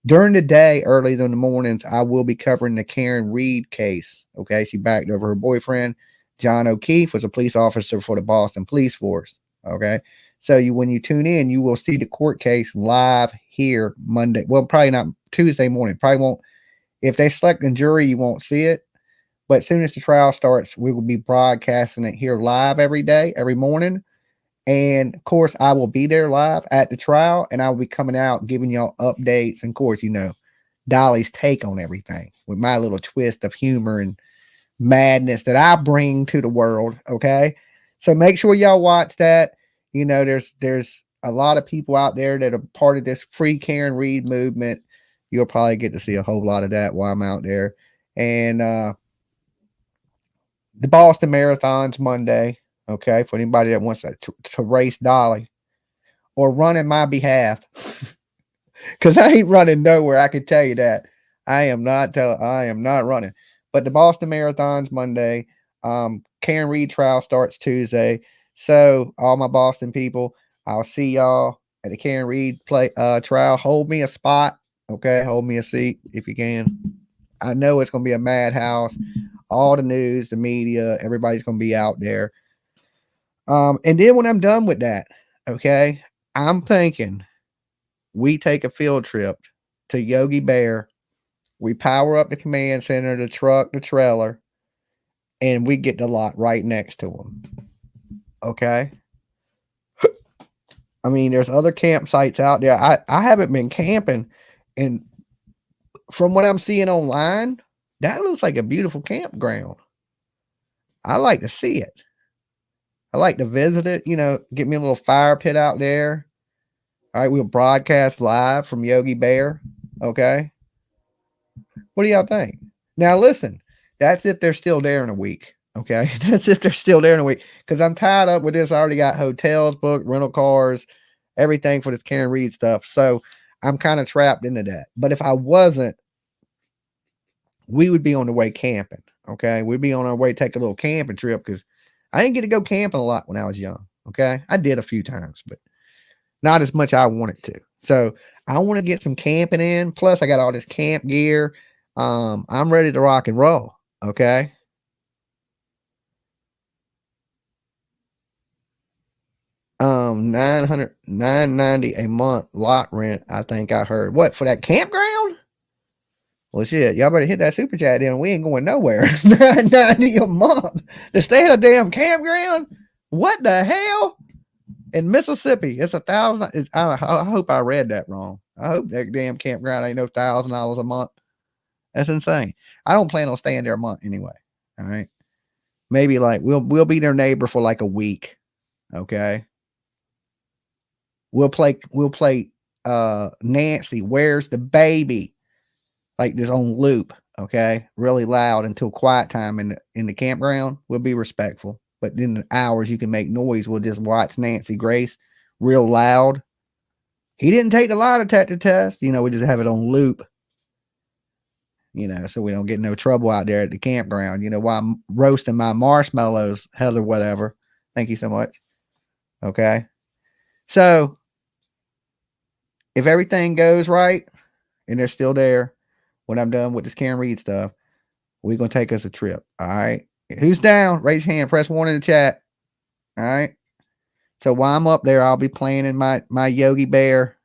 During the day, early in the mornings, I will be covering the Karen Reed case. Okay, she backed over her boyfriend. John O'Keefe was a police officer for the Boston Police Force. Okay, so when you tune in, you will see the court case live here Monday. Well, probably not Tuesday morning. Probably won't. If they select a jury, you won't see it. But as soon as the trial starts, we will be broadcasting it here live every day, every morning. And of course, I will be there live at the trial, and I will be coming out giving y'all updates. And of course, Dolly's take on everything with my little twist of humor and madness that I bring to the world. Okay. So make sure y'all watch that. There's a lot of people out there that are part of this free Karen Reed movement. You'll probably get to see a whole lot of that while I'm out there. And the Boston Marathon's Monday. Okay. For anybody that wants to race Dolly or run in my behalf. Because I ain't running nowhere. I can tell you that. I am not running. But the Boston Marathon's Monday. Karen Reed trial starts Tuesday. So all my Boston people, I'll see y'all at the Karen Reed trial. Hold me a spot. Okay. Hold me a seat if you can. I know it's going to be a madhouse. All the news, the media, everybody's going to be out there. And then when I'm done with that, okay, I'm thinking we take a field trip to Yogi Bear. We power up the command center, the truck, the trailer, and we get the lot right next to them. Okay. I mean, there's other campsites out there. I haven't been camping, and from what I'm seeing online, that looks like a beautiful campground. I like to see it. I like to visit it, get me a little fire pit out there. All right, we'll broadcast live from Yogi Bear. Okay. What do y'all think? Now, listen, that's if they're still there in a week. Okay. That's if they're still there in a week. Because I'm tied up with this. I already got hotels booked, rental cars, everything for this Karen Reed stuff. So I'm kind of trapped into that. But if I wasn't, we would be on the way camping. Okay. We'd be on our way, take a little camping trip because I didn't get to go camping a lot when I was young. Okay. I did a few times, but not as much I wanted to. So I want to get some camping in. Plus, I got all this camp gear. I'm ready to rock and roll. Okay. $990 a month lot rent. I think I heard. What, for that campground? Well, shit, y'all better hit that super chat then. We ain't going nowhere. $990 a month to stay at a damn campground. What the hell? In Mississippi, it's $1,000. I hope I read that wrong. I hope that damn campground ain't no $1,000 a month. That's insane. I don't plan on staying there a month anyway. All right. Maybe like we'll be their neighbor for like a week. Okay. We'll play Nancy, Where's the Baby? Like this on loop. Okay. Really loud until quiet time in the campground. We'll be respectful. But in the hours you can make noise, we'll just watch Nancy Grace real loud. He didn't take the lie detector test. We just have it on loop. So we don't get no trouble out there at the campground. While I'm roasting my marshmallows, hell or whatever. Thank you so much. Okay. So if everything goes right and they're still there when I'm done with this Karen Reed stuff, we're going to take us a trip. All right. Who's down? Raise your hand. Press 1 in the chat. All right. So while I'm up there, I'll be playing in my Yogi Bear.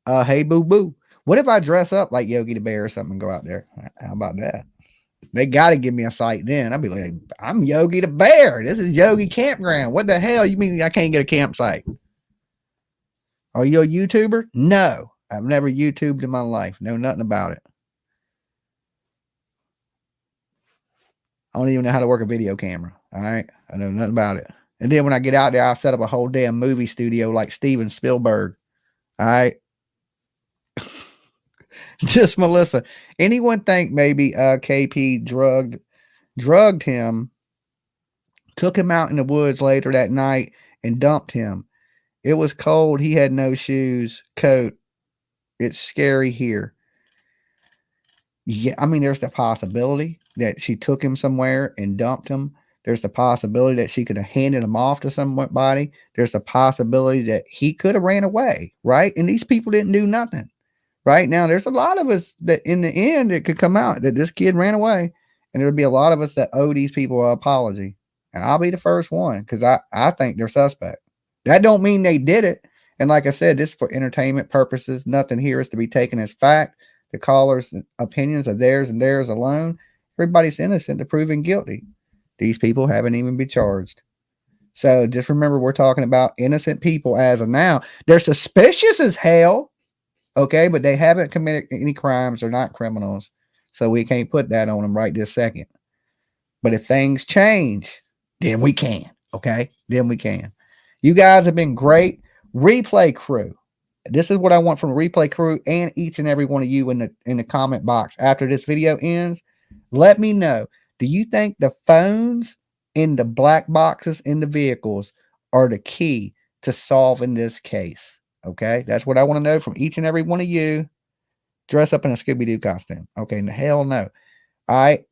Hey, boo boo. What if I dress up like Yogi the Bear or something and go out there? How about that? They got to give me a site then. I'll be like, I'm Yogi the Bear. This is Yogi Campground. What the hell? You mean I can't get a campsite? Are you a YouTuber? No. I've never YouTubed in my life. Know nothing about it. I don't even know how to work a video camera. All right. I know nothing about it. And then when I get out there, I'll set up a whole damn movie studio like Steven Spielberg. All right. Just Melissa. Anyone think maybe KP drugged him, took him out in the woods later that night and dumped him? It was cold. He had no shoes, coat. It's scary here. Yeah, I mean, there's the possibility that she took him somewhere and dumped him. There's the possibility that she could have handed him off to somebody. There's the possibility that he could have ran away, right? And these people didn't do nothing. right now, there's a lot of us that in the end it could come out that this kid ran away, and there'll be a lot of us that owe these people an apology. And I'll be the first one because I think they're suspect. That don't mean they did it. And like I said, this is for entertainment purposes. Nothing here is to be taken as fact. The callers' opinions are theirs and theirs alone. Everybody's innocent to proven guilty. These people haven't even been charged. So just remember, we're talking about innocent people as of now. They're suspicious as hell, okay, but they haven't committed any crimes. They're not criminals. So we can't put that on them right this second. But if things change, then we can, okay? Then we can. You guys have been great. Replay crew. This is what I want from the replay crew and each and every one of you in the comment box after this video ends. Let me know. Do you think the phones in the black boxes in the vehicles are the key to solving this case? Okay, that's what I want to know from each and every one of you. Dress up in a Scooby-Doo costume. Okay, the hell no. All right.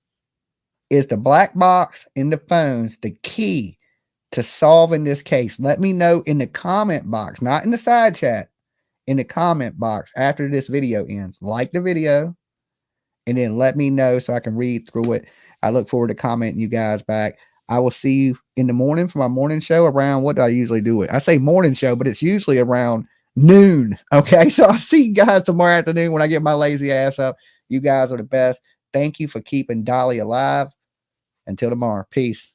Is the black box in the phones the key to solving this case? Let me know in the comment box, not in the side chat, in the comment box after this video ends. Like the video and then let me know so I can read through it. I look forward to commenting you guys back. I will see you in the morning for my morning show around, what do I usually do it? I say morning show, but it's usually around noon. Okay, so I'll see you guys tomorrow afternoon when I get my lazy ass up. You guys are the best. Thank you for keeping Dolly alive. Until tomorrow, peace.